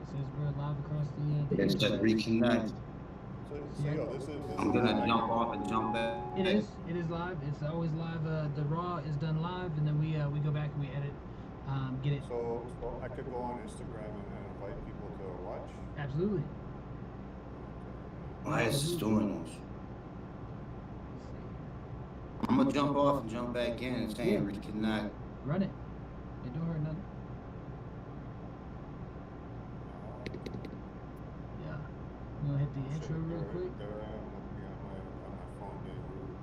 It says we're live across the It said interwebs. reconnect. Yeah, Yo, this I'm is gonna live. jump off and jump back. it is. It is live. It's always live. The raw is done live, and then we go back and we edit, get it. So I could go on Instagram and invite people to watch. Absolutely. Okay, Why is this Absolutely. doing this? Let's see. I'm gonna jump off and jump back in and Yeah. saying reconnect. Run it. It don't hurt nothing. Yeah. You gonna hit the shit, intro real quick? there I am looking at my phone being rude.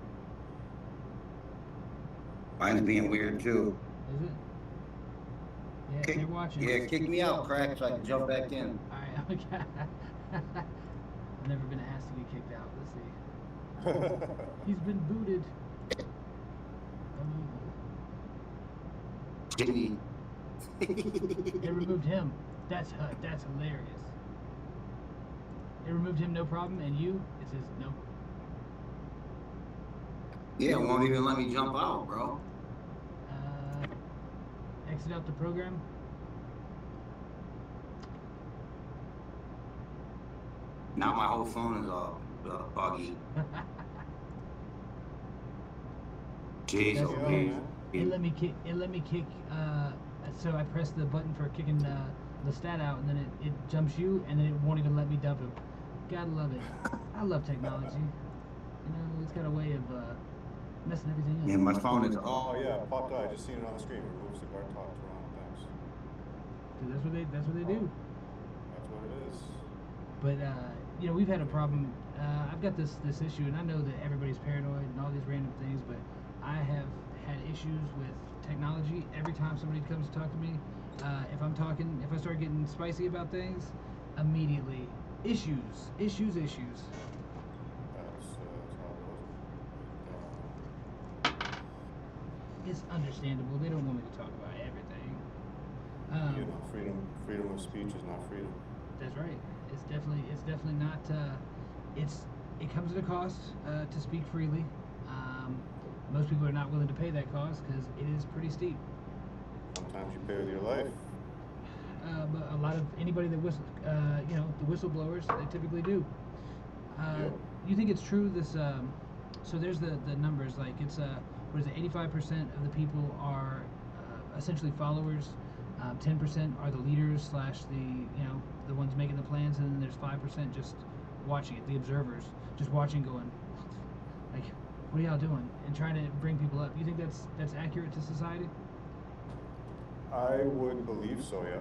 Mine's being weird too. Is it? Yeah, Kick, they're watching. yeah, kick me out, crack, so I can jump back in. All right. Okay. I've never been asked to get kicked out. Let's see. He's been booted. Jimmy. It removed him. That's hilarious. It removed him, no problem, and you, it says no. Yeah, it won't even let me jump out, bro. Exit out the program. Now my whole phone is all buggy. Jeez, That's oh, weird. man. It let me kick. It let me kick. So I pressed the button for kicking the stat out, and then it jumps you, and then it won't even let me dump him. Gotta love it. I love technology. You know, it's got a way of messing everything up. Yeah, my phone is Oh all. yeah, popped out. I just seen it on the screen. Remove cigar top Toronto. Thanks. Dude, that's what they do. That's what it is. But you know, we've had a problem. I've got this issue, and I know that everybody's paranoid and all these random things, but I have had issues with technology every time somebody comes to talk to me. If I'm talking, if I start getting spicy about things, immediately issues. That's how it goes. It's understandable. They don't want me to talk about everything. You know, freedom of speech is not freedom. That's right. It's definitely not. It comes at a cost to speak freely. Most people are not willing to pay that cost because it is pretty steep. Sometimes you pay with your life. But a lot of anybody that you know, the whistleblowers, they typically do. Yep. You think it's true? This so there's the numbers. Like it's what is it? 85% of the people are essentially followers. 10% are the leaders slash the the ones making the plans, and then there's 5% just watching it, the observers, just watching, going like, what are y'all doing, and trying to bring people up. You think that's accurate to society? I would believe so, yeah.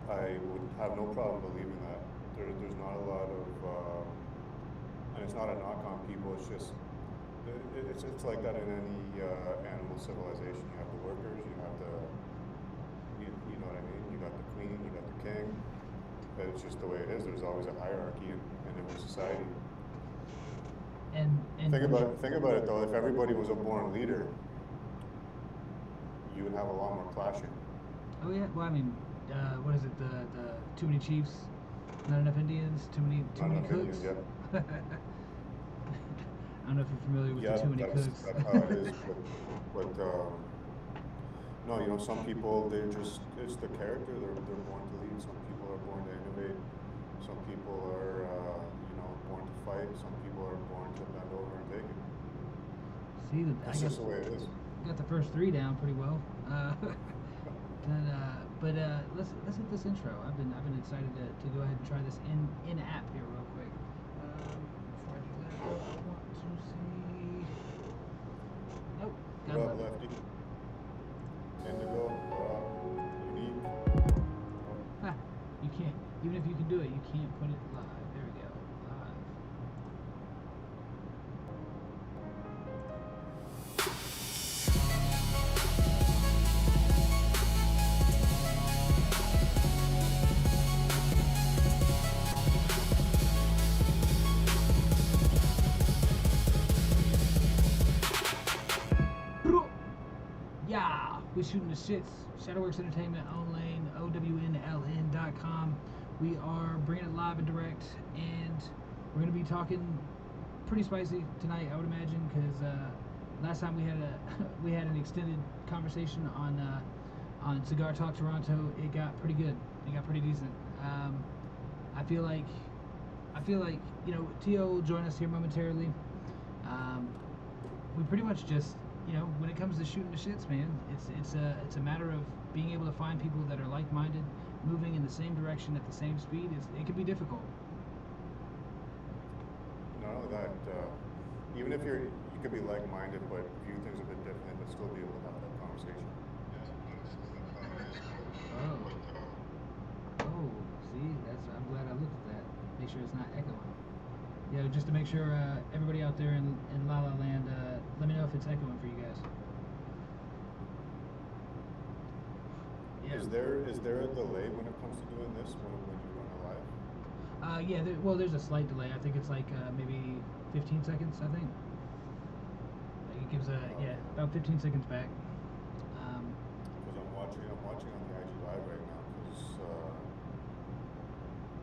I would have no problem believing that. There's not a lot of, and it's not a knock on people. It's just, it's like that in any animal civilization. You have the workers, you have you know what I mean. You got the queen, you got the king. But it's just the way it is. There's always a hierarchy in every society. And Think about it though. If everybody was a born leader, you would have a lot more clashing. Oh yeah, well I mean, what is it? The too many chiefs, not enough Indians, too many Enough cooks. Indians, yeah. I don't know if you're familiar with Yeah, the too many that's cooks. how it is. But no, you know, some people it's the character. They're born to lead. Some people are born to innovate. Some people are born to fight. Some people are born to bend over and take it. See, That's just the way it is. got the first three down pretty well. But let's hit this intro. I've been excited to go ahead and try this in app here real quick. Before I do that, I want to see. Nope, got What up, left. Lefty? Indigo, unique. Ah, you can't. Even if you can do it, you can't put it live. There we go. Live. Yeah, we're shooting the shits. SHxxTiN Entertainment, OwnLane, OWNLN.com. We are bringing it live and direct, and we're going to be talking pretty spicy tonight, I would imagine, because last time we had we had an extended conversation on on Cigar Talk Toronto, it got pretty good. It got pretty decent. I feel like you know, Tio will join us here momentarily. We pretty much just, you know, when it comes to shooting the shits, man, it's a matter of being able to find people that are like-minded, moving in the same direction at the same speed. It can be difficult. Not only that, even if you could be like-minded but view things a bit differently, but still be able to have that conversation. Oh, see, I'm glad I looked at that. Make sure it's not echoing. Yeah, just to make sure everybody out there in La La Land, let me know if it's echoing for you guys. Yeah. Is there a delay when it comes to doing this when you run a live? Yeah, there's a slight delay. I think it's like maybe 15 seconds, I think. Like it gives about 15 seconds back. Because I'm watching on the IG live right now because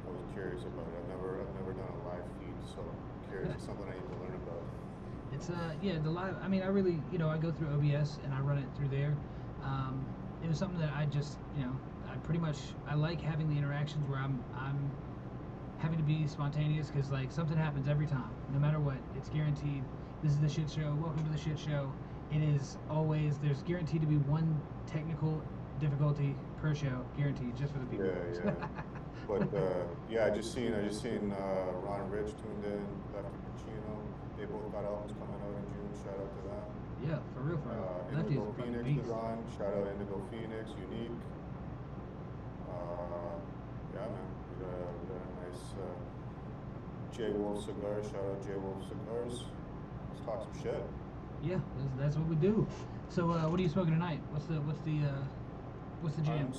I was curious about it. I've never done a live feed, so I'm curious. It's something I need to learn about. It's the live. I mean, I really, you know, I go through OBS and I run it through there. It was something that I just, you know, I like having the interactions where I'm having to be spontaneous because like something happens every time, no matter what. It's guaranteed. This is the shit show. Welcome to the shit show. It is always, there's guaranteed to be one technical difficulty per show, guaranteed, just for the people. Yeah. But I just seen Ron and Rich tuned in, Lefty Pacino. They both got albums coming out in June. Shout out to them. Yeah, for real. Indigo Phoenix is on. Shout out Indigo Phoenix, Unique. Yeah, man. We got a nice J Wolf Cigars. Shout out J Wolf Cigars. Let's talk some shit. Yeah, that's what we do. So, what are you smoking tonight? What's the jam?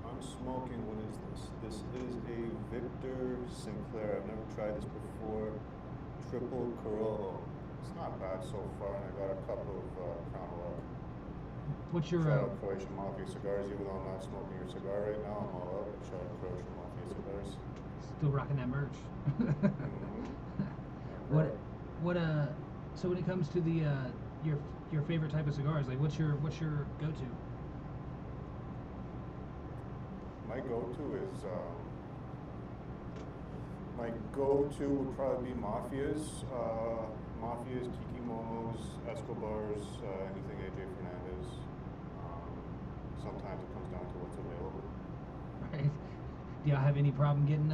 I'm smoking. What is this? This is a Victor Sinclair. I've never tried this before. Triple Corojo. It's not bad so far, and I got a couple of Crown Royal. What's your shout out Croatian Mafia Cigars? Even though I'm not smoking your cigar right now, I'm all up. Shout out Croatian Mafia Cigars. Still rocking that merch. So when it comes to the your favorite type of cigars, like what's your go-to? My go-to would probably be Mafias, Kiki Momos, Escobars, anything AJ Fernandez. Sometimes it comes down to what's available. Right. Do y'all have any problem getting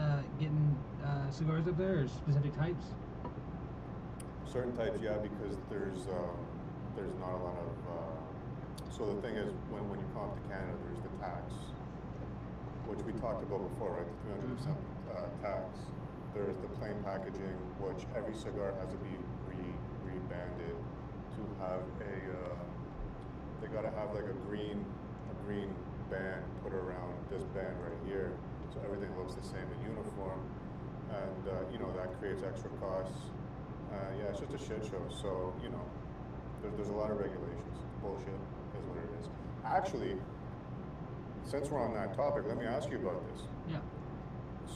cigars up there, or specific types? Certain types, yeah, because there's not a lot of. So the thing is, when you come up to Canada, there's the tax, which we talked about before, right? The 300% tax. There's the plain packaging, which every cigar has to be rebanded to have a. They gotta have like a green band put around this band right here, so everything looks the same and uniform, and that creates extra costs. Yeah, it's just a shit show. So there's a lot of regulations. Bullshit is what it is. Actually, since we're on that topic, let me ask you about this. Yeah.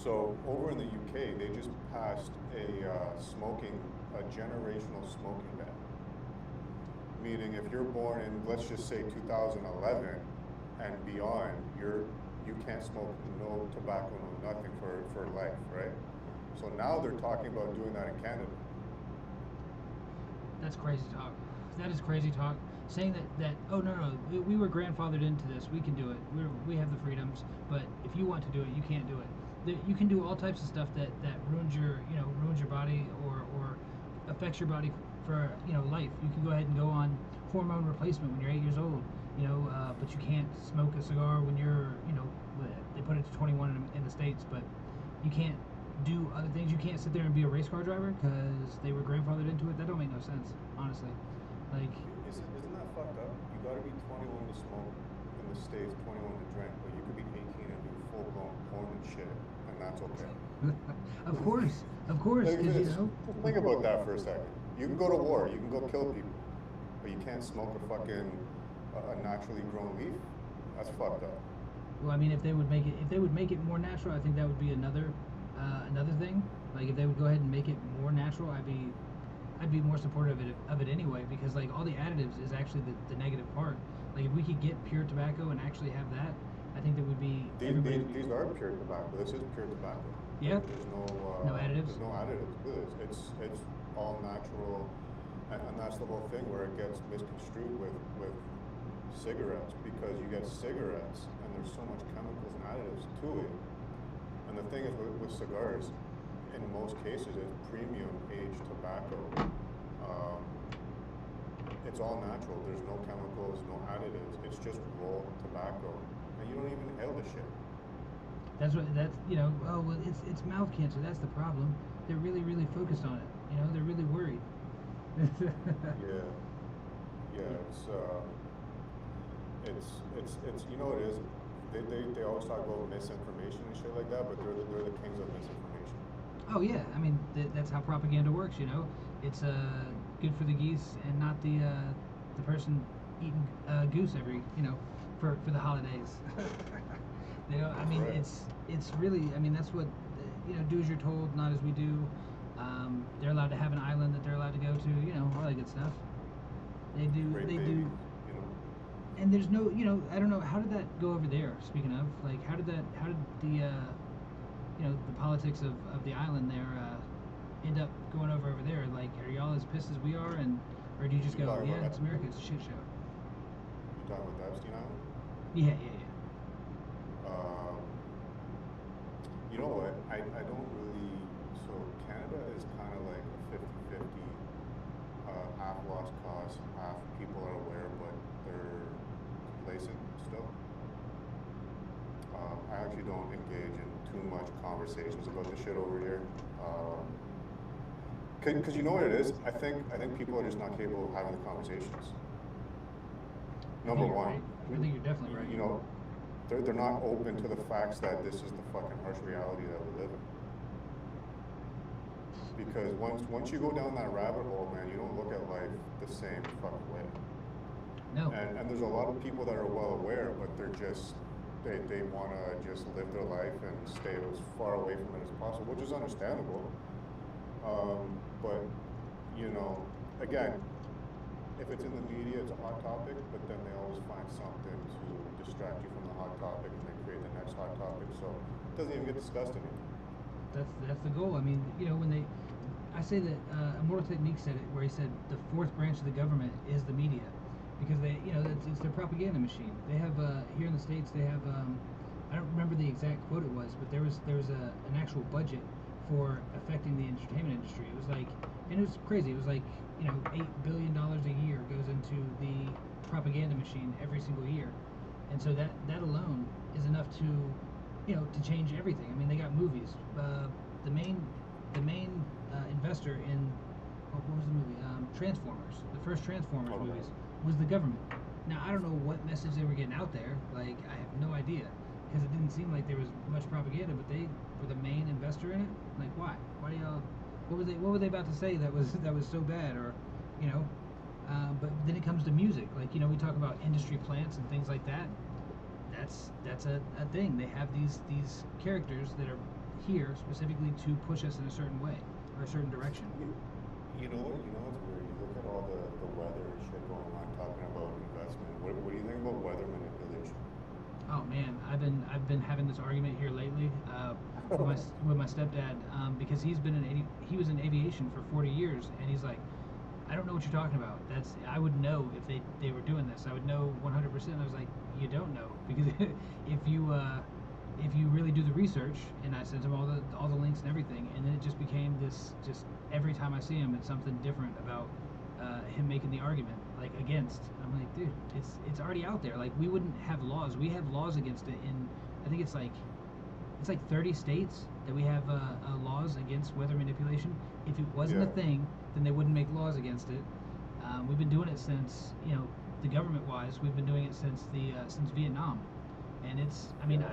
So over in the UK, they just passed a generational smoking ban. Meaning, if you're born in, let's just say 2011 and beyond, you can't smoke no tobacco, no nothing for life, right? So now they're talking about doing that in Canada. That's crazy talk. That is crazy talk. Saying that oh no, we were grandfathered into this. We can do it. We have the freedoms. But if you want to do it, you can't do it. You can do all types of stuff that ruins your body or affects your body for life. You can go ahead and go on hormone replacement when you're 8 years old. But you can't smoke a cigar when you're they put it to 21 in the States, but you can't do other things. You can't sit there and be a race car driver because they were grandfathered into it. That don't make no sense, honestly. Like, isn't that fucked up? You gotta be 21 to smoke in the States, 21 to drink, but you could be 18 and do full-blown porn and shit, and that's okay. Of course, Like, just think about that for a second. You can go to war, you can go kill people, but you can't smoke a naturally grown leaf. That's fucked up. Well, I mean, if they would make it more natural, I think that would be another thing. Like if they would go ahead and make it more natural, I'd be I'd be more supportive of it anyway, because like all the additives is actually the negative part. Like if we could get pure tobacco and actually have that, I think that would be everybody. These are pure tobacco. This is pure tobacco. Yeah. There's No additives. There's no additives with it. It's all natural, and that's the whole thing where it gets misconstrued with cigarettes, because you get cigarettes and there's so much chemicals and additives to it. And the thing is with cigars, in most cases, it's premium aged tobacco. It's all natural. There's no chemicals, no additives. It's just raw tobacco, and you don't even inhale the shit. That's oh well, it's mouth cancer. That's the problem. They're really focused on it. They're really worried. Yeah. It's you know what it is. They always talk about misinformation and shit like that, but they're the kings of misinformation. Oh yeah, I mean that's how propaganda works. It's good for the geese and not the person eating goose every for the holidays. I mean Right. it's really, I mean that's what do as you're told, not as we do. They're allowed to have an island that they're allowed to go to. All that good stuff. They do. Great They babies, do. And there's no, I don't know, how did that go over there? Speaking of, like, how did the the politics of the island there end up going over there? Like, are y'all as pissed as we are, or do you just You're go, talking yeah, about it's America, it's a shit show? You talking about the Epstein Island? Yeah. You know what? I don't really. So Canada is kind of like a 50-50. Half lost cause, half people are aware, but they're complacent still. I actually don't engage in too much conversations about the shit over here. Because you know what it is? I think people are just not capable of having the conversations. Number one. I think you're definitely right. They're not open to the facts that this is the fucking harsh reality that we live in. Because once you go down that rabbit hole, man, you don't look at life the same fucking way. No. And there's a lot of people that are well aware, but they're just they want to just live their life and stay as far away from it as possible, which is understandable. But again, if it's in the media, it's a hot topic, but then they always find something to distract you from the hot topic, and they create the next hot topic, so it doesn't even get discussed anymore. That's the goal. I mean, I say that Immortal Technique said it, where he said the fourth branch of the government is the media, because it's their propaganda machine. They have here in the States, they have I don't remember the exact quote it was, but there was an actual budget for affecting the entertainment industry. It was like, and it was crazy. It was like $8 billion a year goes into the propaganda machine every single year, and so that alone is enough to to change everything. I mean, they got movies. The main investor in what was the movie? Transformers. The first Transformers movies was the government. Now I don't know what message they were getting out there. Like, I have no idea, because it didn't seem like there was much propaganda. But they were the main investor in it. Like, why? Why do y'all? What were they about to say that was so bad? Or but then it comes to music. Like, we talk about industry plants and things like that. That's a thing. They have these characters that are here specifically to push us in a certain way or a certain direction. You know what's weird? You look at all the weather and shit going on, talking about investment. What do you think about weather manipulation? Oh man, I've been having this argument here lately with my stepdad, because he was in aviation for 40 years, and he's like, I don't know what you're talking about. I would know if they were doing this. I would know 100%. I was like, you don't know, because if you really do the research, and I sent him all the links and everything, and then it just became this, just every time I see him, it's something different about him making the argument like against. I'm like, dude, it's already out there. Like, we wouldn't have laws. We have laws against it in, I think it's like 30 states that we have laws against weather manipulation. If it wasn't a thing, then they wouldn't make laws against it. We've been doing it since, the government-wise, we've been doing it since Vietnam, and it's, I mean,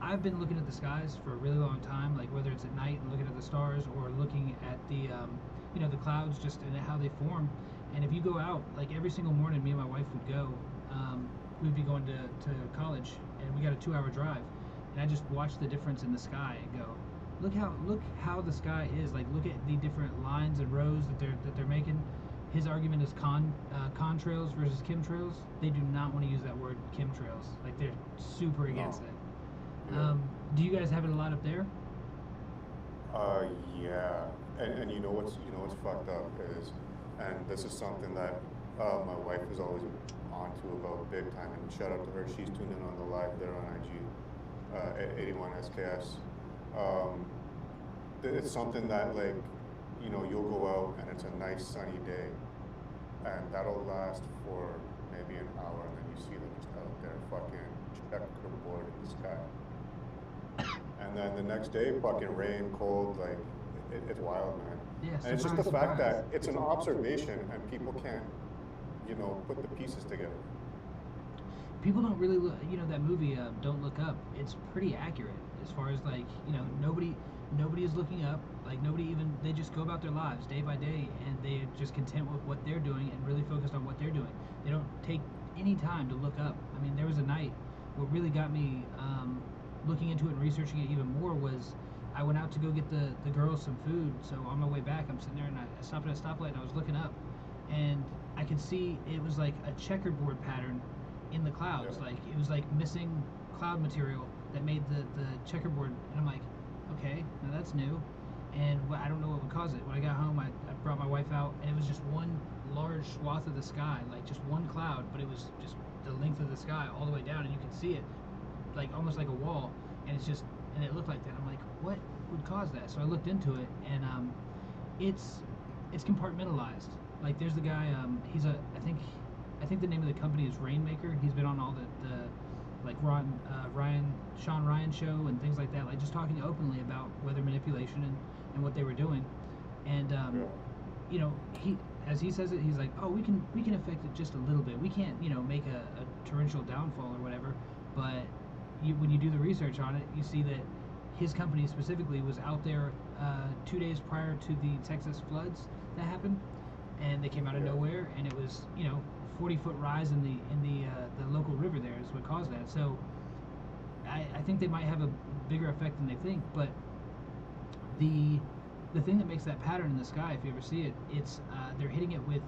I've been looking at the skies for a really long time, like whether it's at night and looking at the stars, or looking at the the clouds, just and how they form. And if you go out, like every single morning, me and my wife would go. We'd be going to college, and we got a 2-hour drive, and I just watch the difference in the sky and go, look how the sky is. Like, look at the different lines and rows that they're making. His argument is contrails versus chemtrails. They do not want to use that word chemtrails. Like, they're super against No. it. Yeah. Do you guys have it a lot up there? Yeah, and you know what's fucked up is, and this is something that my wife is always onto about big time. And shout out to her; she's tuned in on the live there on IG, at 81 SKS. It's something that, like, you'll go out and it's a nice sunny day, and that'll last for maybe an hour, and then you see them just out there fucking checkerboard in the sky. And then the next day, fucking rain, cold, like, it's wild, man. Yeah, And it's just surprise, the fact that surprise. it's an observation and people can't, put the pieces together. People don't really look. That movie, Don't Look Up. It's pretty accurate as far as, like, nobody is looking up. Like, they just go about their lives day by day, and they're just content with what they're doing and really focused on what they're doing. They don't take any time to look up. I mean, there was a night. What really got me looking into it and researching it even more was I went out to go get the girls some food. So on my way back, I'm sitting there and I stopped at a stoplight and I was looking up, and I could see it was like a checkerboard pattern in the clouds. Yeah. Like, it was like missing cloud material that made the checkerboard. And I'm like, okay, now that's new. And I don't know what would cause it. When I got home, I brought my wife out, and it was just one large swath of the sky, like just one cloud, but it was just the length of the sky all the way down, and you could see it like almost like a wall, and it looked like that. I'm like, what would cause that? So I looked into it, and it's compartmentalized. Like, there's the guy, I think the name of the company is Rainmaker. He's been on all the like Sean Ryan show and things like that, like just talking openly about weather manipulation and what they were doing. And as he says it, he's like, oh, we can affect it just a little bit. We can't make a torrential downfall or whatever, but when you do the research on it, you see that his company specifically was out there 2 days prior to the Texas floods that happened, and they came out of nowhere, and it was 40-foot rise in the local river there is what caused that. So I think they might have a bigger effect than they think, but the thing that makes that pattern in the sky, if you ever see it, it's they're hitting it with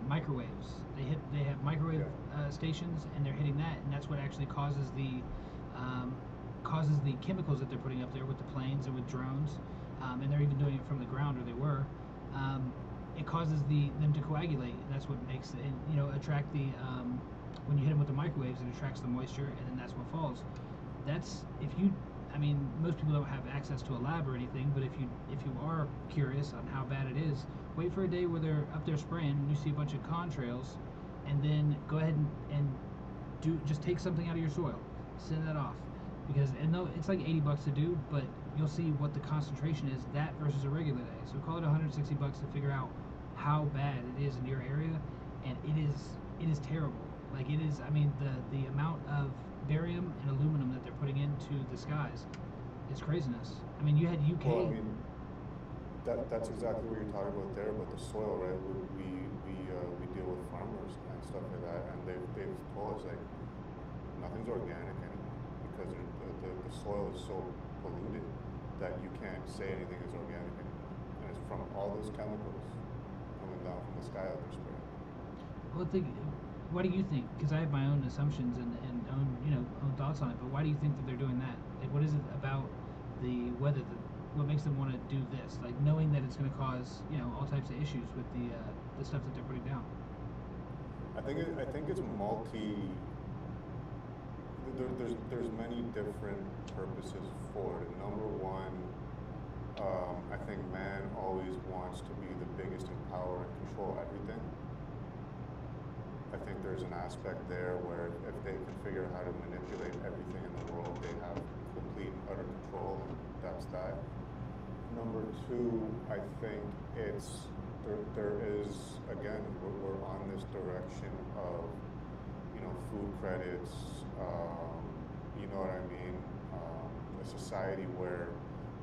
microwaves. They have microwave stations, and they're hitting that, and that's what actually causes the chemicals that they're putting up there with the planes and with drones, and they're even doing it from the ground, or they were. It causes them to coagulate, and that's what makes it, attract the when you hit them with the microwaves, it attracts the moisture, and then that's what falls. Most people don't have access to a lab or anything, but if you are curious on how bad it is, wait for a day where they're up there spraying and you see a bunch of contrails, and then go ahead and just take something out of your soil, send that off, because it's like $80 to do, but you'll see what the concentration is, that versus a regular day. So call it $160 to figure out how bad it is in your area, and it is terrible. Like, it is. I mean, the amount of barium and aluminum that they're putting into the skies is craziness. I mean, you had UK. Well, I mean, that's exactly what you're talking about there, about the soil, right? We deal with farmers and stuff like that, and they've told us, like, nothing's organic anymore because the soil is so polluted that you can't say anything is organic anymore, and it's from all those chemicals coming down from the sky that they're spraying. Well, what do you think? Because I have my own assumptions and own thoughts on it. But why do you think that they're doing that? Like, what is it about the weather what makes them want to do this? Like, knowing that it's going to cause all types of issues with the stuff that they're putting down. I think it's multi. There's many different purposes for it. Number one, I think man always wants to be the biggest in power and control everything. I think there's an aspect there where if they can figure out how to manipulate everything in the world, they have complete and utter control, and that's that. Number two, I think it's there is, again, we're on this direction of food credits, you know what I mean, a society where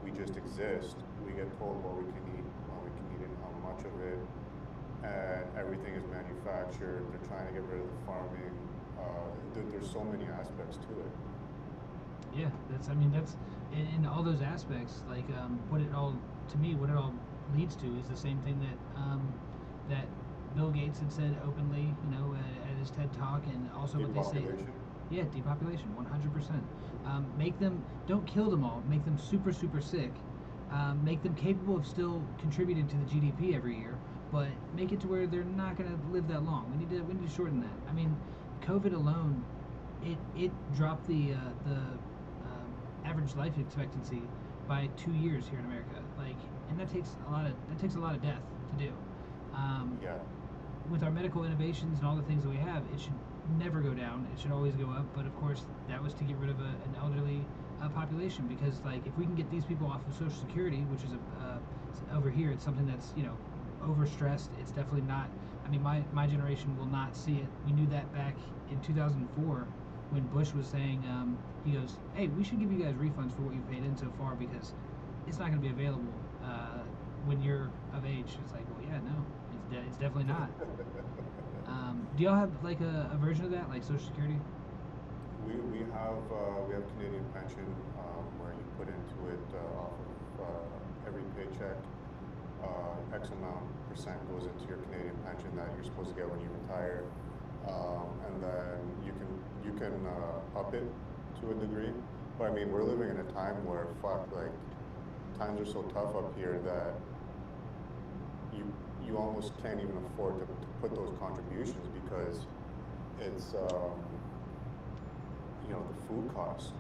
we just exist, we get told what we can eat, when we can eat it, how much of it, and everything is manufactured. They're trying to get rid of the farming. There's so many aspects to it. Yeah, in all those aspects, like what it all leads to is the same thing that Bill Gates had said openly, at his TED talk, and also what they say. Depopulation. Yeah, depopulation, 100%. Make them, don't kill them all. Make them super, super sick. Make them capable of still contributing to the GDP every year, but make it to where they're not going to live that long. We need to shorten that. I mean, COVID alone, it dropped the average life expectancy by 2 years here in America. Like, and that takes a lot of death to do. Yeah. With our medical innovations and all the things that we have, it should never go down. It should always go up. But of course, that was to get rid of an elderly population, because like if we can get these people off of Social Security, which is over here, it's something that's overstressed. It's definitely not. I mean, my generation will not see it. We knew that back in 2004 when Bush was saying, he goes, "Hey, we should give you guys refunds for what you paid in so far because it's not going to be available when you're of age." It's like, well, yeah, no, it's definitely not. Do y'all have like a version of that, like Social Security? We have Canadian pension where you put into it off of every paycheck. X amount percent goes into your Canadian pension that you're supposed to get when you retire, and then you can up it to a degree. But I mean, we're living in a time where times are so tough up here that you almost can't even afford to put those contributions because it's the food cost,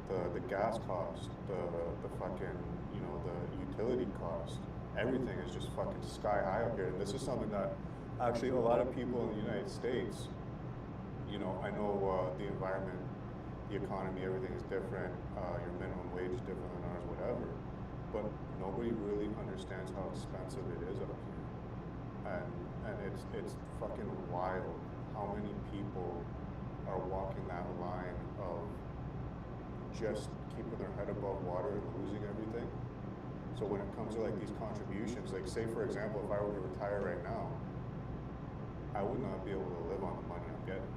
the gas cost, the fucking the utility cost. Everything is just fucking sky high up here, and this is something that actually a lot of people in the United States, I know the environment, the economy, everything is different. Your minimum wage is different than ours, whatever. But nobody really understands how expensive it is up here, and it's fucking wild how many people are walking that line of just keeping their head above water and losing everything. So when it comes to like these contributions, like say for example, if I were to retire right now, I would not be able to live on the money I'm getting.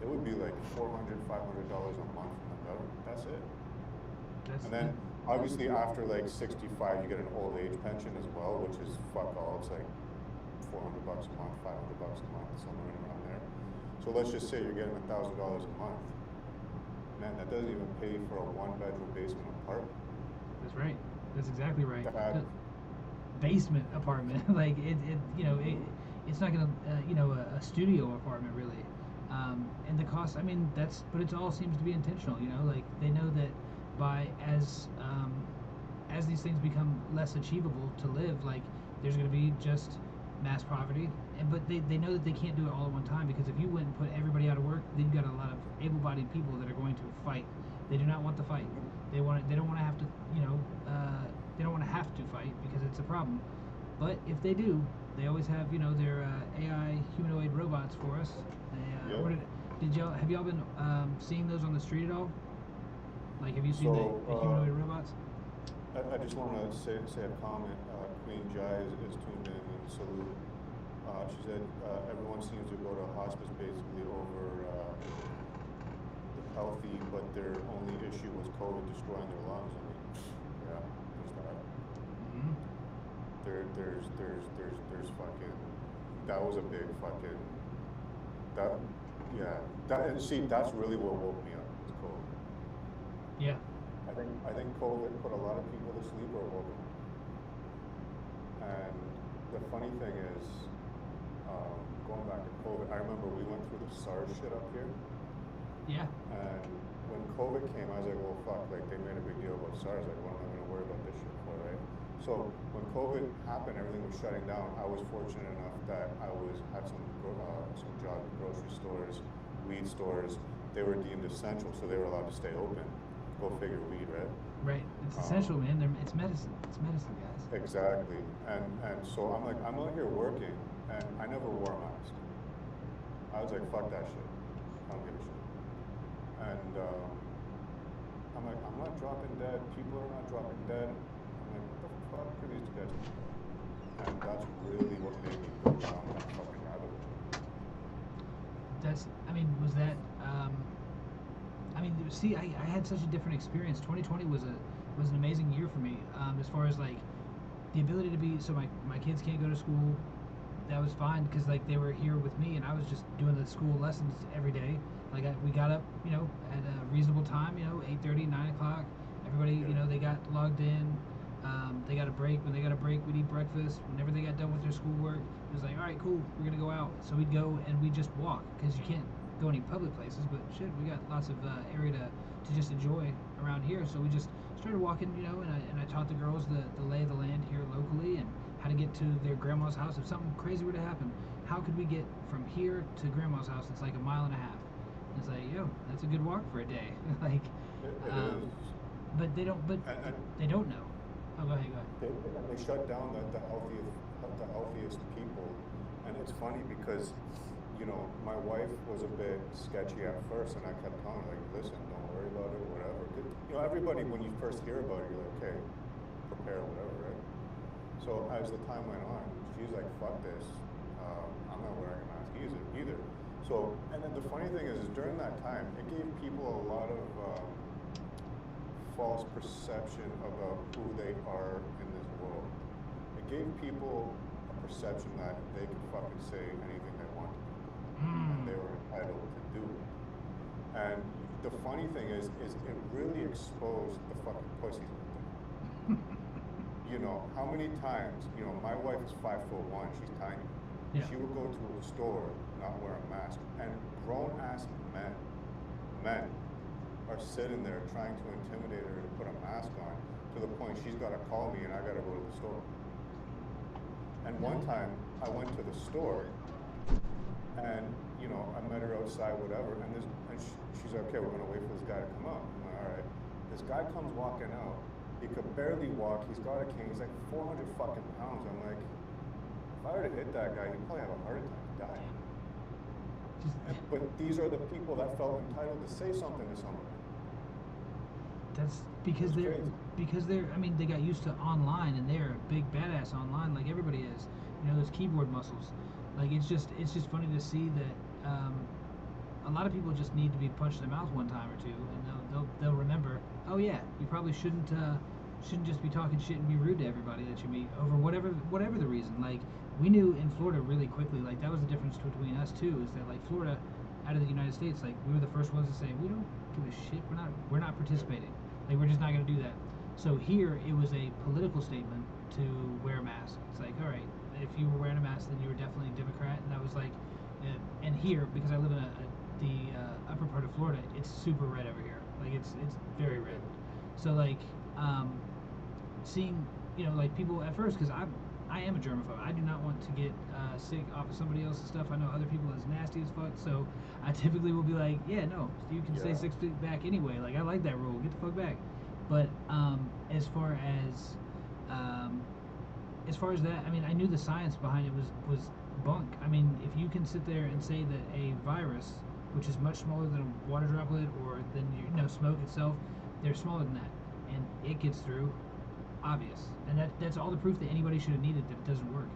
It would be like $400, $500 a month from the government. That's it. And then obviously after like 65, you get an old age pension as well, which is fuck all. It's like $400 a month, $500 a month, somewhere around there. So let's just say you're getting $1,000 a month. Man, that doesn't even pay for a 1-bedroom basement apartment. That's right. That's exactly right. Basement apartment, like it's not gonna, a studio apartment really. And the cost, I mean, but it all seems to be intentional. Like they know that as these things become less achievable to live, like there's gonna be just mass poverty, but they know that they can't do it all at one time, because if you went and put everybody out of work, then you've got a lot of able-bodied people that are going to fight. They do not want to fight. They don't want to have to, they don't want to have to fight because it's a problem. But if they do, they always have, their AI humanoid robots for us. Have y'all been seeing those on the street at all? Like, have you seen the humanoid robots? I just want to say a comment. Queen Jai is tuned in and salute. She said everyone seems to go to hospice basically over the healthy, but their only issue was COVID destroying their lungs. I mean, yeah, there's that. Mm-hmm. There's fucking. That was a big fucking. And see, that's really what woke me up. Is COVID. Yeah. I think COVID put a lot of people to sleep or woke them. And the funny thing is, going back to COVID, I remember we went through the SARS shit up here. Yeah. And when COVID came, I was like, well, fuck, like they made a big deal about SARS. Like, what am I going to worry about this shit for, right? So when COVID happened, everything was shutting down. I was fortunate enough that I had some job in grocery stores, weed stores. They were deemed essential, so they were allowed to stay open. Go figure, weed, right? Right. It's essential, man. It's medicine. It's medicine, guys. Exactly. And so I'm out here working, and I never wore a mask. I was like, fuck that shit. I don't give a shit. And I'm like, I'm not dropping dead. People are not dropping dead. I'm like, what the fuck are these guys doing? And that's really what made me go down that fucking rabbit hole. Was that, see, I had such a different experience. 2020 was an amazing year for me, as far as like the ability to be. So my kids can't go to school. That was fine because like they were here with me, and I was just doing the school lessons every day. Like we got up, at a reasonable time, 8:30, 9 o'clock. Everybody, they got logged in. They got a break. When they got a break, we'd eat breakfast. Whenever they got done with their schoolwork, it was like, all right, cool, we're gonna go out. So we'd go and we'd just walk because you can't go any public places. But shit, we got lots of area to just enjoy around here. So we just started walking, and I taught the girls the lay of the land here locally and how to get to their grandma's house. If something crazy were to happen, how could we get from here to grandma's house? It's like a mile and a half. And it's like, that's a good walk for a day. Like, It is. but they don't. But And they don't know. Oh, go ahead. they shut down the healthiest people, and it's funny because my wife was a bit sketchy at first, and I kept telling her, like, listen, don't worry about it, whatever. Everybody, when you first hear about it, you're like, okay, prepare, whatever, right? So as the time went on, she's like, fuck this, I'm not wearing a mask either. So, and then the funny thing is during that time, it gave people a lot of false perception about who they are in this world. It gave people a perception that they could fucking say anything they wanted to, and they were entitled to do it. And the funny thing is it really exposed the fucking pussies out there. How many times, my wife is 5'1", she's tiny. Yeah. She would go to a store, not wear a mask, and grown-ass men are sitting there trying to intimidate her to put a mask on, to the point she's got to call me and I got to go to the store. And one time, I went to the store, and I met her outside, whatever, and she's like, okay, we're gonna wait for this guy to come out. I'm like, all right. This guy comes walking out. He could barely walk. He's got a cane. He's like 400 fucking pounds. I'm like, if I were to hit that guy, he'd probably have a heart attack and die. But these are the people that felt entitled to say something to somebody. That's because they're. I mean, they got used to online, and they're a big badass online, like everybody is. Those keyboard muscles. Like it's just funny to see that a lot of people just need to be punched in the mouth one time or two, and they'll remember. Oh yeah, you probably shouldn't just be talking shit and be rude to everybody that you meet over whatever the reason. Like we knew in Florida really quickly. Like that was the difference between us too. Is that like Florida, out of the United States, like we were the first ones to say we don't give a shit. We're not participating. Like we're just not going to do that. So here it was a political statement to wear a mask. It's like, all right, if you were wearing a mask, then you were definitely a Democrat. And I was like, and here, because I live in the upper part of Florida, it's super red over here. Like it's very red. So like seeing like people at first, because I am a germaphobe. I do not want to get sick off of somebody else's stuff. I know other people is nasty as fuck, so I typically will be like, yeah, no, you can stay 6 feet back anyway. Like I like that rule. Get the fuck back. But as far as that, I mean, I knew the science behind it was bunk. I mean, if you can sit there and say that a virus, which is much smaller than a water droplet or than smoke itself, they're smaller than that, and it gets through. Obvious, and that's all the proof that anybody should have needed that it doesn't work.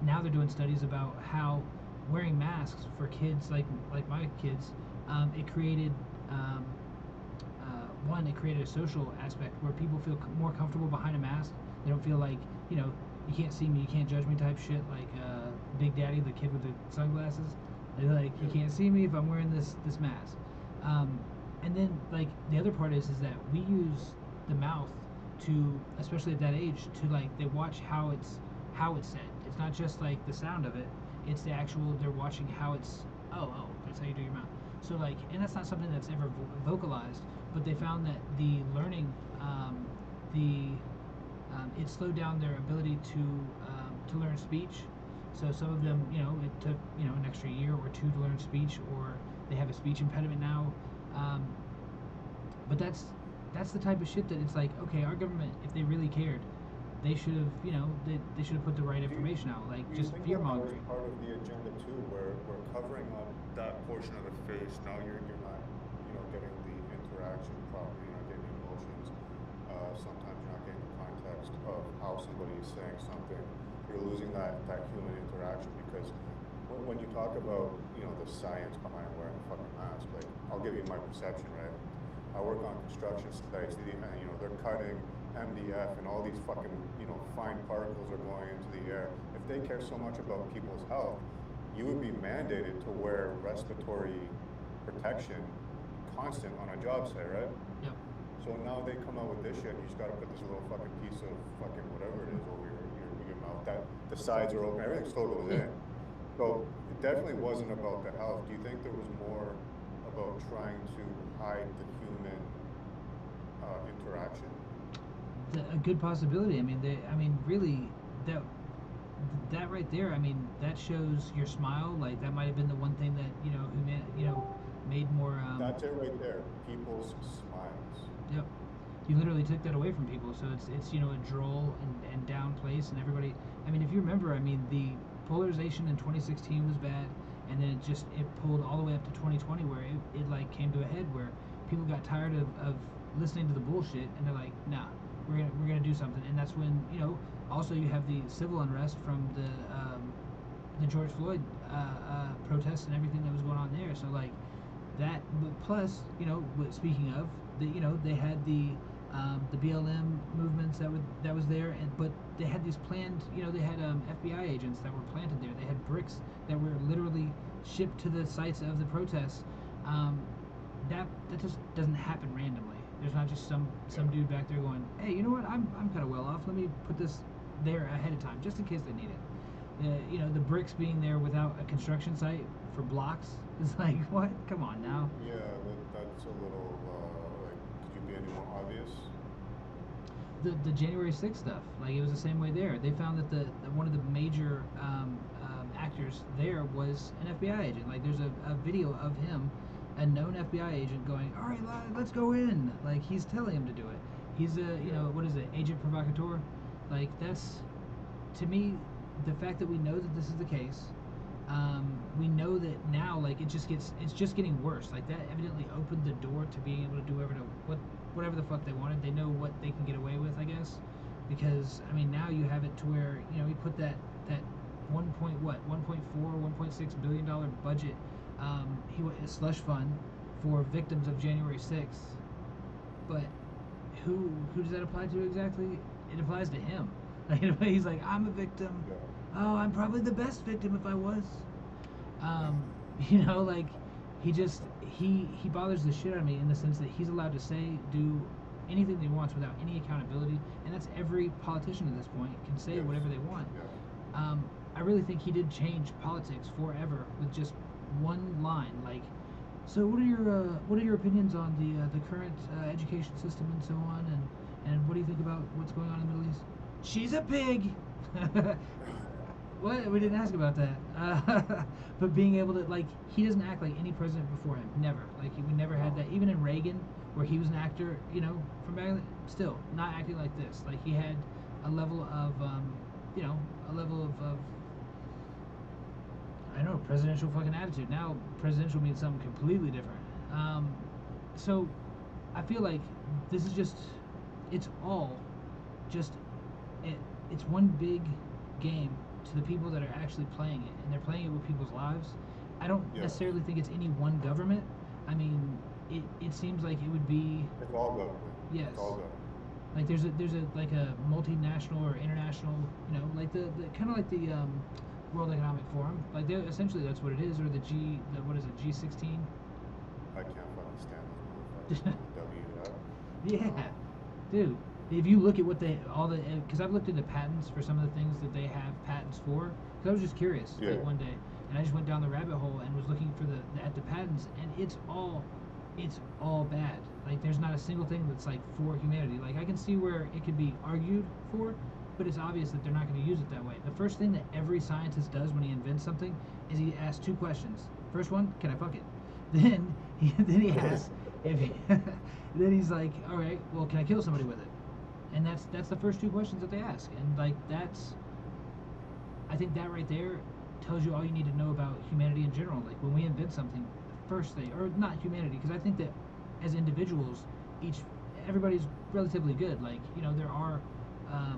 Now they're doing studies about how wearing masks for kids like my kids, it created it created a social aspect where people feel more comfortable behind a mask. They don't feel like you can't see me, you can't judge me type shit like Big Daddy, the kid with the sunglasses. They're like, you can't see me if I'm wearing this mask. And then like the other part is that we use the mouth to, especially at that age, to like they watch how it's said. It's not just like the sound of it, it's the actual, they're watching how it's that's how you do your mouth. So like, and that's not something that's ever vocalized, but they found that the learning it slowed down their ability to learn speech. So some of them, it took an extra year or two to learn speech, or they have a speech impediment now. But that's the type of shit that it's like, okay, our government, if they really cared, they should have, they should have put the right information out, like just fear mongering. Part of the agenda too, where we're covering up that portion of the face. Now you're not, getting the interaction properly. You're not getting emotions. Sometimes you're not getting the context of how somebody is saying something. You're losing that human interaction because when you talk about, the science behind wearing a fucking mask, like, I'll give you my perception, right? I work on construction sites, they're cutting MDF and all these fucking, fine particles are going into the air. If they care so much about people's health, you would be mandated to wear respiratory protection constant on a job site, right? Yep. So now they come out with this shit, and you just gotta put this little fucking piece of fucking whatever it is over your mouth. That the sides are open, everything still goes in. So it definitely wasn't about the health. Do you think there was more about trying to hide the human interaction? A good possibility. I mean, really, that right there. I mean, that shows your smile. Like that might have been the one thing that made more. That's it right there. People's smiles. Yep. You literally took that away from people, so it's a droll and down place, and everybody. I mean, if you remember, I mean, the polarization in 2016 was bad, and then it pulled all the way up to 2020, where it like came to a head where people got tired of listening to the bullshit, and they're like, nah, we're gonna do something, and that's when also you have the civil unrest from the George Floyd protests and everything that was going on there. So like that, but plus speaking of they had the BLM movements that was there, but they had these planned, they had FBI agents that were planted there. They had bricks that were literally shipped to the sites of the protests. That just doesn't happen randomly. There's not just some dude back there going, hey, you know what? I'm kind of well off. Let me put this there ahead of time just in case they need it. The bricks being there without a construction site for blocks is like, what? Come on now. Yeah, that's a little like, could you be any more obvious? The January 6th stuff, like it was the same way there. They found that the one of the major actors there was an FBI agent. Like there's a video of him, a known FBI agent, going, all right, let's go in. Like he's telling him to do it. He's what is it, agent provocateur? Like that's, to me, the fact that we know that this is the case. We know that now, like it's just getting worse. Like that evidently opened the door to being able to do whatever the fuck they wanted. They know what they can get away with, I guess, because I mean now you have it to where we put that 1.4, 1.6 billion dollar budget, a slush fund for victims of January 6th, but who does that apply to exactly? It applies to him. Like he's like, I'm a victim. Yeah. Oh, I'm probably the best victim if I was. Like he bothers the shit out of me in the sense that he's allowed to do anything that he wants without any accountability, and that's every politician at this point can say whatever they want. Yeah. I really think he did change politics forever with just one line, like, so what are your opinions on the current education system and so on, and what do you think about what's going on in the Middle East? She's a pig. What? We didn't ask about that. But being able to, like, he doesn't act like any president before him. Never. Like, we never had that. Even in Reagan, where he was an actor, from back then, still not acting like this. Like, he had a level of, I don't know, presidential fucking attitude. Now, presidential means something completely different. So, I feel like this is just, it's all just, it's one big game to the people that are actually playing it, and they're playing it with people's lives. I don't necessarily think it's any one government. I mean, it seems like it would be. It's all government. Yes. It's all government. Like there's a like a multinational or international, like the kind of like the World Economic Forum. Like essentially that's what it is, or the G16. I can't fucking stand this motherfucker. Yeah, dude. If you look at because I've looked into patents for some of the things that they have patents for, because I was just curious, like one day, and I just went down the rabbit hole and was looking for the patents, and it's all bad. Like there's not a single thing that's like for humanity. Like I can see where it could be argued for, but it's obvious that they're not going to use it that way. The first thing that every scientist does when he invents something is he asks two questions. First one, can I fuck it? Then he asks then he's like, all right, well, can I kill somebody with it? And that's the first two questions that they ask, and like I think that right there tells you all you need to know about humanity in general. Like when we invent something, the first thing, or not humanity, because I think that as individuals, everybody's relatively good. Like there are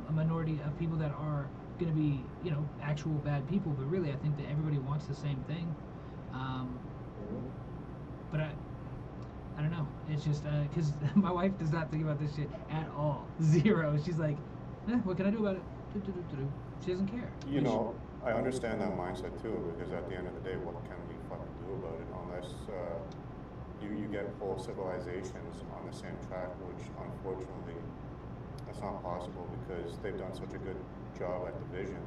a minority of people that are going to be, you know, actual bad people, but really I think that everybody wants the same thing. But I don't know. It's just because my wife does not think about this shit at all. Zero. She's like, what can I do about it? She doesn't care. You know, I understand that mindset too, because at the end of the day, what can we fucking do about it unless you get whole civilizations on the same track, which unfortunately that's not possible because they've done such a good job at division.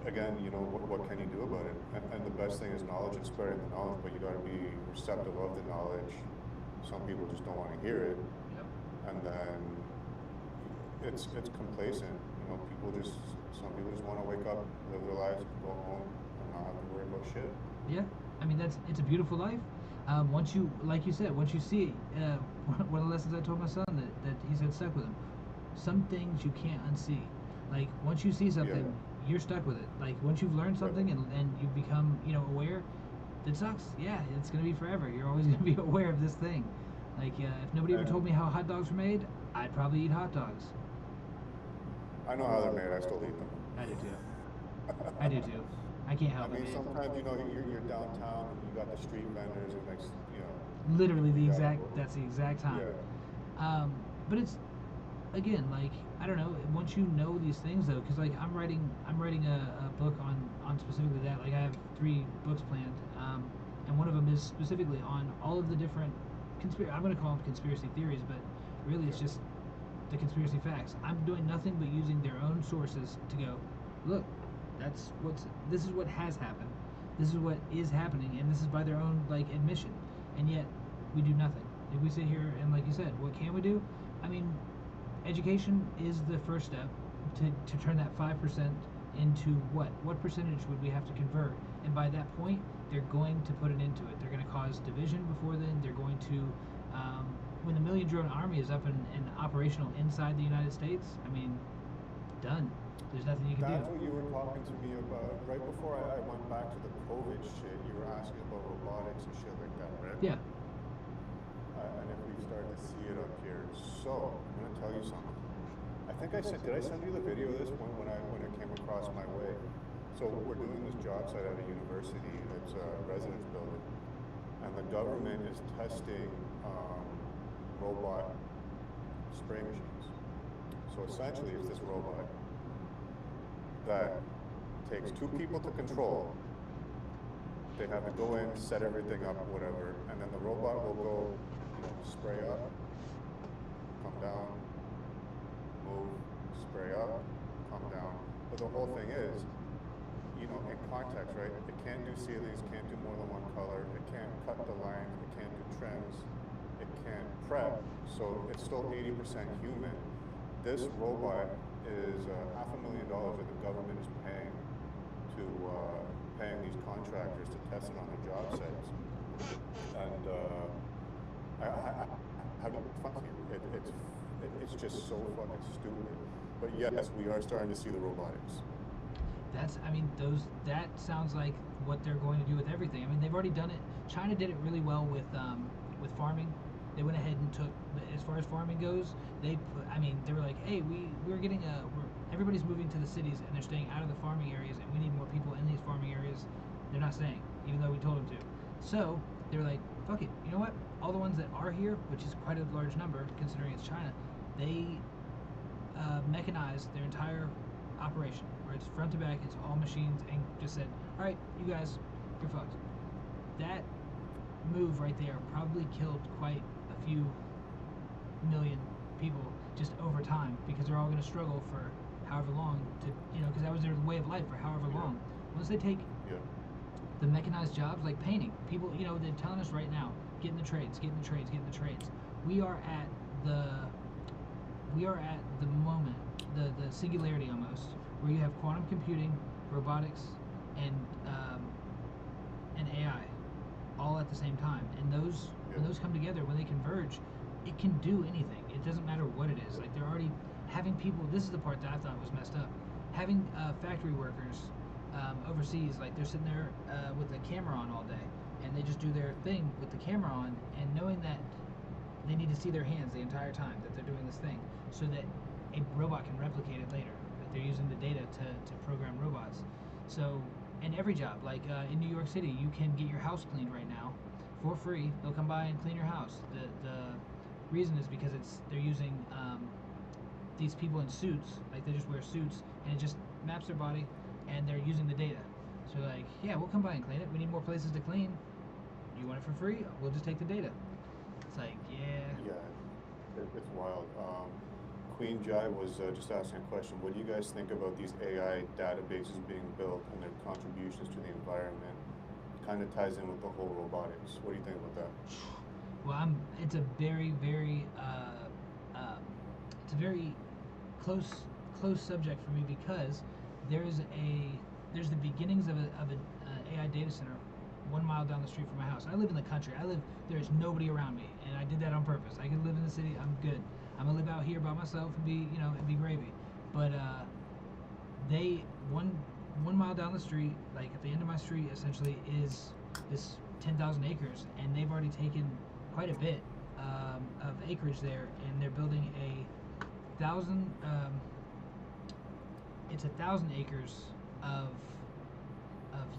Again, you know, what can you do about it? And the best thing is knowledge and spreading the knowledge, but you got to be receptive of the knowledge. Some people just don't want to hear it, and then it's complacent. You know, some people just want to wake up, live their lives, go home, and not have to worry about shit. Yeah, I mean it's a beautiful life. Once you, like you said, once you see it, one of the lessons I told my son that he said stuck with him. Some things you can't unsee. Like once you see something, you're stuck with it. Like once you've learned something and you've become, you know, aware, it sucks. Yeah, it's gonna be forever. You're always gonna be aware of this thing. Like if nobody ever told me how hot dogs were made, I'd probably eat hot dogs. I know how they're made. I still eat them. I do too. I do too. I can't help it. I mean, sometimes you know you're downtown and you got the street vendors and like you know. Literally that's the exact time. Yeah. But it's again like I don't know. Once you know these things though, because like I'm writing a book on specifically that. Like I have 3 books planned, and one of them is specifically on all of the different I'm going to call them conspiracy theories, but really it's just the conspiracy facts. I'm doing nothing but using their own sources to go, look, this is what has happened, this is what is happening, and this is by their own like admission, and yet we do nothing. Like we sit here and like you said, what can we do? I mean, education is the first step to turn that 5% into what percentage would we have to convert, and by that point they're going to put it into it. They're going to cause division before then. They're going to when the Million Drone Army is up and operational inside the United States, I mean, done. There's nothing you can do. That's what you were talking to me about right before I went back to the COVID shit. You were asking about robotics and shit like that, right? Yeah. And if we start to see it up here, so I'm gonna tell you something. I think did I send you the video of this when it came across my way? So we're doing this job site at a university. It's a residence building, and the government is testing robot spray machines. So essentially, it's this robot that takes 2 people to control. They have to go in, set everything up, whatever, and then the robot will go, you know, spray up, come down, move, spray up, come down. But the whole thing is, you know, in context, right? It can't do ceilings, can't do more than one color, it can't cut the lines, it can't do trims, it can't prep, so it's still 80% human. This robot is $500,000 that the government is paying to paying these contractors to test it on the job sites. And it's just so fucking stupid. But yes, we are starting to see the robotics. That sounds like what they're going to do with everything. I mean, they've already done it. China did it really well with farming. They went ahead and took, as far as farming goes, they were like, hey, everybody's moving to the cities and they're staying out of the farming areas, and we need more people in these farming areas. They're not staying, even though we told them to. So they were like, fuck it, you know what? All the ones that are here, which is quite a large number considering it's China, they mechanized their entire operation, where it's front to back, it's all machines, and just said, all right, you guys, you're fucked. That move right there probably killed quite a few million people just over time, because they're all going to struggle for however long because that was their way of life for however long. Once they take the mechanized jobs like painting, people, they're telling us right now, get in the trades. We are at the moment, the singularity almost, where you have quantum computing, robotics, and AI all at the same time. And when those come together, when they converge, it can do anything. It doesn't matter what it is. Like, they're already having people, this is the part that I thought was messed up, having factory workers overseas, like they're sitting there with the camera on all day, and they just do their thing with the camera on, and knowing that they need to see their hands the entire time that they're doing this thing, so that a robot can replicate it later. Like they're using the data to program robots. So, and every job, like in New York City, you can get your house cleaned right now for free. They'll come by and clean your house. The reason is because they're using these people in suits, like they just wear suits, and it just maps their body, and they're using the data. So like, yeah, we'll come by and clean it. We need more places to clean. You want it for free? We'll just take the data. It's like, yeah. Yeah, it's wild. Queen Jai was just asking a question. What do you guys think about these AI databases being built and their contributions to the environment? Kind of ties in with the whole robotics. What do you think about that? Well, it's a very, very, it's a very close subject for me because there's the beginnings of an AI data center 1 mile down the street from my house. I live in the country. There is nobody around me, and I did that on purpose. I could live in the city. I'm good. I'm gonna live out here by myself and be gravy. But one mile down the street, like at the end of my street, essentially is this 10,000 acres, and they've already taken quite a bit of acreage there, and they're building it's 1,000 acres of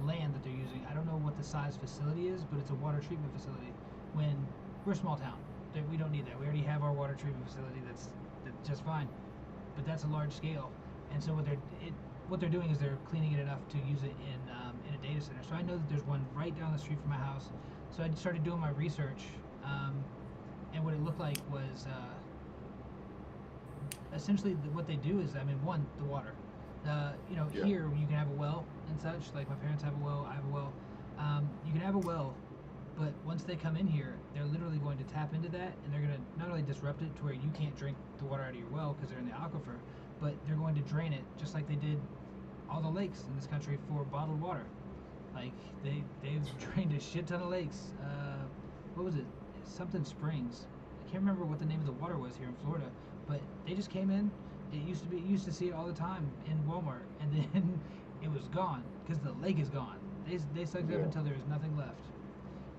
land that they're using. I don't know what the size facility is, but it's a water treatment facility. When we're a small town, we don't need that. We already have our water treatment facility that's just fine. But that's a large scale, and so what they're doing is they're cleaning it enough to use it in a data center. So I know that there's one right down the street from my house. So I started doing my research, and what it looked like was essentially what they do is, one, the water. Yeah. Here you can have a well and such. Like my parents have a well, I have a well. You can have a well, but once they come in here, they're literally going to tap into that, and they're going to not only disrupt it to where you can't drink the water out of your well because they're in the aquifer, but they're going to drain it just like they did all the lakes in this country for bottled water. Like they've drained a shit ton of lakes. What was it? Something Springs. I can't remember what the name of the water was here in Florida, but they just came in. You used to see it all the time in Walmart, and then it was gone because the lake is gone. They sucked it up until there was nothing left.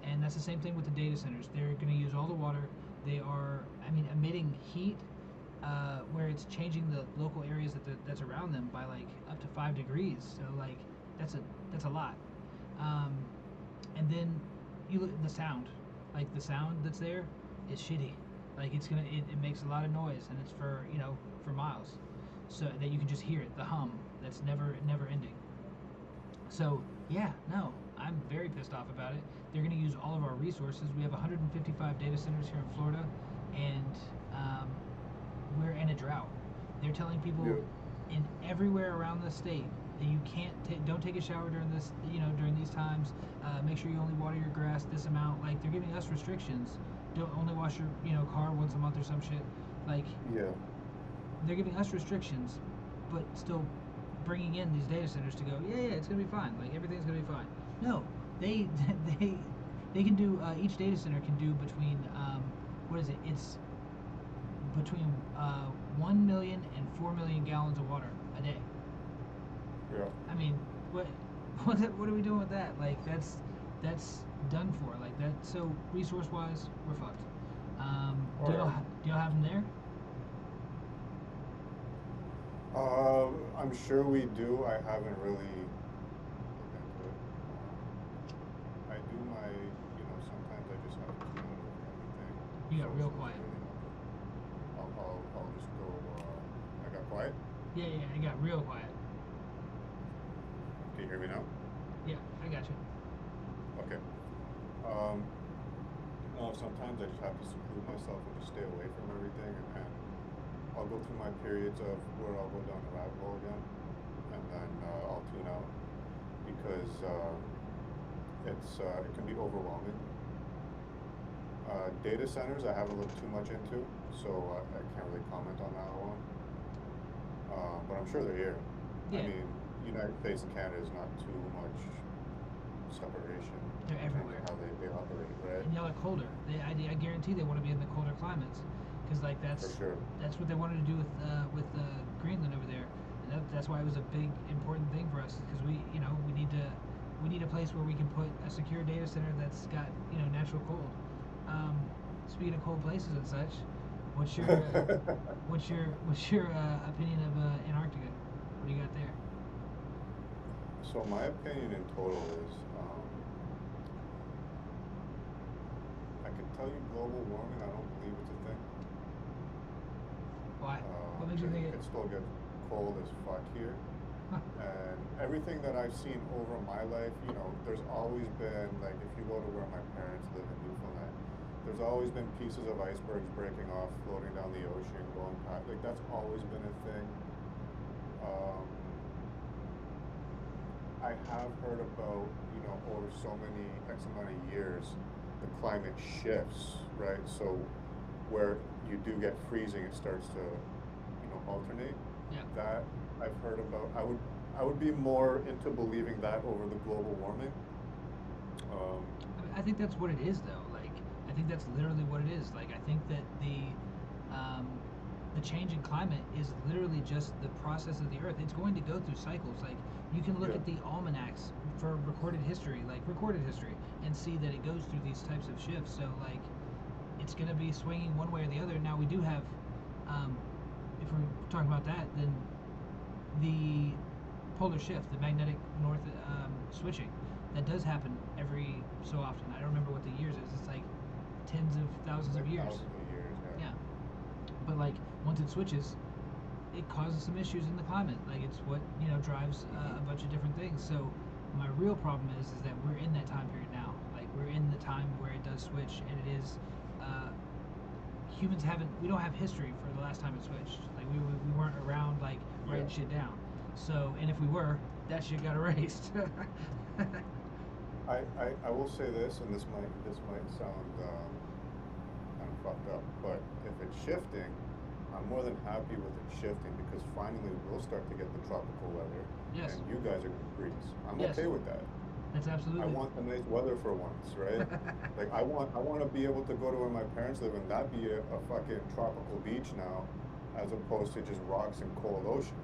And that's the same thing with the data centers. They're going to use all the water. They are, emitting heat where it's changing the local areas that's around them by like up to 5 degrees. So like that's a lot. And then you look at the sound. Like the sound that's there is shitty. Like it makes a lot of noise, and it's for miles, so that you can just hear it, the hum that's never ending. So yeah, no, I'm very pissed off about it. They're going to use all of our resources. We have 155 data centers here in Florida, and we're in a drought. They're telling people in everywhere around the state that you don't take a shower during during these times. Make sure you only water your grass this amount. Like they're giving us restrictions. Don't only wash your car once a month or some shit. Like they're giving us restrictions, but still bringing in these data centers to go, yeah, it's gonna be fine. Like everything's gonna be fine. No, they can do. Each data center can do between what is it? It's between 1 million and 4 million gallons of water a day. Yeah. What are we doing with that? Like that's done for. Like that. So resource wise, we're fucked. Do y'all have them there? I'm sure we do. I haven't really looked into it. I do sometimes I just have to tune out over everything. You got real quiet. I'll just go, I got quiet? Yeah, it got real quiet. Can you hear me now? Yeah, I got you. Okay. Sometimes I just have to seclude myself and just stay away from everything, and I'll go through my periods of where I'll go down the rabbit hole again, and then I'll tune out because it can be overwhelming. Data centers I haven't looked too much into, so I can't really comment on that one. But I'm sure they're here. Yeah. United States and Canada is not too much separation. They're everywhere. How they operate, right? And y'all are colder. I guarantee they want to be in the colder climates, because like that's For sure. That's what they wanted to do with Greenland over there. And that's why it was a big important thing for us, because we need a place where we can put a secure data center that's got natural cold. Speaking of cold places and such, What's your opinion of Antarctica? What do you got there? So my opinion in total is, I could tell you global warming. I don't believe it's a thing. Why? What makes you think it? It still gets cold as fuck here. And everything that I've seen over my life, there's always been, like, if you go to where my parents live in Newfoundland, there's always been pieces of icebergs breaking off, floating down the ocean, going past. Like, that's always been a thing. Um, I have heard about, over so many X amount of years, the climate shifts, right? So where you do get freezing, it starts to, alternate. Yeah. That I've heard about. I would be more into believing that over the global warming. Um, I think that's what it is, though. Like, I think that's literally what it is. Like, I think that the change in climate is literally just the process of the Earth. It's going to go through cycles. Like, you can look Yeah. at the almanacs for recorded history, and see that it goes through these types of shifts. So, like, it's going to be swinging one way or the other. Now, we do have, if we're talking about that, then the polar shift, the magnetic north switching, that does happen every so often. I don't remember what the years is. It's like tens of thousands like of years. thousands of years, yeah. Yeah. But like once it switches, it causes some issues in the climate. Like it's what drives a bunch of different things. So my real problem is that we're in that time period now. Like we're in the time where it does switch, and it is we don't have history for the last time it switched. Like we weren't around like writing Yeah. shit down. So and if we were, that shit got erased. I will say this, and this might sound kind of fucked up, but if it's shifting, I'm more than happy with it shifting because finally we'll start to get the tropical weather, Yes. and you guys are gonna freeze. I'm Yes. okay with that. That's absolutely. I want the nice weather for once, right? Like I want to be able to go to where my parents live and that be a fucking tropical beach now, as opposed to just rocks and cold ocean.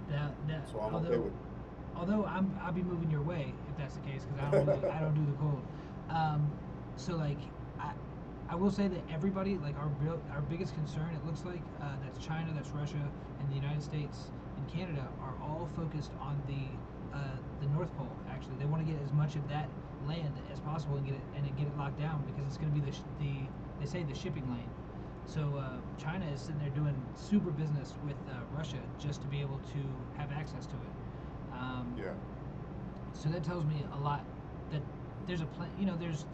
That So I'm although okay with. although I'll be moving your way if that's the case because I don't do the cold. So like I will say that everybody like our biggest concern it looks like that's China, that's Russia, and the United States and Canada are all focused on the North Pole. Actually, they want to get as much of that land as possible and get it locked down because it's going to be they say the shipping lane. So China is sitting there doing super business with Russia just to be able to have access to it. Yeah. So that tells me a lot that there's a plan. There's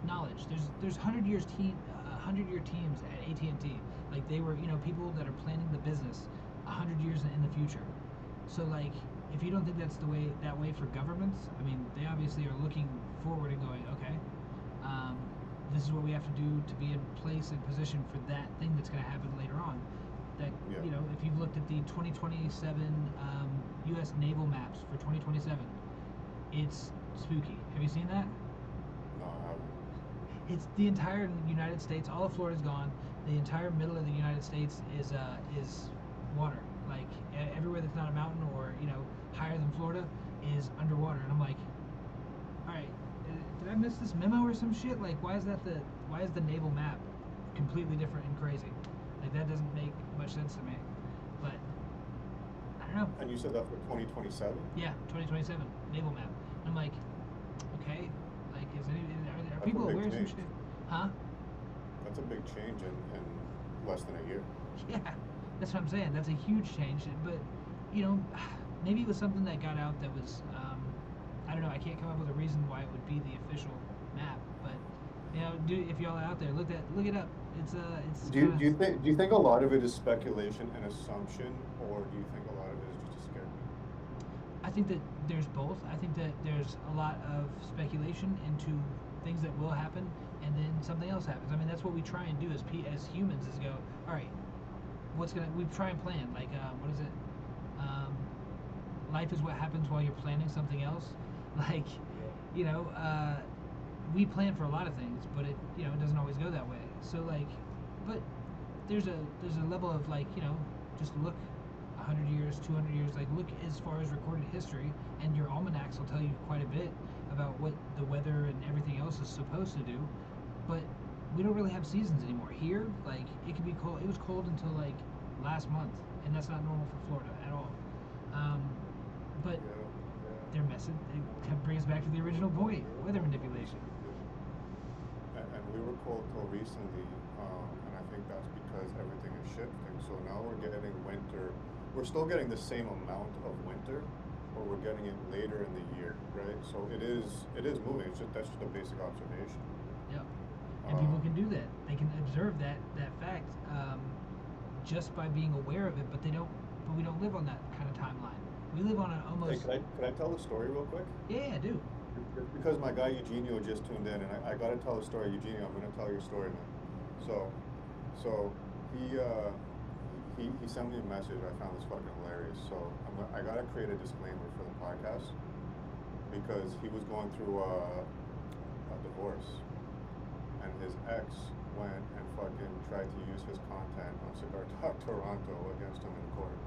knowledge. There's 100 year teams at AT&T. Like they were people that are planning the business 100 years in the future. So like if you don't think that's that way for governments, I mean they obviously are looking forward and going okay. This is what we have to do to be in place and position for that thing that's going to happen later on. That Yeah. if you've looked at the 2027 U.S. naval maps for 2027, it's spooky. Have you seen that? No, I haven't. It's the entire United States. All of Florida's gone. The entire middle of the United States is water. Like everywhere that's not a mountain or higher than Florida is underwater. And I'm like, all right, did I miss this memo or some shit? Like, why is the naval map completely different and crazy? Like that doesn't make much sense to me. But I don't know. And you said that for 2027? Yeah, 2027 naval map. And I'm like, okay, like are That's a people big aware of some change. shit? Huh? That's a big change in less than a year. Yeah, that's what I'm saying. That's a huge change. But maybe it was something that got out that was I don't know. I can't come up with a reason why it would be the official map. But if y'all are out there, look it up. It's Do you think a lot of it is speculation and assumption, or do you think a lot of it is just to scare people? I think that there's both. I think that there's a lot of speculation into things that will happen, and then something else happens. I mean, that's what we try and do as humans is go, all right, we try and plan. Like, what is it? Life is what happens while you're planning something else. Like, we plan for a lot of things, but it doesn't always go that way. So like, but there's a level of like just look 100 years, 200 years, like look as far as recorded history, and your almanacs will tell you quite a bit about what the weather and everything else is supposed to do. But we don't really have seasons anymore. Here, like, it can be cold. It was cold until like last month, and that's not normal for Florida at all. But they're messing. It brings us back to the original point: weather manipulation. And we were cold till recently, and I think that's because everything is shifting. So now we're getting winter. We're still getting the same amount of winter, but we're getting it later in the year, right? So it is moving. That's just a basic observation. Yep. And people can do that. They can observe that fact just by being aware of it. But they don't. But we don't live on that kind of timeline. We live on an almost. Hey, can I tell the story real quick? Yeah, do. Because my guy Eugenio just tuned in, and I got to tell the story. Eugenio, I'm going to tell your story now. So he sent me a message. I found this fucking hilarious. So I got to create a disclaimer for the podcast because he was going through a divorce, and his ex went and fucking tried to use his content on Cigar Talk Toronto against him in court.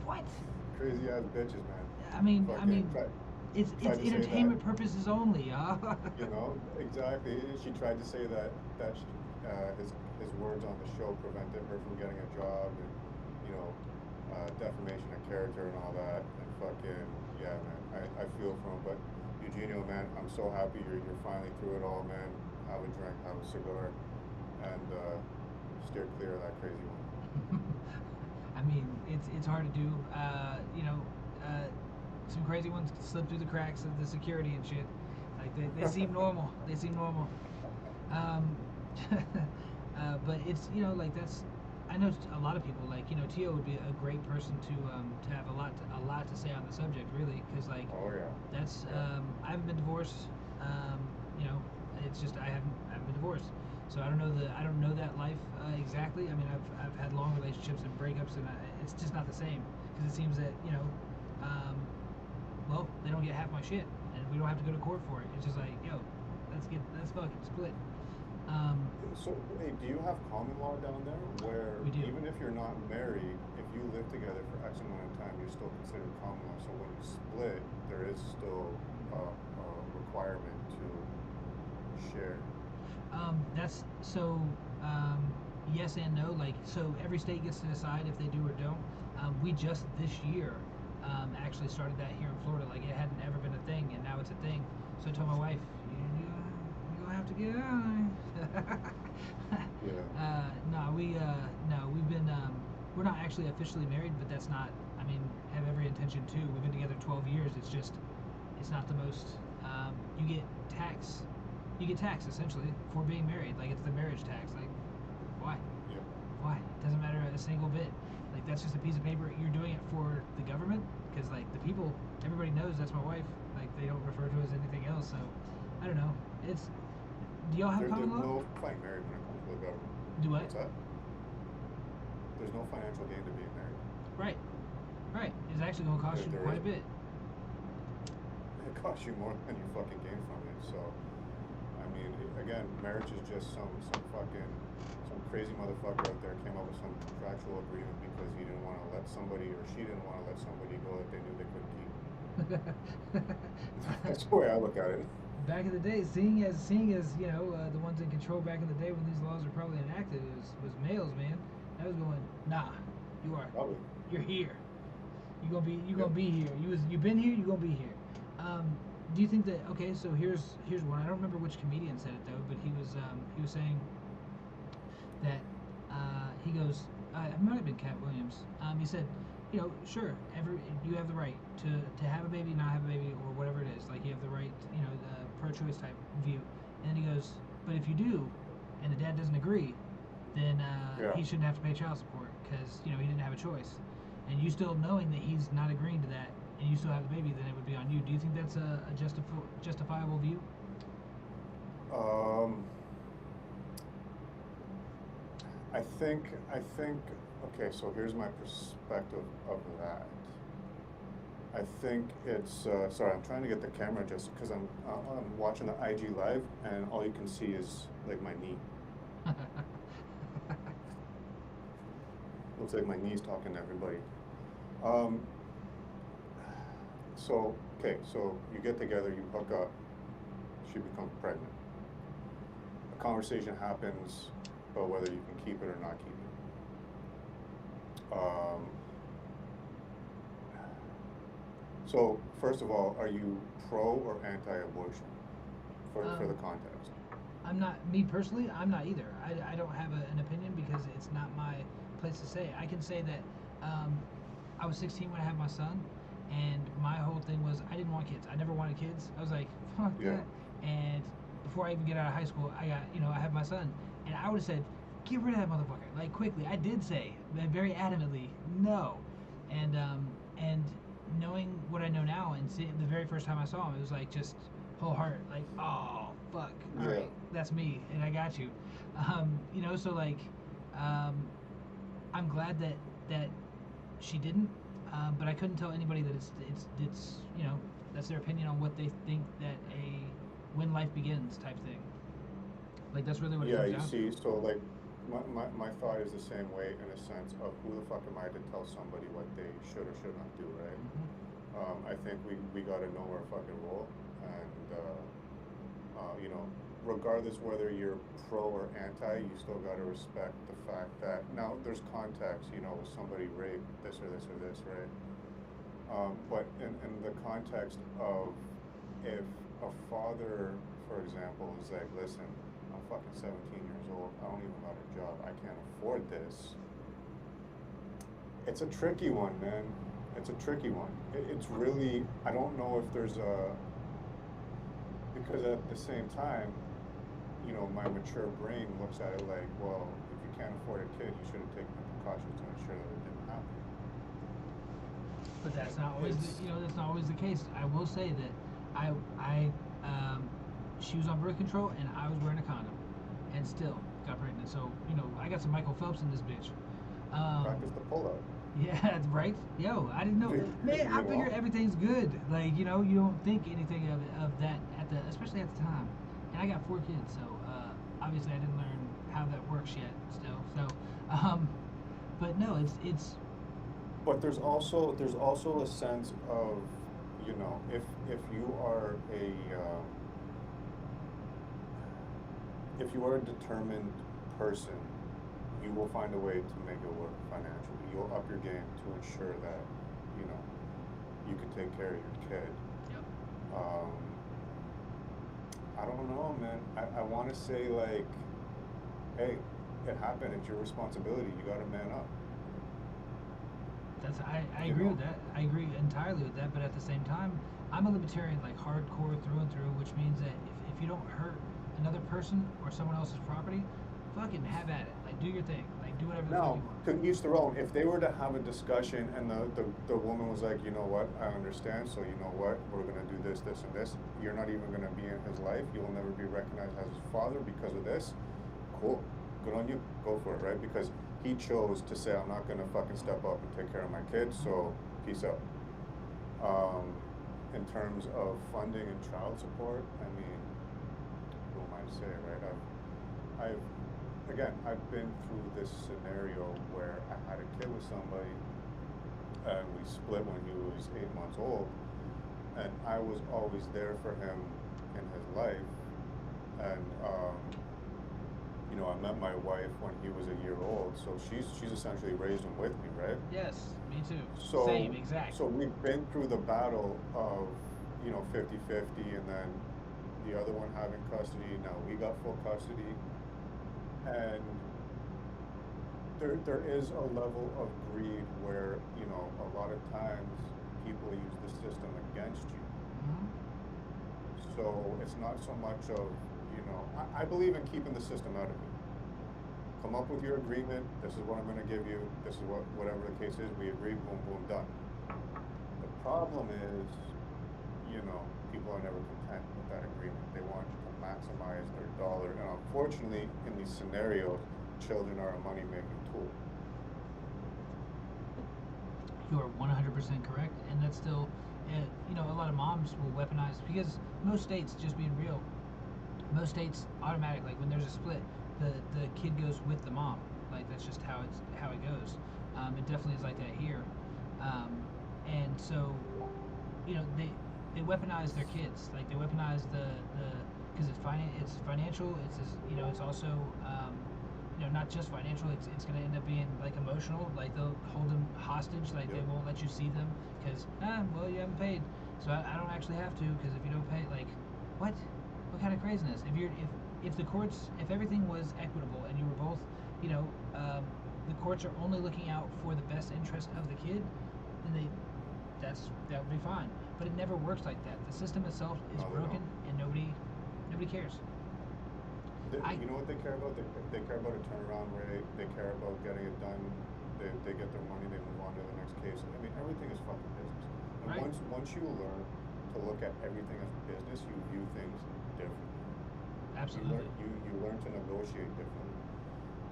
What? Crazy ass bitches, man. I mean, it's entertainment purposes only, You know, exactly. She tried to say that his words on the show prevented her from getting a job, and defamation of character and all that. And fucking yeah, man. I feel for him, but Eugenio, man, I'm so happy you're finally through it all, man. Have a drink, have a cigar, and steer clear of that crazy one. I mean, it's hard to do. Some crazy ones slip through the cracks of the security and shit. Like they seem normal. They seem normal. But it's like that's. I know a lot of people like Tio would be a great person to have a lot to say on the subject, really, because like that's I haven't been divorced. It's just I haven't been divorced. So I don't know that life exactly. I mean, I've had long relationships and breakups, and it's just not the same because it seems that well, they don't get half my shit, and we don't have to go to court for it. It's just like, let's fucking split. So, hey, do you have common law down there where we do. Even if you're not married, if you live together for X amount of time, you're still considered common law? So when you split, there is still a requirement to share. That's so. Yes and no. Like, so every state gets to decide if they do or don't. We just this year actually started that here in Florida. Like, it hadn't ever been a thing, and now it's a thing. So I told my wife, you're gonna have to get out. Yeah. No, we've been. We're not actually officially married, but that's not. I mean, have every intention to. We've been together 12 years. It's not the most. You get taxed essentially for being married. Like, it's the marriage tax. Like, why? Yeah. Why? It doesn't matter a single bit. Like, that's just a piece of paper. You're doing it for the government because, like, the people, everybody knows that's my wife. Like, they don't refer to her as anything else. So, I don't know. Do y'all have common law? There's no fight married when it comes to the government. Do what? What's that? There's no financial gain to being married. Right. It's actually going to cost you quite a bit. It costs you more than you fucking gain from it. So, I mean, again, marriage is just some crazy motherfucker out there came up with some contractual agreement because he didn't want to let somebody, or she didn't want to let somebody go that they knew they couldn't keep. That's the way I look at it. Back in the day, seeing as the ones in control back in the day when these laws were probably enacted was males, man. I was going, nah, you are. Probably. You're here. You're gonna be here. You've been here. You're gonna be here. Do you think that? Okay, so here's one. I don't remember which comedian said it though, but he was saying that he goes. It might have been Cat Williams. He said, sure, you have the right to have a baby, not have a baby, or whatever it is. Like, you have the right, the pro-choice type view. And then he goes, but if you do, and the dad doesn't agree, then he shouldn't have to pay child support because he didn't have a choice. And you still knowing that he's not agreeing to that, and you still have the baby, then it would be on you. Do you think that's a justifiable view? I think. Okay, so here's my perspective of that. I think it's. Sorry, I'm trying to get the camera just because I'm watching the IG live, and all you can see is like my knee. Looks like my knee's talking to everybody. So you get together, you hook up. she becomes pregnant. A conversation happens about whether you can keep it or not keep it. So first of all, are you pro or anti-abortion for the context? I'm not, me personally, I'm not either. I don't have an opinion because it's not my place to say. I can say that I was 16 when I had my son, and my whole thing was I didn't want kids. I never wanted kids. I was like, fuck that. And before I even get out of high school, I got, I had my son, and I would have said, get rid of that motherfucker, like quickly. I did say, very adamantly, no. And knowing what I know now, and seeing the very first time I saw him, it was like just whole heart, like, oh fuck, all right, that's me, and I got you. So like, I'm glad that she didn't, but I couldn't tell anybody that it's that's their opinion on what they think that when life begins type thing. Like that's really what it comes down to. Yeah, you see, so like my thought is the same way in a sense of who the fuck am I to tell somebody what they should or should not do, right? I think we gotta know our fucking role, and regardless whether you're pro or anti, you still gotta respect the fact that now there's context, was somebody raped, this or this or this, right? But in the context of if a father, for example, is like, listen, I'm fucking 17 years old, I don't even got a job, I can't afford this. It's a tricky one, man. It's a tricky one. It's really, I don't know if there's because at the same time, my mature brain looks at it like, well, if you can't afford a kid, you should have taken the precautions to ensure that it didn't happen. But that's not always, that's not always the case. I will say that she was on birth control and I was wearing a condom, and still got pregnant. So I got some Michael Phelps in this bitch. Practice the pull-out. Yeah, that's right. Yo, I didn't know. Man, I figured everything's good. Like you don't think anything of that especially at the time. And I got 4 kids, so obviously I didn't learn how that works yet. Still, so but no, it's. But there's also a sense of, if you are a determined person, you will find a way to make it work financially. You'll up your game to ensure that, you can take care of your kid. Yep. I don't know, man. I want to say like, hey, it happened. It's your responsibility. You got to man up. I agree with that. I agree entirely with that. But at the same time, I'm a libertarian, like hardcore through and through, which means that if you don't hurt another person or someone else's property, fucking have at it. Like do your thing. Like do whatever the fuck you want. To each their own. If they were to have a discussion and the woman was like, you know what, I understand, so you know what, we're gonna do this, this, and this. You're not even gonna be in his life. You'll never be recognized as his father because of this. Cool. Good on you. Go for it, right? Because he chose to say, I'm not gonna fucking step up and take care of my kids, so peace out. In terms of funding and child support, I mean, who am I to say, right? I've been through this scenario where I had a kid with somebody and we split when he was 8 months old, and I was always there for him in his life, and I met my wife when he was a year old, so she's essentially raised him with me, right? Yes, me too. So, same, exact. So we've been through the battle of 50-50, and then the other one having custody. Now we got full custody. And there is a level of greed where, a lot of times people use the system against you. Mm-hmm. So it's not so much of, I believe in keeping the system out of it. Come up with your agreement, this is what I'm going to give you, this is whatever the case is, we agree, boom, boom, done. The problem is, people are never content with that agreement. They want to maximize their dollar, and unfortunately, in these scenarios, children are a money-making tool. You are 100% correct, and that's still, a lot of moms will weaponize, because most states, just being real, most states automatic, like when there's a split, the kid goes with the mom. Like that's just how it goes. It definitely is like that here, and so, they weaponize their kids. Like they weaponize because it's financial. It's also not just financial. It's going to end up being like emotional. Like they'll hold them hostage. Like they won't let you see them because well, you haven't paid, so I don't actually have to, because if you don't pay, like what kind of craziness? If the courts, if everything was equitable and you were both, the courts are only looking out for the best interest of the kid, then that would be fine. But it never works like that. The system itself is broken, and nobody cares. You know what they care about? They care about a turnaround rate. They care about getting it done. They get their money. They move on to the next case. I mean, everything is fucking business. And right. once you learn to look at everything as business, you view things differently. Absolutely. You learn to negotiate differently.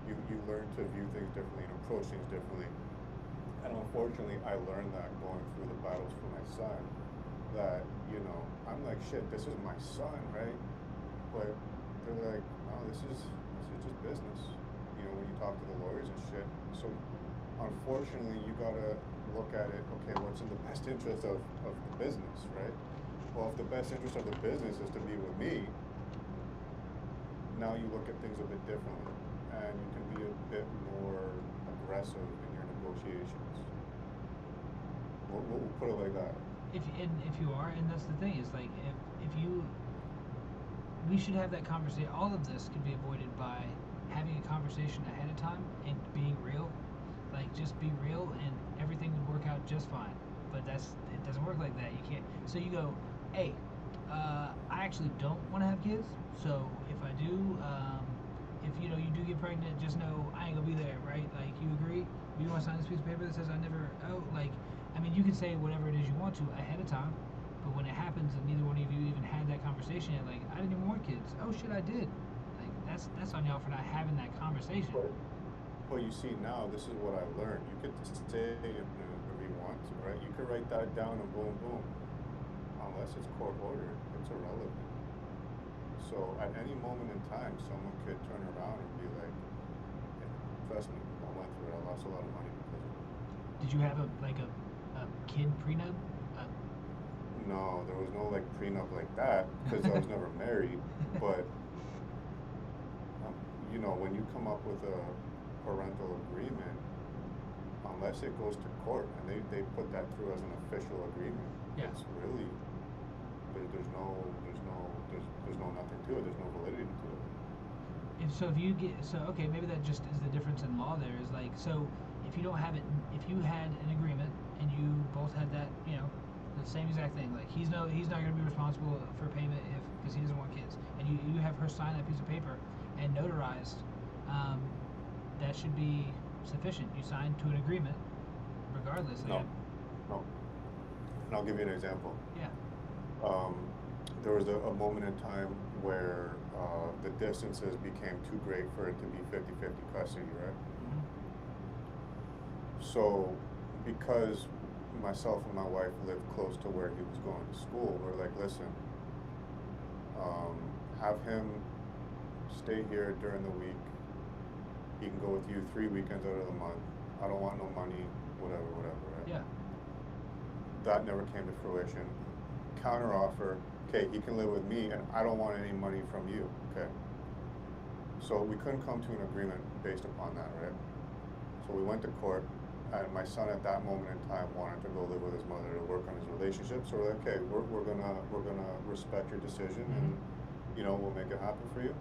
You learn to view things differently and approach things differently. And unfortunately, I learned that going through the battles for my son. That I'm like, shit, this is my son, right? But they're like, no, this is just business. When you talk to the lawyers and shit. So unfortunately, you gotta look at it. Okay, what's in the best interest of the business, right? Well, if the best interest of the business is to be with me, now you look at things a bit differently, and you can be a bit more aggressive in your negotiations. We'll put it like that. If you are, and that's the thing, is like we should have that conversation. All of this could be avoided by having a conversation ahead of time and being real. Like, just be real, and everything would work out just fine. But it doesn't work like that. You can't. So you go, hey, I actually don't want to have kids. So if I do, if you do get pregnant, just know I ain't gonna be there, right? Like, you agree? You want to sign this piece of paper that says I never? Oh, like, I mean, you can say whatever it is you want to ahead of time. But when it happens and neither one of you even had that conversation, you're like, I didn't even want kids. Oh shit, I did. Like, that's on y'all for not having that conversation. Well, you see, now this is what I learned. You could say whatever you want to, right? You could write that down and boom, boom. Unless it's court ordered, it's irrelevant. So at any moment in time, someone could turn around and be like, hey, trust me, I went through it. I lost a lot of money because of it. Did you have a kid prenup? No, there was no like prenup like that because I was never married. But when you come up with a parental agreement, unless it goes to court and they put that through as an official agreement, it's really there's no nothing to it. There's no validity to it. Okay, maybe that just is the difference in law. There is like, so if you don't have it, if you had an agreement and you both had that, the same exact thing. Like, he's not going to be responsible for payment because he doesn't want kids, and you have her sign that piece of paper and notarized. That should be sufficient. You signed to an agreement, regardless. No. And I'll give you an example. Yeah. There was a moment in time where the distances became too great for it to be 50-50 custody, right? Mm-hmm. So, because myself and my wife lived close to where he was going to school, we're like, listen, have him stay here during the week. He can go with you 3 weekends out of the month. I don't want no money, whatever, right? Yeah. That never came to fruition. Counter offer, okay, he can live with me and I don't want any money from you, okay? So we couldn't come to an agreement based upon that, right? So we went to court, and my son at that moment in time wanted to go live with his mother to work on his relationship. So we're like, okay, we're gonna respect your decision, and we'll make it happen for you.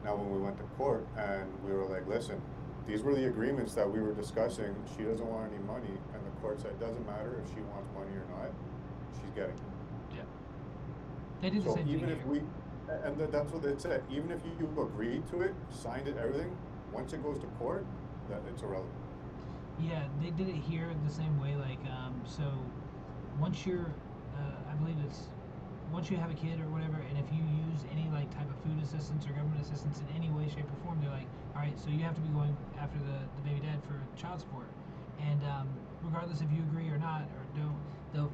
Now when we went to court and we were like, listen, these were the agreements that we were discussing. She doesn't want any money, and the court said, doesn't matter if she wants money or not, she's getting it. Yeah. They did the same thing. So even if that's what they said. Even if you agreed to it, signed it, everything, once it goes to court, that it's irrelevant. Yeah, they did it here the same way. Like, so once you're, I believe it's once you have a kid or whatever, and if you use any like type of food assistance or government assistance in any way, shape, or form, they're like, all right, so you have to be going after the baby dad for child support, and regardless if you agree or not or don't,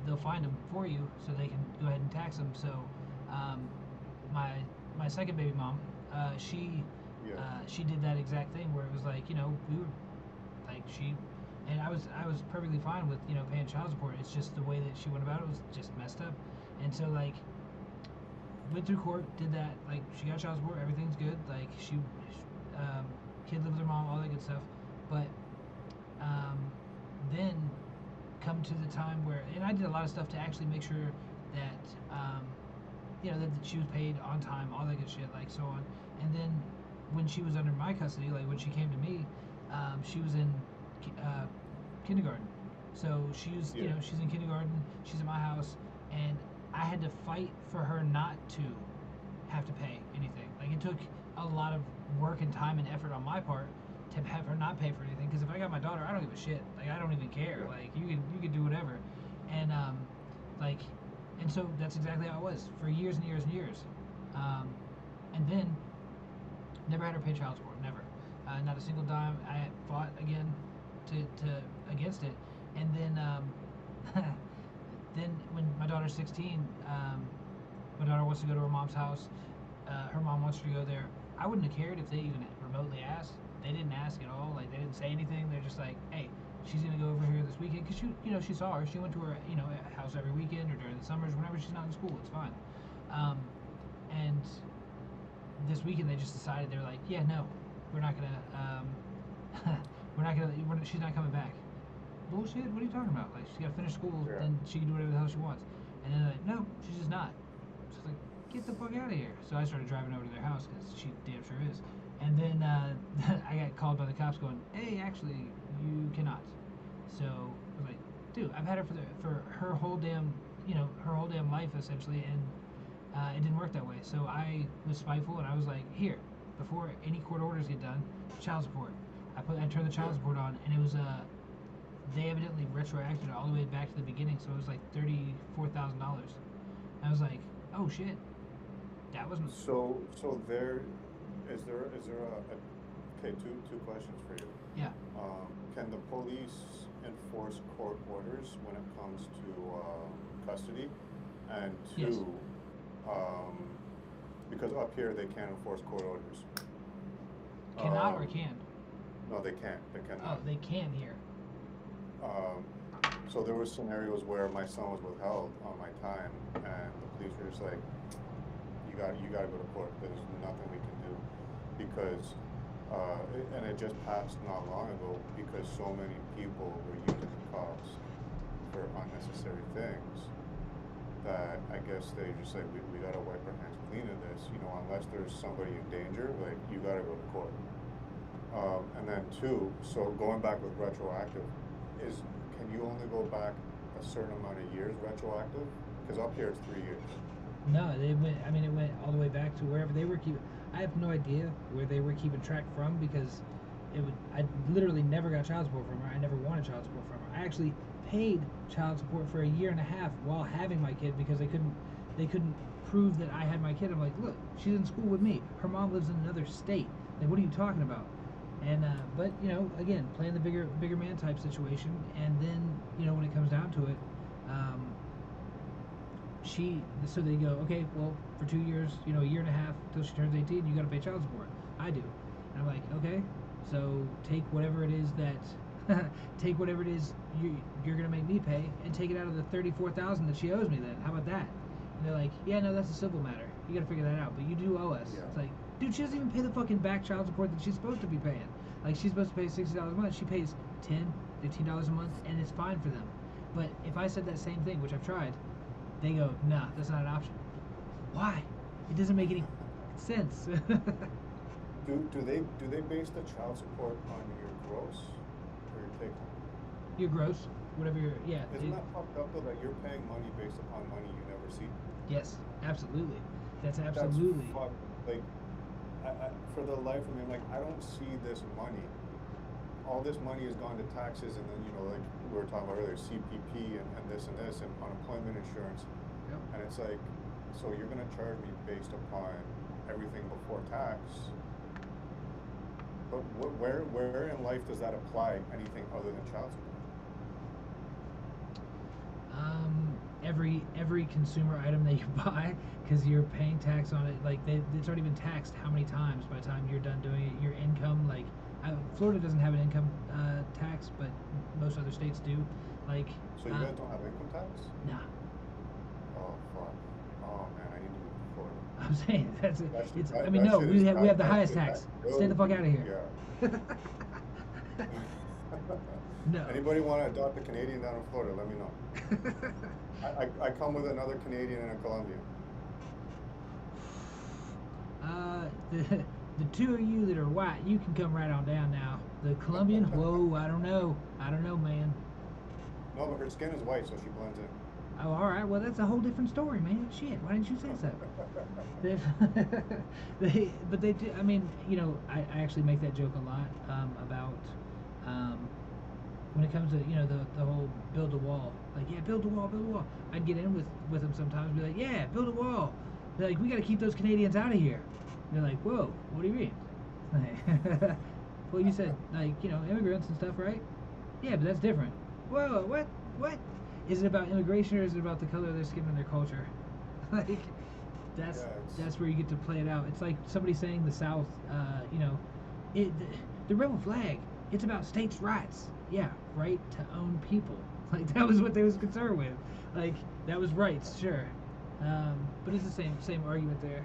they'll find them for you so they can go ahead and tax them. So my second baby mom, she did that exact thing where it was like, we were like, and I was perfectly fine with paying child support. It's just the way that she went about it was just messed up. And so like went through court, did that. Like, she got child support, everything's good. Like, kid lived with her mom, all that good stuff. But then come to the time where, and I did a lot of stuff to actually make sure that, that she was paid on time, all that good shit, like so on. And then when she was under my custody, like when she came to me, she was in kindergarten. So she's in kindergarten, she's in my house, and I had to fight for her not to have to pay anything. Like, it took a lot of work and time and effort on my part to have her not pay for anything. Because if I got my daughter, I don't give a shit. Like, I don't even care. Like, you can do whatever. And and so that's exactly how it was for years and years and years. And then never had her pay child support. Never. Not a single dime. I fought again against it. And then then when my daughter's 16, my daughter wants to go to her mom's house. Her mom wants her to go there. I wouldn't have cared if they even remotely asked. They didn't ask at all. Like, they didn't say anything. They're just like, hey, she's gonna go over here this weekend, because she saw her. She went to her house every weekend or during the summers, whenever she's not in school. It's fine. And this weekend they just decided, they were like, yeah, no, we're not gonna she's not coming back. Bullshit. What are you talking about? Like, she's got to finish school, then she can do whatever the hell she wants. And then they're like, no, she's just not. She's like, get the fuck out of here. So I started driving over to their house, because she damn sure is. And then I got called by the cops going, hey, actually, you cannot. So I was like, dude, I've had her for her whole damn life, essentially, and it didn't work that way. So I was spiteful, and I was like, here, before any court orders get done, child support. I turned the child support on, and it was they evidently retroacted it all the way back to the beginning, so it was like $34,000. I was like, oh shit, that wasn't. So there is there a okay, two questions for you. Yeah. Can the police enforce court orders when it comes to custody? And two, Yes. Because up here they can't enforce court orders. Cannot or can? No, they can't. They cannot. Oh, they can here. So there were scenarios where my son was withheld on my time, and the police were just like, you got to go to court. There's nothing we can do, because and it just passed not long ago, because so many people were using the cops for unnecessary things that I guess they just like, we got to wipe our hands clean of this. Unless there's somebody in danger, like, you got to go to court. And then two, so going back with retroactive, can you only go back a certain amount of years retroactive? Because up here it's 3 years. No, it went all the way back to wherever they were keeping. I have no idea where they were keeping track from, because I literally never got child support from her. I never wanted child support from her. I actually paid child support for a year and a half while having my kid, because they couldn't prove that I had my kid. I'm like, look, she's in school with me. Her mom lives in another state. Like, what are you talking about? And but again, playing the bigger man type situation. And then when it comes down to it, so they go, okay, well, for 2 years, a year and a half till she turns 18, you got to pay child support. I do. And I'm like, okay, so take whatever it is you're gonna make me pay, and take it out of the $34,000 that she owes me. Then how about that? And they're like, yeah, no, that's a civil matter. You got to figure that out, but you do owe us. Yeah. It's like, dude, she doesn't even pay the fucking back child support that she's supposed to be paying. Like, she's supposed to pay $60 a month. She pays $10, $15 a month, and it's fine for them. But if I said that same thing, which I've tried, they go, nah, that's not an option. Why? It doesn't make any sense. Do they base the child support on your gross or your take home? Your gross, whatever your, yeah. Isn't that fucked up though, that you're paying money based upon money you never see? Yes, absolutely. That's absolutely. That's fucked. Like, for the life of me, I'm like, I don't see this money. All this money has gone to taxes, and then, like we were talking about earlier, CPP and this and unemployment insurance. Yep. And it's like, so you're going to charge me based upon everything before tax. But where in life does that apply anything other than child support? Every consumer item that you buy, because you're paying tax on it. Like, it's already been taxed how many times by the time you're done doing it. Your income, like, Florida doesn't have an income tax, but most other states do. Like, so you guys don't have income tax? Nah. Oh fuck. Oh man, I need to move to Florida. I'm saying that's it. That shit, It's. I that, mean, that no, shit we is have the that highest shit, tax. that Stay the fuck out of here. Yeah. No. Anybody want to adopt a Canadian down in Florida? Let me know. I come with another Canadian and a Colombian. The two of you that are white, you can come right on down now. The Colombian, whoa, I don't know, man. No, but her skin is white, so she blends in. Oh, all right. Well, that's a whole different story, man. Shit, why didn't you say so? But they do. I mean, I actually make that joke a lot about when it comes to the whole build a wall. Like, yeah, build a wall, build a wall. I'd get in with them sometimes, and be like, yeah, build a wall. They're like, we got to keep those Canadians out of here. And they're like, whoa, what do you mean? Well, you said immigrants and stuff, right? Yeah, but that's different. Whoa, what? What? Is it about immigration or is it about the color of their skin and their culture? Like, that's where you get to play it out. It's like somebody saying the South, the rebel flag. It's about states' rights. Yeah, right to own people. Like, that was what they was concerned with. Like, that was rights, sure. But it's the same argument there.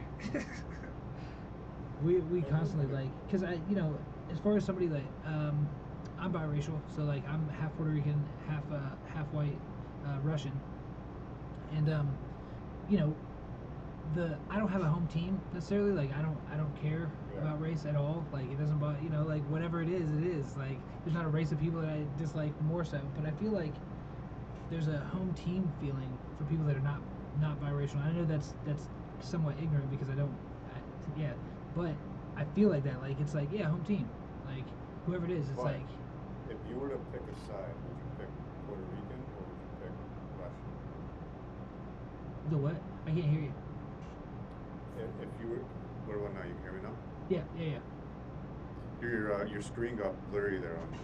we constantly because as far as somebody I'm biracial, so like I'm half Puerto Rican, half white, Russian, and I don't have a home team necessarily. Like I don't care about race at all. Like it doesn't bother like whatever it is, it is. Like there's not a race of people that I dislike more so, but I feel like there's a home team feeling for people that are not biracial. I know that's somewhat ignorant because but I feel like that. Like it's like home team. Like whoever it is, it's But like. if you were to pick a side, would you pick Puerto Rican or would you pick Russian? The what? I can't hear you. If you were, what about now? You can hear me now? Yeah. Your screen got blurry there on you.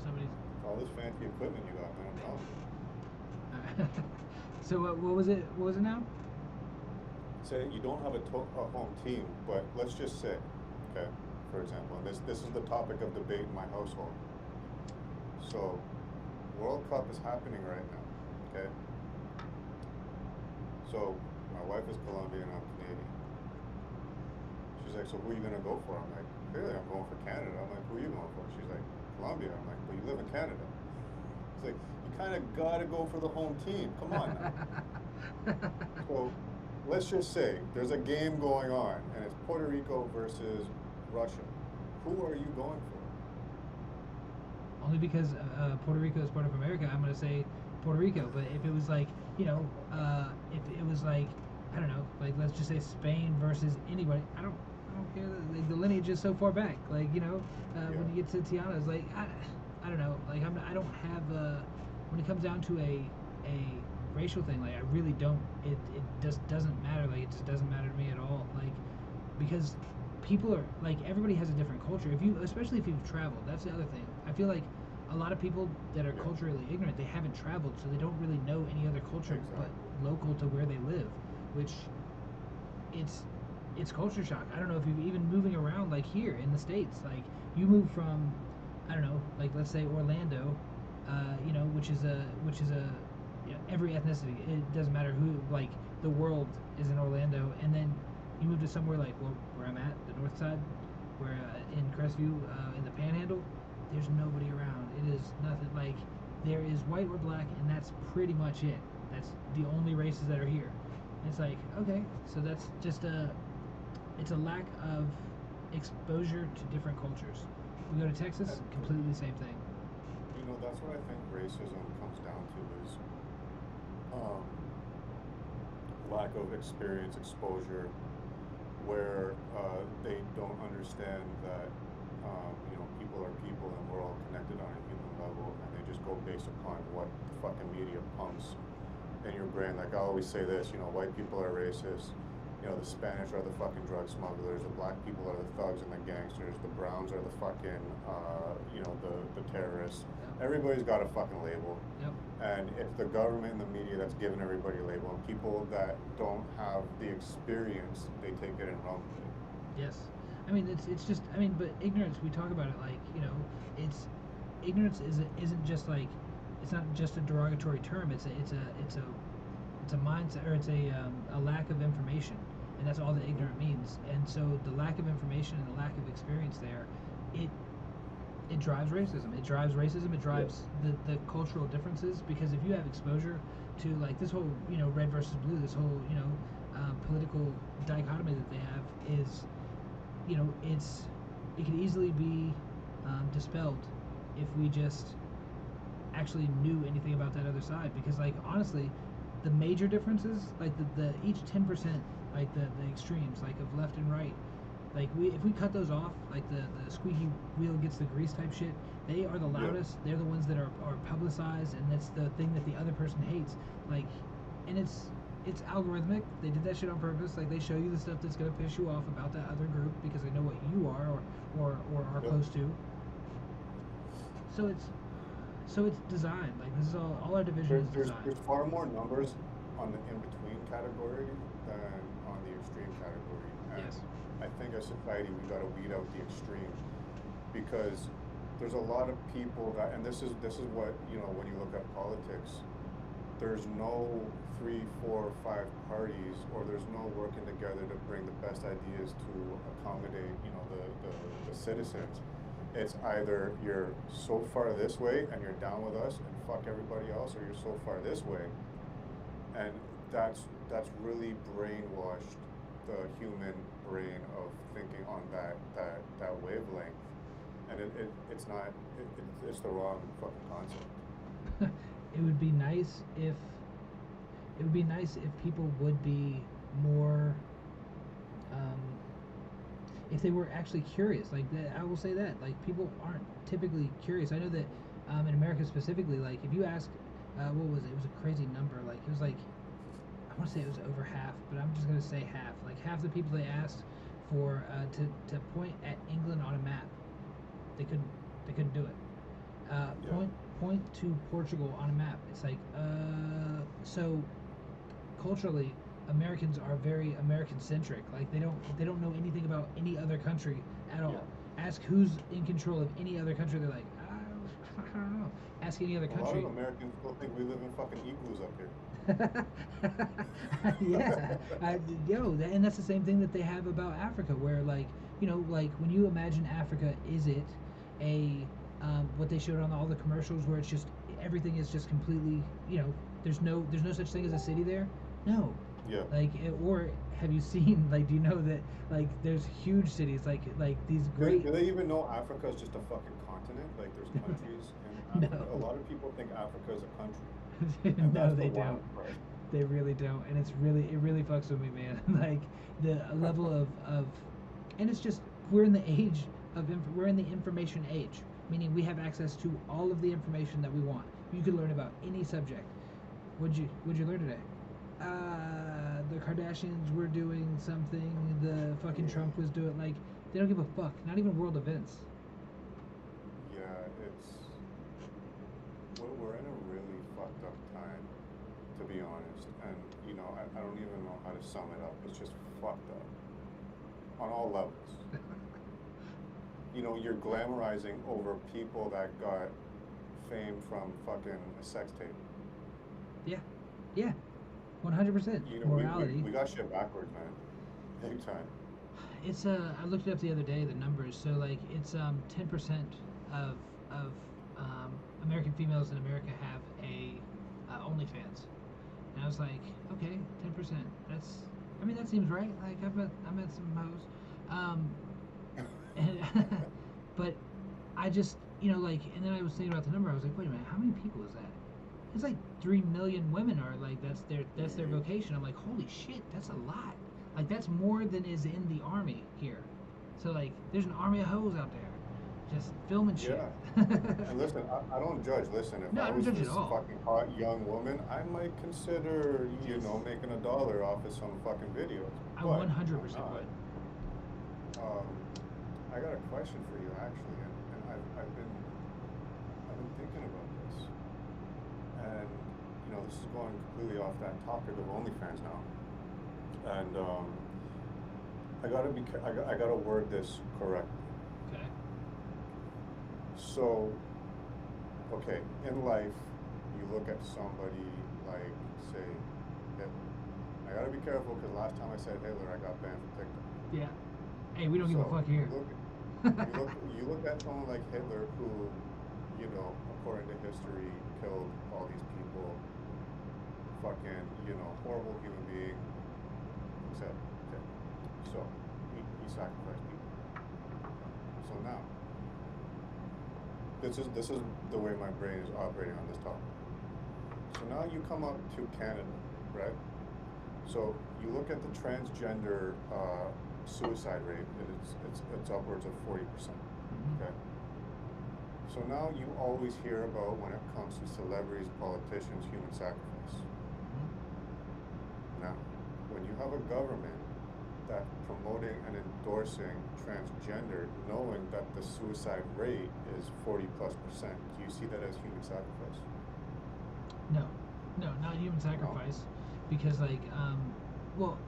Somebody's. All this fancy equipment you got, man, I'm telling you. So what was it? What was it now? Say you don't have a home team, but let's just say, okay, for example, and this is the topic of debate in my household. So, World Cup is happening right now, okay? So, my wife is Colombian, I'm Canadian. She's like, so who are you gonna go for? I'm like, clearly I'm going for Canada. I'm like, who are you going for? She's like, Colombia. I'm like, but you live in Canada. It's like, you kind of gotta go for the home team. Come on now. So, let's just say there's a game going on, and it's Puerto Rico versus Russia. Who are you going for? Only because Puerto Rico is part of America, I'm gonna say Puerto Rico. But if it was like, if it was like, I don't know, like let's just say Spain versus anybody, I don't care. Like the lineage is so far back. Like when you get to Tiana's, like I don't know. Like I don't have when it comes down to a racial thing, like I really don't. It just doesn't matter. Like it just doesn't matter to me at all. Like because people are like everybody has a different culture. Especially if you've traveled, that's the other thing. I feel like a lot of people that are culturally ignorant, they haven't traveled, so they don't really know any other culture but local to where they live, which it's culture shock. I don't know if you've even moving around like here in the States, like you move from I don't know, like let's say Orlando, which is a every ethnicity. It doesn't matter who. Like the world is in Orlando, and then you move to somewhere like where I'm at, the north side, where in Crestview, in the Panhandle, there's nobody around. It is nothing. Like there is white or black, and that's pretty much it. That's the only races that are here. And it's like okay, so that's just it's a lack of exposure to different cultures. We go to Texas, completely the same thing. That's what I think racism comes down to is lack of experience, exposure, where they don't understand that people are people and we're all connected on a human level, and they just go based upon what the fucking media pumps in your brain. Like I always say this, white people are racist. The Spanish are the fucking drug smugglers, the black people are the thugs and the gangsters, the browns are the fucking, the terrorists. Everybody's got a fucking label. Yep. And it's the government and the media that's giving everybody a label. And people that don't have the experience, they take it and run with it. Yes. I mean, it's just, but ignorance, we talk about it like, ignorance isn't just like, it's not just a derogatory term. It's a it's a mindset, or it's a lack of information, and that's all that ignorant means. And so the lack of information and the lack of experience there, it it drives racism. It drives racism. It drives the cultural differences, because if you have exposure to like this whole red versus blue, this whole political dichotomy that they have is it could easily be dispelled if we just actually knew anything about that other side. Because like honestly, the major differences, like the each 10%, like the extremes, like of left and right, like if we cut those off, like the squeaky wheel gets the grease type shit, they are the loudest. They're the ones that are publicized, and that's the thing that the other person hates. Like, and it's algorithmic. They did that shit on purpose. Like they show you the stuff that's gonna piss you off about that other group because they know what you are or are close to. So it's designed. Like this is all our division is designed. There's far more numbers on the in-between category than on the extreme category. And Yes. I think as society we gotta weed out the extreme, because there's a lot of people that, and this is what, when you look at politics, there's no 3, 4, 5 parties, or there's no working together to bring the best ideas to accommodate, the citizens. It's either you're so far this way and you're down with us and fuck everybody else, or you're so far this way, and that's really brainwashed the human brain of thinking on that wavelength, and it's the wrong fucking concept. It would be nice if people would be more if they were actually curious. Like that, I will say that like people aren't typically curious. I know that in America specifically, like if you ask what was it? It was a crazy number. Like it was like, I want to say it was over half, but I'm just gonna say half. Like half the people they asked for to point at England on a map, they couldn't do it. Point to Portugal on a map. It's like so culturally Americans are very American centric. Like they don't know anything about any other country at all. Ask who's in control of any other country, they're like, I don't know. Ask any other country. A lot of Americans still think we live in fucking igloos up here. Yeah, and that's the same thing that they have about Africa, where like like when you imagine Africa, is it a what they showed on all the commercials where it's just everything is just completely there's no such thing as a city there? No. Yeah. Like or have you seen like do you know that like there's huge cities like these great. Do they even know Africa is just a fucking continent? Like there's countries in Africa. No. A lot of people think Africa is a country. No, they don't. They really don't, and it really fucks with me, man. Like the level of, and it's just we're in the age of we're in the information age, meaning we have access to all of the information that we want. You could learn about any subject. What'd you learn today? The Kardashians were doing something. The fucking Trump was doing like they don't give a fuck. Not even world events. Yeah, we're in a really fucked up time, to be honest. And I don't even know how to sum it up. It's just fucked up on all levels. You're glamorizing over people that got fame from fucking a sex tape. Yeah, 100%. Morality. We got shit backwards, man. Big time. It's I looked it up the other day, the numbers. So like it's 10% of American females in America have a OnlyFans, and I was like, okay, 10%. That seems right. Like I met some hoes, but I just like, and then I was thinking about the number. I was like, wait a minute, how many people is that? It's like 3 million women are like that's their vocation. I'm like, holy shit, that's a lot. Like that's more than is in the army here. So like, there's an army of hoes out there, just filming shit. Yeah. And listen, I don't judge. Listen, if I was this fucking hot young woman, I might consider making $1 off of some fucking videos. I 100% would. I got a question for you actually, and I've been thinking about this, and this is going completely off that topic of OnlyFans now, and I gotta word this correctly. Okay. So, okay, in life, you look at somebody like, say, Hitler. I gotta be careful because last time I said Hitler, I got banned from TikTok. Yeah. Hey, we don't give a So fuck here. you look at someone like Hitler who, you know, according to history, killed all these people, fucking, you know, horrible human being. Except, okay. So he sacrificed people. So now, this is the way my brain is operating on this topic. So now you come up to Canada, right? So you look at the transgender suicide rate, and it's upwards of 40%. Okay. So now you always hear about, when it comes to celebrities, politicians, human sacrifice. Now, when you have a government that promoting and endorsing transgender, knowing that the suicide rate is 40+%, do you see that as human sacrifice? No, not human sacrifice, because like, well,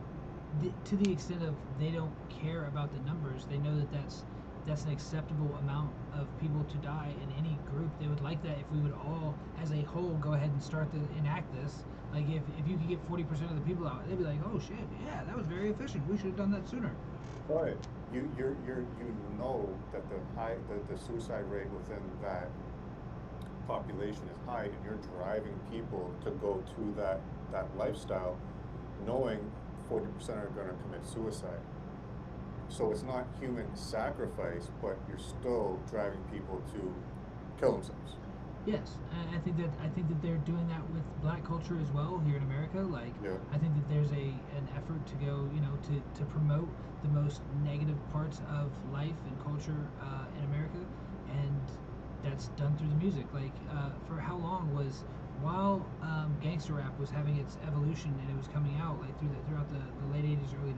to the extent of they don't care about the numbers, they know that that's an acceptable amount of people to die in any group. They would like that if we would all, as a whole, go ahead and start to enact this. Like if you could get 40% of the people out, they'd be like, oh shit, yeah, that was very efficient. We should have done that sooner. But you know that the suicide rate within that population is high, and you're driving people to go to that lifestyle, knowing 40% are going to commit suicide. So it's not human sacrifice, but you're still driving people to kill themselves. Yes, and I think that they're doing that with black culture as well here in America. Like, Yeah. I think that there's an effort to go, you know, to promote the most negative parts of life and culture in America, and that's done through the music. Like, for how long was, while gangster rap was having its evolution and it was coming out like throughout the late 80s, early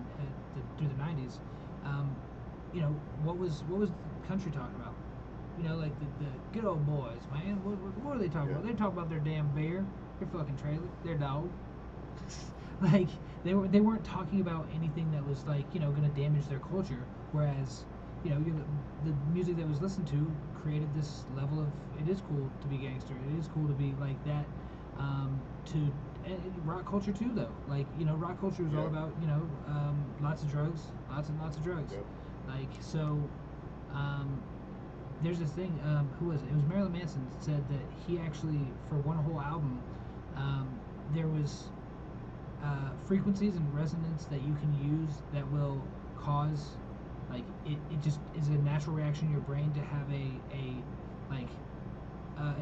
through the 90s, you know, what was country talking about? You know, like the good old boys, man. What are they talking about? They're talking about their damn bear, their fucking trailer, their dog. Like they weren't talking about anything that was like, you know, going to damage their culture. Whereas, you know, the music that was listened to created this level of, it is cool to be gangster. It is cool to be like that. And rock culture too, though. Like, you know, rock culture is all about, you know, lots of drugs, lots of drugs. Yep. Like, so. There's this thing, who was it? It was Marilyn Manson said that he actually, for one whole album, there was frequencies and resonance that you can use that will cause, like, it just is a natural reaction in your brain to have an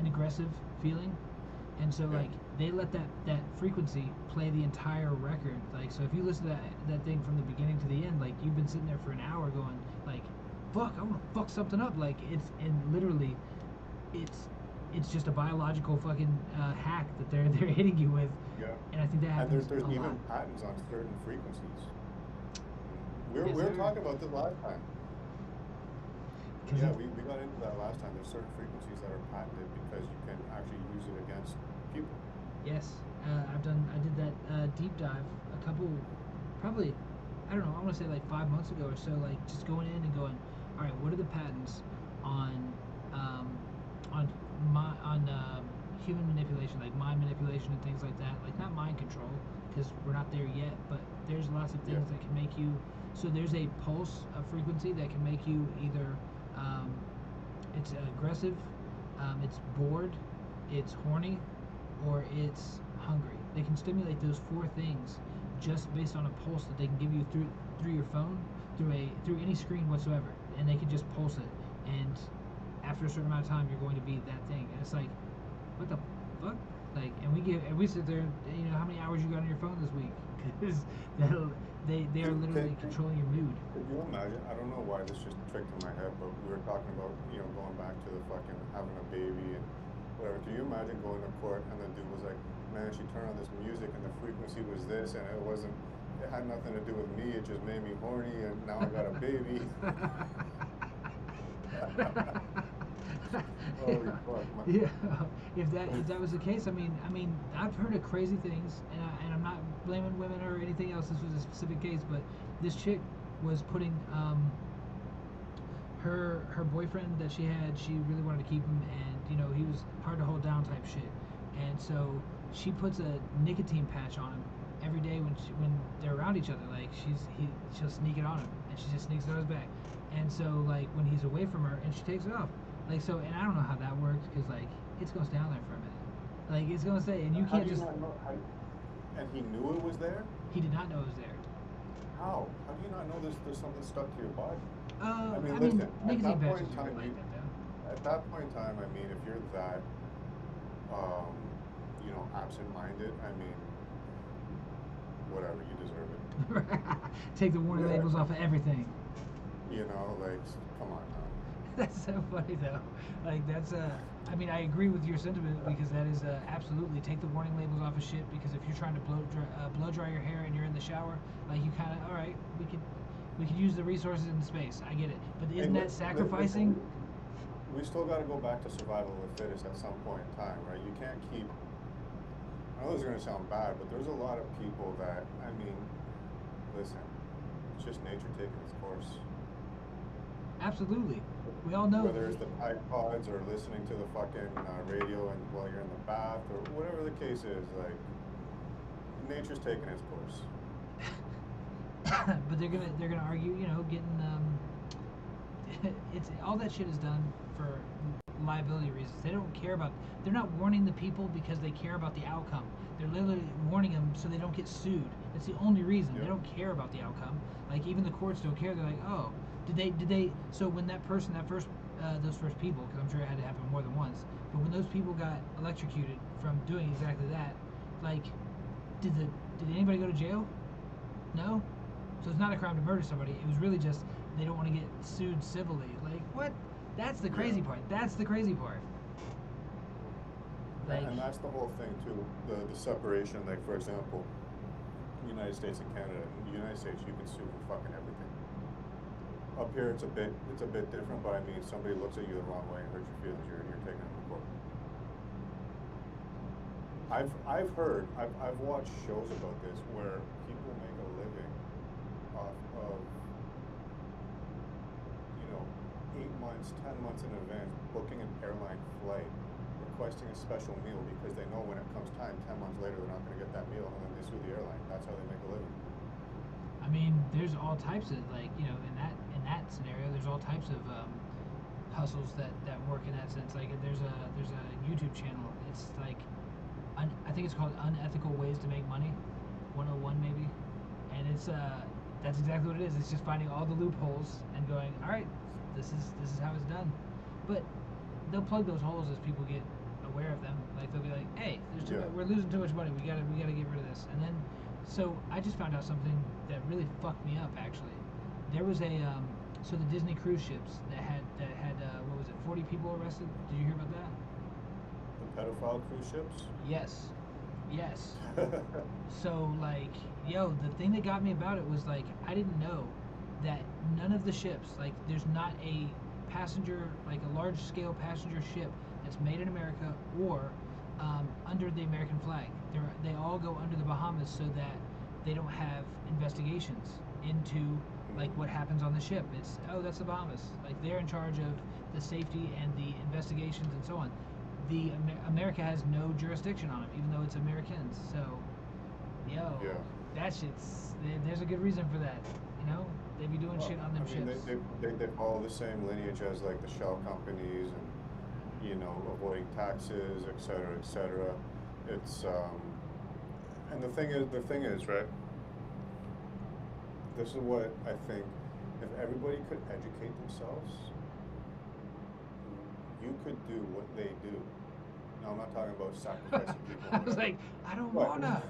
aggressive feeling. And so, like, they let that frequency play the entire record. Like, so if you listen to that thing from the beginning to the end, like, you've been sitting there for an hour going, like, fuck, I want to fuck something up. Like, literally, it's just a biological fucking hack that they're hitting you with. Yeah. And I think that happens And there's a even lot. patents on certain frequencies. We were Yes, talking about this last time. 'Cause Yeah, we got into that last time. There's certain frequencies that are patented because you can actually use it against people. Yes, I did that deep dive a couple, probably, I don't know, I want to say like 5 months ago or so, like just going in and going, all right, what are the patents on human manipulation, like mind manipulation and things like that, like not mind control, because we're not there yet, but there's lots of things that can make you, so there's a pulse, a frequency that can make you either, it's aggressive, it's bored, it's horny, or it's hungry. They can stimulate those four things just based on a pulse that they can give you through your phone, through any screen whatsoever, and they can just pulse it. And after a certain amount of time, you're going to be that thing. And it's like, what the fuck? Like, and we sit there, you know, how many hours you got on your phone this week? Because they are literally controlling your mood. Could you imagine? I don't know why this just tricked in my head, but we were talking about, you know, going back to the fucking having a baby and whatever. Can you imagine going to court and the dude was like, man, she turned on this music and the frequency was this, and it had nothing to do with me, it just made me horny, and now I got a baby. Holy fuck. Yeah, if that was the case, I mean, I've heard of crazy things, and I'm not blaming women or anything else. This was a specific case, but this chick was putting her boyfriend that she had. She really wanted to keep him, and you know he was hard to hold down type shit, and so she puts a nicotine patch on him every day when they're around each other. Like she'll sneak it on him, and she just sneaks it on his back. And so like when he's away from her, and she takes it off. Like so, and I don't know how that works because like it's gonna stay on there for a minute. Like it's gonna stay, and you How can't do you just. not know? And he knew it was there? He did not know it was there. How? How do you not know there's something stuck to your body? I mean, Listen, at nicotine that point patches in are time, like that though. at that point in time, I mean, if you're that, absent-minded, I mean, whatever, you deserve it. Take the warning labels off of everything. Like, come on now. That's so funny though. Like that's I mean I agree with your sentiment because that is absolutely take the warning labels off of shit because if you're trying to blow dry your hair and you're in the shower, like you kind of all right, we could use the resources in the space. I get it, but isn't that sacrificing? We still got to go back to survival of the fittest at some point in time, right? You can't keep. I know this is going to sound bad, but there's a lot of people that, I mean, listen, it's just nature taking its course. Absolutely. We all know. Whether it's the iPods or listening to the fucking radio and while you're in the bath or whatever the case is, like, nature's taking its course. But they're gonna argue, getting it's all that shit is done for liability reasons. They don't care about. They're not warning the people because they care about the outcome. They're literally warning them so they don't get sued. That's the only reason. Yep. They don't care about the outcome. Like even the courts don't care. They're like, oh, did they? So when that person, those first people, because I'm sure it had to happen more than once. But when those people got electrocuted from doing exactly that, like, did anybody go to jail? No. So it's not a crime to murder somebody. It was really just they don't want to get sued civilly. Like what? That's the crazy part. That's the crazy part. Like, and that's the whole thing too. The separation, like for example, United States and Canada. In the United States, you can sue for fucking everything. Up here, it's a bit different. But I mean, somebody looks at you the wrong way and hurts your feelings, you're taking them to court. I've heard, I've watched shows about this where people make a living off of 8 months, 10 months in advance, booking an airline flight, requesting a special meal because they know when it comes time, 10 months later, they're not going to get that meal, and then they sue the airline. That's how they make a living. I mean, there's all types of in that scenario, there's all types of hustles that work in that sense. Like there's a YouTube channel. It's like I think it's called Unethical Ways to Make Money, 101 maybe, and it's that's exactly what it is. It's just finding all the loopholes and going, all right, this is how it's done. But they'll plug those holes as people get aware of them. Like they'll be like, hey, we're losing too much money. We gotta get rid of this. And then, so I just found out something that really fucked me up. Actually, there was so the Disney cruise ships that had what was it, 40 people arrested? Did you hear about that? The pedophile cruise ships? Yes. So like, the thing that got me about it was like I didn't know that none of the ships, like there's not a passenger, like a large scale passenger ship that's made in America or under the American flag. They all go under the Bahamas so that they don't have investigations into like what happens on the ship. It's that's the Bahamas. Like they're in charge of the safety and the investigations and so on. America has no jurisdiction on them, even though it's Americans. So, that shit's there's a good reason for that. They be doing shit on them ships. They follow the same lineage as like the shell companies and avoiding taxes, et cetera. It's and the thing is, right? This is what I think. If everybody could educate themselves, you could do what they do. Now I'm not talking about sacrificing people. I was like, I don't wanna.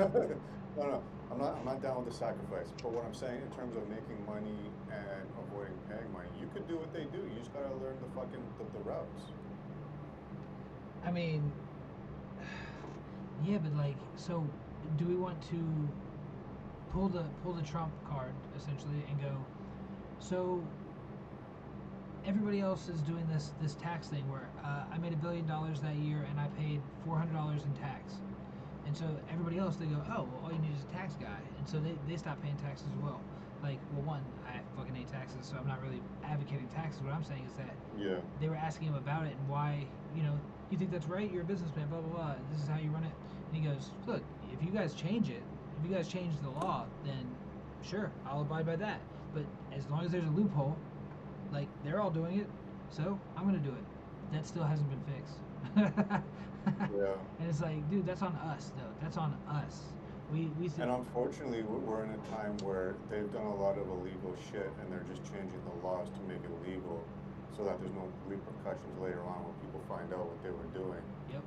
No, I'm not down with the sacrifice. But what I'm saying in terms of making money and avoiding paying money, you could do what they do. You just gotta learn the routes. I mean, yeah, but like, so do we want to pull the Trump card essentially and go? So everybody else is doing this tax thing where I made $1 billion that year and I paid $400 in tax, and so everybody else, they go, oh well, all you need is a tax guy, and so they stop paying taxes as well. Like, well, one, I fucking hate taxes, so I'm not really advocating taxes. What I'm saying is that they were asking him about it and why, you think that's right? You're a businessman, blah blah blah. This is how you run it. And he goes, look, if you guys change it, if you guys change the law, then sure, I'll abide by that. But as long as there's a loophole, like they're all doing it, so I'm gonna do it. That still hasn't been fixed. Yeah. And it's like, dude, that's on us though. That's on us. We And unfortunately, we're in a time where they've done a lot of illegal shit, and they're just changing the laws to make it legal, so that there's no repercussions later on when people find out what they were doing. Yep.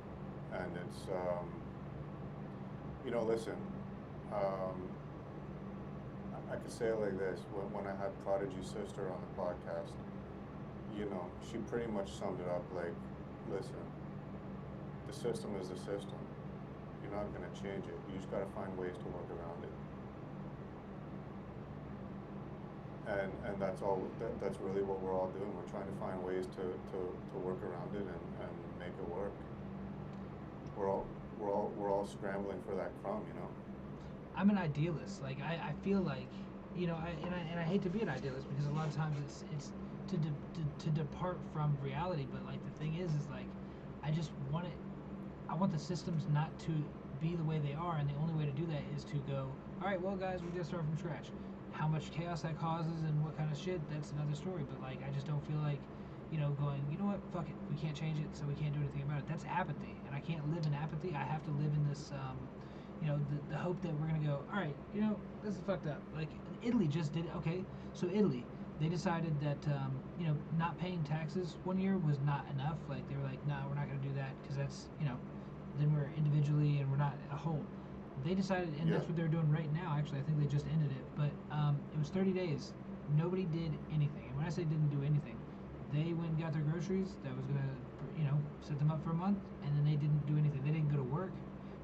And it's, listen, um, I could say it like this: when I had Prodigy's sister on the podcast, she pretty much summed it up like, listen, the system is the system. You're not going to change it. You just got to find ways to work around it. And that's all. That's really what we're all doing. We're trying to find ways to work around it and make it work. We're all scrambling for that crumb, I'm an idealist. Like I feel like, I hate to be an idealist because a lot of times it's to depart from reality. But like the thing is like, I just want it. I want the systems not to be the way they are, and the only way to do that is to go, all right, well, guys, we gotta start from scratch. How much chaos that causes and what kind of shit, that's another story. But like, I just don't feel like, going, you know what, fuck it, we can't change it, so we can't do anything about it. That's apathy, and I can't live in apathy. I have to live in this, the hope that we're gonna go, all right, this is fucked up. Like Italy just did it. Okay, so Italy, they decided that not paying taxes one year was not enough. Like they were like, no, we're not gonna do that because that's then we're individually and we're not a whole. They decided, and that's what they're doing right now. Actually, I think they just ended it, but it was 30 days. Nobody did anything, and when I say didn't do anything, they went and got their groceries. That was gonna set them up for a month, and then they didn't do anything. They didn't go to work.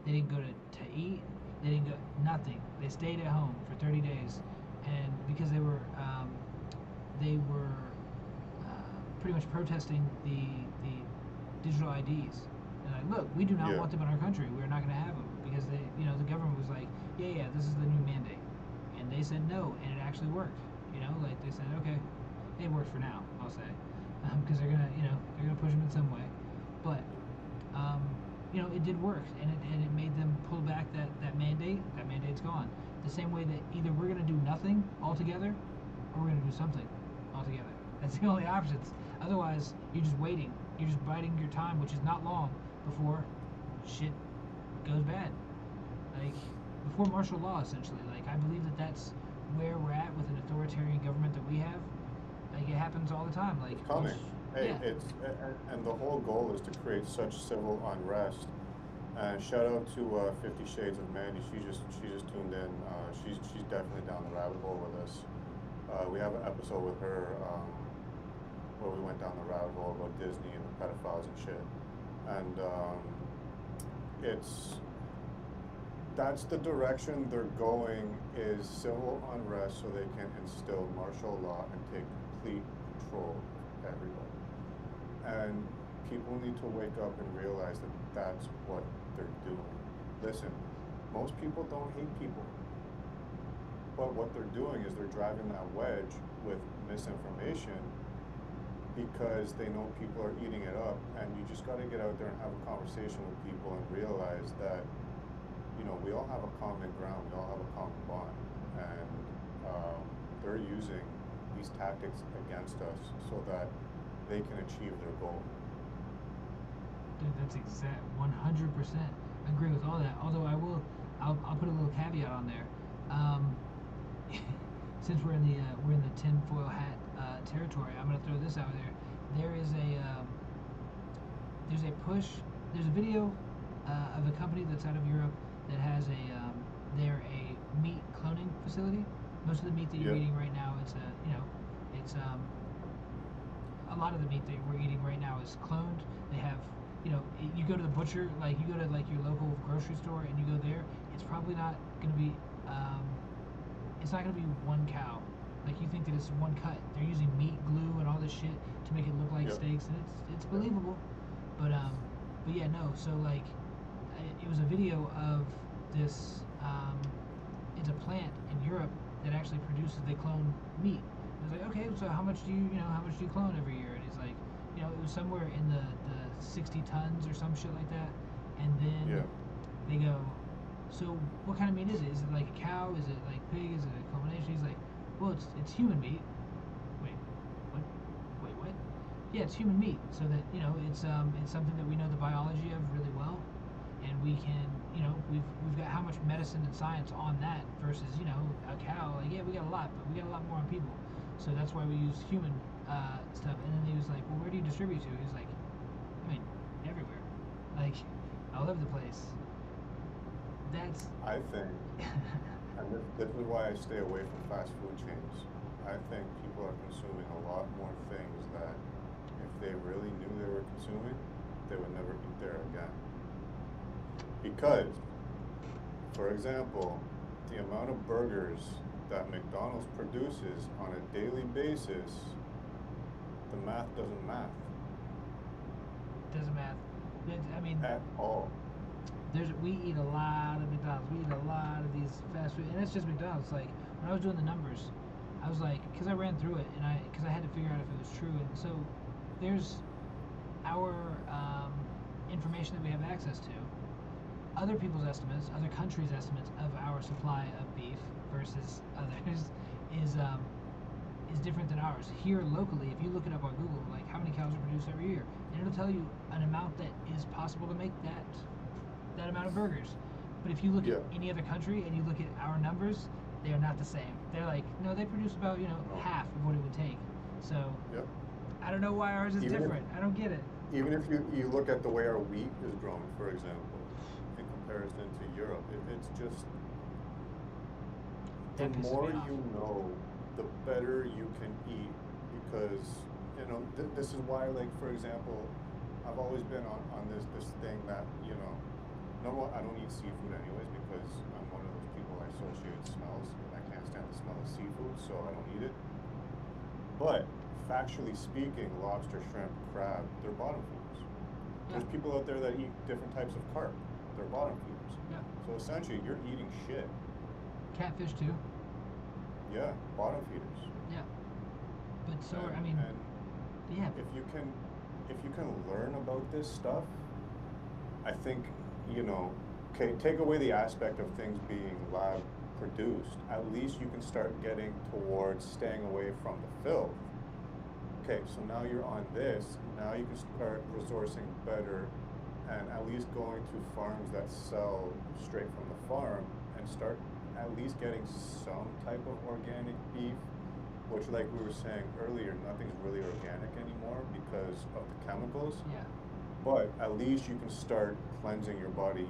They didn't go to eat. They didn't go nothing. They stayed at home for 30 days, and because they were pretty much protesting the digital IDs. And like, look, we do not want them in our country. We're not going to have them because the government was like, yeah, this is the new mandate, and they said no, and it actually worked. Like they said, okay, it worked for now, I'll say, because they're gonna push them in some way, but it did work, and it made them pull back that mandate. That mandate's gone. The same way that either we're gonna do nothing altogether, or we're gonna do something altogether. That's the only options. Otherwise, you're just waiting. You're just biding your time, which is not long before shit goes bad. Like before martial law, essentially. Like I believe that's where we're at with an authoritarian government that we have. Like it happens all the time. Like it's coming. And the whole goal is to create such civil unrest. And shout out to 50 Shades of Mandy. She just tuned in. She's definitely down the rabbit hole with us. We have an episode with her where we went down the rabbit hole about Disney and the pedophiles and shit. And that's the direction they're going, is civil unrest so they can instill martial law and take complete control of everybody. And people need to wake up and realize that that's what they're doing. Listen, most people don't hate people. But what they're doing is they're driving that wedge with misinformation because they know people are eating it up, and you just got to get out there and have a conversation with people and realize that, we all have a common ground, we all have a common bond, and they're using these tactics against us so that they can achieve their goal. Dude, that's exact 100%. I agree with all that. Although I'll put a little caveat on there. Since we're in the tinfoil hat territory, I'm gonna throw this out there. There's a video of a company that's out of Europe that has they're a meat cloning facility. Most of the meat that you're eating right now, it's a lot of the meat that we're eating right now is cloned. They have, you go to the butcher, like you go to like your local grocery store and you go there, it's probably not gonna be it's not gonna be one cow. Like you think that it's one cut. They're using meat glue and all this shit to make it look like steaks, and it's believable. But yeah, no. So like, it was a video of this. It's a plant in Europe that actually produces. They clone meat. It was like, okay, so how much do you clone every year? And it's like, it was somewhere in the 60 tons or some shit like that. And then they go, so what kind of meat is it? Is it like a cow? Is it like pig? Is it a combination? He's like, well, it's human meat. Wait, what? Wait, what? Yeah, it's human meat. So that it's something that we know the biology of really well, and we can we've got how much medicine and science on that versus a cow. Like, yeah, we got a lot, but we got a lot more on people. So that's why we use human stuff. And then he was like, well, where do you distribute to? He's like, I mean, everywhere, like all over the place. That's I think, and this is why I stay away from fast food chains. I think people are consuming a lot more things that if they really knew they were consuming, they would never eat there again. Because, for example, the amount of burgers that McDonald's produces on a daily basis, the math doesn't math. doesn't matter. I mean, At all. we eat a lot of McDonald's. We eat a lot of these fast food, and it's just McDonald's. Like when I was doing the numbers, I was like, because I ran through it, and because I had to figure out if it was true. And so there's our information that we have access to, other people's estimates, other countries' estimates of our supply of beef versus others is different than ours. Here locally, if you look it up on Google, like how many cows are produced every year, and it'll tell you an amount that is possible to make that amount of burgers. But if you look at any other country and you look at our numbers, they are not the same. They're like, no, they produce about half of what it would take. So I don't know why ours is different. I don't get it. Even if you look at the way our wheat is grown, for example, in comparison to Europe, it's just the more you know, the better you can eat, because this is why, like, for example, I've always been on this thing that number one, I don't eat seafood anyways because I'm one of those people I associate smells, and I can't stand the smell of seafood, so I don't eat it. But factually speaking, lobster, shrimp, crab, they're bottom feeders. There's people out there that eat different types of carp. They're bottom feeders. Yeah. So essentially, you're eating shit. Catfish too. Yeah, bottom feeders. Yeah. But so and, I mean, yeah. If you can learn about this stuff, I think okay, take away the aspect of things being lab produced. At least you can start getting towards staying away from the filth. Okay, so now you're on this. Now you can start resourcing better, and at least going to farms that sell straight from the farm, and start at least getting some type of organic beef, which, like we were saying earlier, nothing's really organic anymore because of the chemicals. Yeah. But at least you can start cleansing your body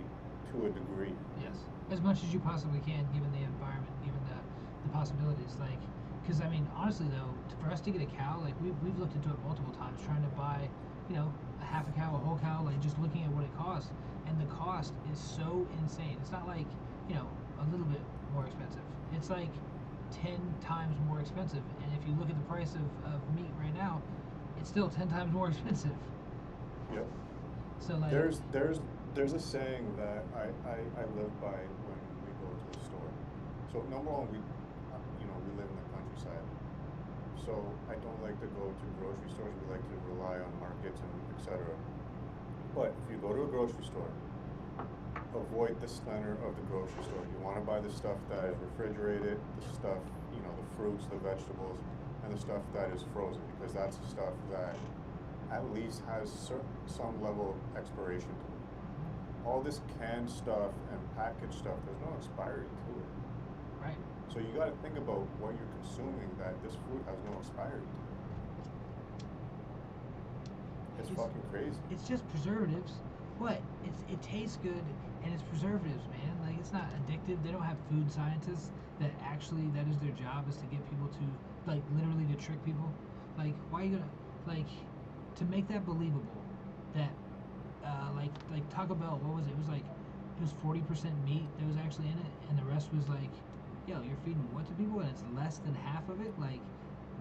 to a degree. Yes, as much as you possibly can, given the environment, given the possibilities. Like, because I mean, honestly though, for us to get a cow, like we've looked into it multiple times, trying to buy, a half a cow, a whole cow, like just looking at what it costs, and the cost is so insane. It's not like a little bit more expensive. It's like 10 times more expensive. And if you look at the price of meat right now, it's still 10 times more expensive. Yep. So like there's a saying that I live by when we go to the store. So number one, we live in the countryside. So I don't like to go to grocery stores. We like to rely on markets and etc. But if you go to a grocery store, avoid the center of the grocery store. You want to buy the stuff that is refrigerated, the stuff, the fruits, the vegetables, and the stuff that is frozen, because that's the stuff that at least has some level of expiration to it. All this canned stuff and packaged stuff, there's no expiry to it. Right. So you got to think about what you're consuming, that this food has no expiry to it. It's fucking crazy. It's just preservatives. What? It tastes good, and it's preservatives, man. Like, it's not addictive. They don't have food scientists that is their job, is to get people to, like, literally to trick people. Like, why are you gonna, like, to make that believable, that like Taco Bell, what was it? It was 40% meat that was actually in it, and the rest was like, yo, you're feeding what to people, and it's less than half of it. Like,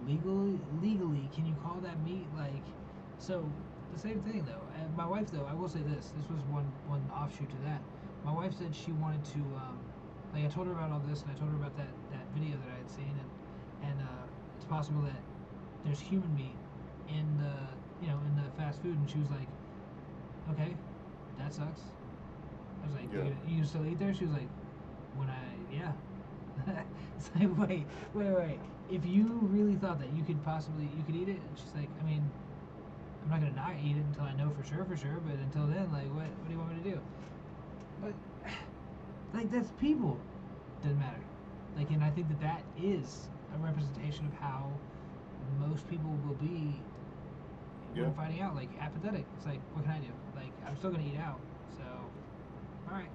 legally, can you call that meat? Like, so the same thing though. My wife though, I will say this was one offshoot to that. My wife said she wanted to, like, I told her about all this, and I told her about that video that I had seen, and it's possible that there's human meat in the fast food, and she was like, okay, that sucks. was like, Yeah. you can still eat there? She was like, yeah. It's like, wait. If you really thought that you could eat it, and she's like, I mean, I'm not gonna not eat it until I know for sure, but until then, like, what do you want me to do? But, like, that's people. Doesn't matter. Like, and I think that is a representation of how most people will be when finding out, like, apathetic. It's like, what can I do? Like, I'm still gonna eat out, so, all right.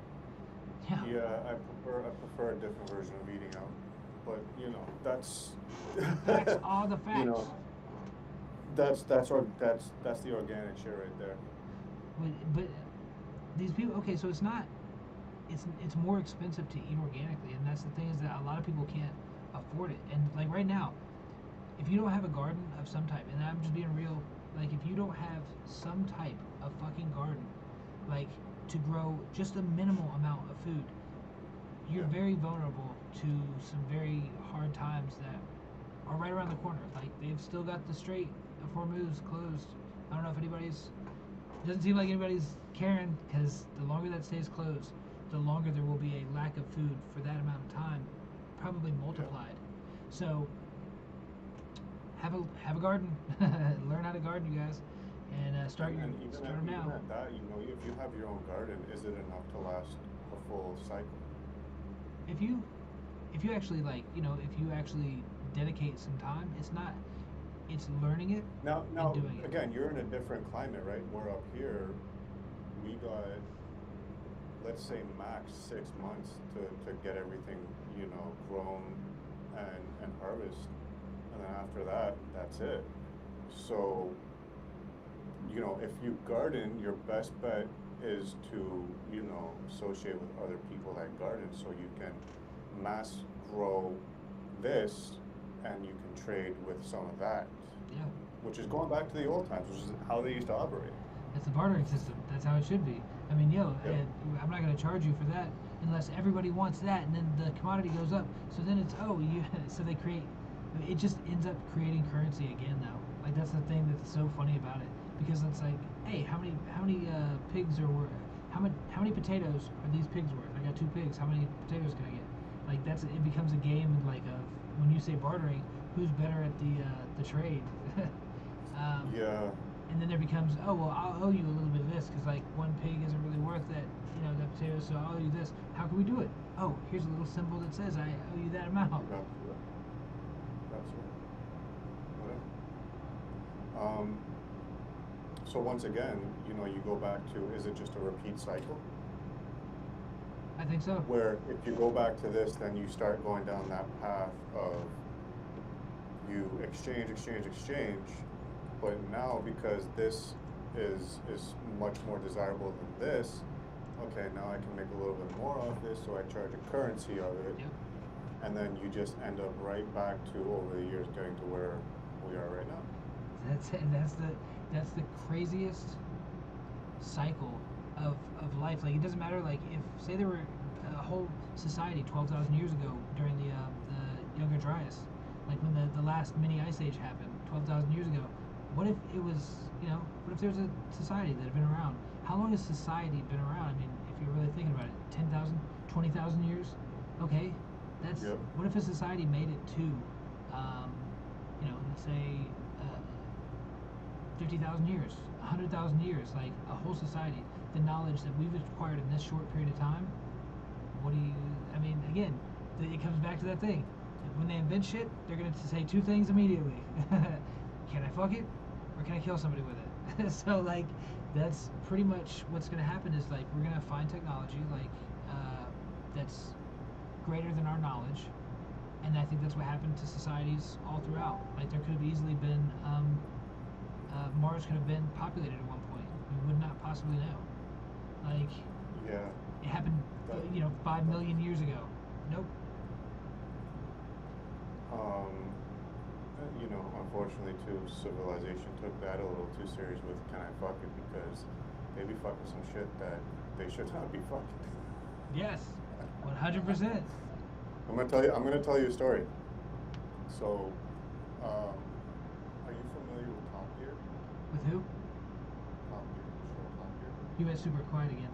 Yeah, I prefer a different version of eating out, but you know that's Facts are the facts. you know that's the organic shit right there. But these people, okay, so it's not, it's more expensive to eat organically, and that's the thing, is that a lot of people can't afford it. And like right now, if you don't have a garden of some type, and I'm just being real, like if you don't have some type of fucking garden, like to grow just a minimal amount of food, you're very vulnerable to some very hard times that are right around the corner. Like they've still got the Strait of Hormuz closed. I don't know if doesn't seem like anybody's caring, because the longer that stays closed, the longer there will be a lack of food for that amount of time, probably multiplied. So have a garden, learn how to garden, you guys, and start them now. Even at that, you know, if you have your own garden, is it enough to last a full cycle? If you actually, like, you know, if you actually dedicate some time, it's learning it Now and doing it. again, you're in a different climate, right? We're up here, we got, let's say, max 6 months to get everything, you know, grown and harvest, and then after that, that's it. So, you know, if you garden, your best bet is to, you know, associate with other people that garden, so you can mass grow this and you can trade with some of that. Yeah. Which is going back to the old times, which is how they used to operate. It's the bartering system. That's how it should be. I mean, I'm not going to charge you for that unless everybody wants that, and then the commodity goes up. So then it's so they create. It just ends up creating currency again, though. Like that's the thing that's so funny about it, because it's like, hey, how many pigs are worth? How many potatoes are these pigs worth? I got 2 pigs. How many potatoes can I get? Like it becomes a game, like of when you say bartering, who's better at the trade. Yeah. And then there becomes, oh well, I'll owe you a little bit of this because like 1 pig isn't really worth that, you know, that potato, so I'll owe you this. How can we do it? Oh, here's a little symbol that says I owe you that amount. That's right. So once again, you know, you go back to, is it just a repeat cycle? I think so. Where if you go back to this, then you start going down that path of you exchange, but now because this is much more desirable than this, okay, now I can make a little bit more of this, so I charge a currency of it, and then you just end up right back to, over the years, getting to where we are right now. That's the craziest cycle of life. Like it doesn't matter. Like if say there were a whole society 12,000 years ago during the Younger Dryas, like when the last mini ice age happened 12,000 years ago. What if it was, you know, what if there's a society that had been around? How long has society been around? I mean, if you're really thinking about it, 10,000, 20,000 years? Okay, that's, what if a society made it to, you know, let's say 50,000 years, 100,000 years, like a whole society, the knowledge that we've acquired in this short period of time, I mean, again, it comes back to that thing. When they invent shit, they're going to say 2 things immediately. Can I fuck it? Or can I kill somebody with it? So, like, that's pretty much what's going to happen, is, like, we're going to find technology, like, that's greater than our knowledge. And I think that's what happened to societies all throughout. Like, there could have easily been, Mars could have been populated at one point. We would not possibly know. Like, it happened, you know, 5 million years ago. Nope. You know, unfortunately too, civilization took that a little too serious with can I fuck it, because they be fucking some shit that they should not be fucking. Yes, 100%. I'm gonna tell you a story. So, are you familiar with Top Gear? With who? Top Gear, the show Top Gear. You went super quiet again.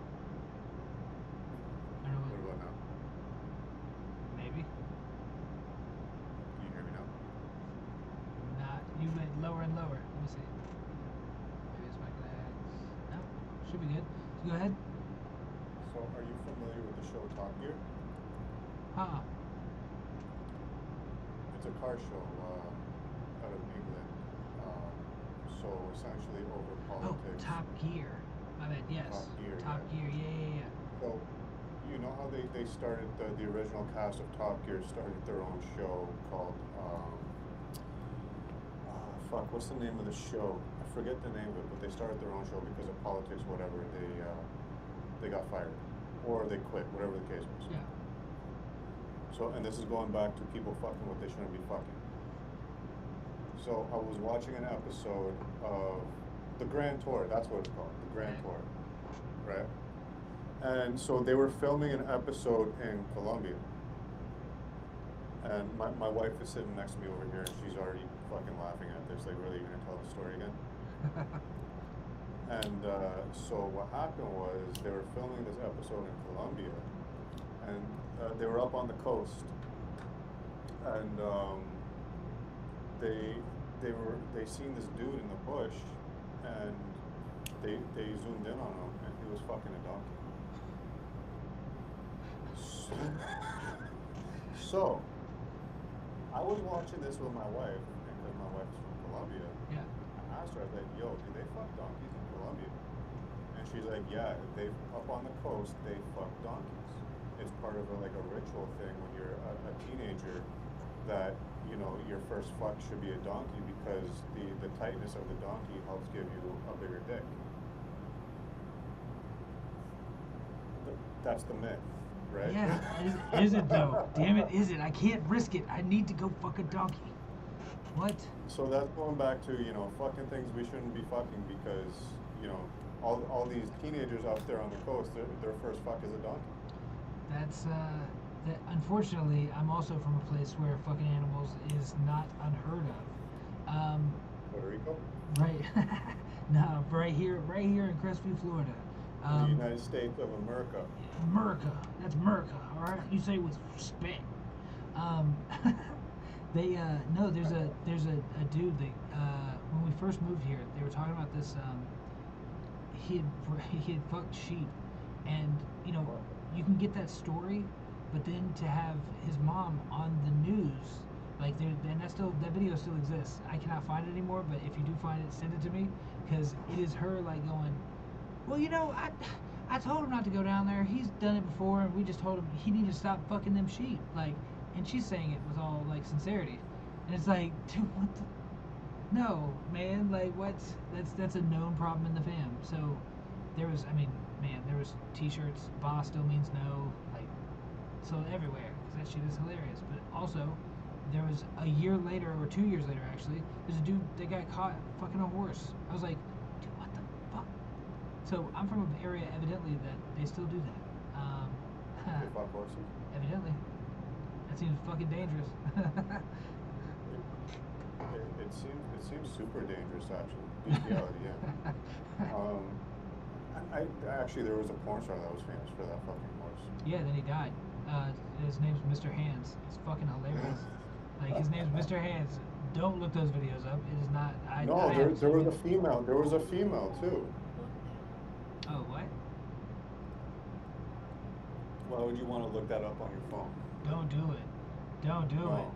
me see. Maybe it's my glass. No, should be good. So go ahead. So, are you familiar with the show Top Gear? Huh. It's a car show out of England. So essentially over Oh, politics. Top Gear. My bad. Yes. Top Gear, Top yeah. Gear. Yeah. So, you know how they started, the original cast of Top Gear started their own show called, what's the name of the show? I forget the name of it, but they started their own show because of politics, whatever. They got fired. Or they quit, whatever the case was. Yeah. So, and this is going back to people fucking what they shouldn't be fucking. So, I was watching an episode of the Grand Tour, that's what it's called, the Grand Tour, right? And so they were filming an episode in Colombia. And my wife is sitting next to me over here and she's already fucking laughing at this, like, really, you're gonna tell the story again? And so what happened was they were filming this episode in Colombia, and they were up on the coast, and they seen this dude in the bush, and they zoomed in on him, and he was fucking a donkey. So I was watching this with my wife, because my wife's from Colombia. Yeah. I asked her, I was like, yo, do they fuck donkeys in Colombia? And she's like, yeah, they up on the coast, they fuck donkeys. It's part of like a ritual thing when you're a teenager, that, you know, your first fuck should be a donkey because the tightness of the donkey helps give you a bigger dick. That's the myth, right? Yeah. Is it though? Damn it, is it? I can't risk it. I need to go fuck a donkey. What? So that's going back to, you know, fucking things we shouldn't be fucking because, you know, all these teenagers out there on the coast, their first fuck is a donkey. That's that. Unfortunately, I'm also from a place where fucking animals is not unheard of. Puerto Rico? Right. No, right here in Crestview, Florida. The United States of America. America. That's America. All right. You say it with respect. They no. There's a dude that when we first moved here, they were talking about this. He had fucked sheep, and you know, you can get that story, but then to have his mom on the news, like and that video still exists. I cannot find it anymore, but if you do find it, send it to me, because it is her like going, well, you know, I told him not to go down there. He's done it before, and we just told him he needed to stop fucking them sheep. Like, and she's saying it with all like sincerity, and it's like, dude, what the? No, man, like what's that's a known problem in the fam. So there was, I mean, man, there was T-shirts. Boss still means no, like, so everywhere, because that shit is hilarious. But also, there was a year later, or 2 years later actually, there's a dude that got caught fucking a horse. I was like, dude, what the fuck? So I'm from an area evidently that they still do that. They fuck horses? Evidently. That seems fucking dangerous. It seems super dangerous actually. Bestiality, yeah. I actually, there was a porn star that was famous for that fucking horse. Yeah, then he died. His name's Mr. Hands. It's fucking hilarious. Like, his name's Mr. Hands. Don't look those videos up. It is not. There was a female. There was a female too. Oh, what? Why would you want to look that up on your phone? Don't do it. Don't do it.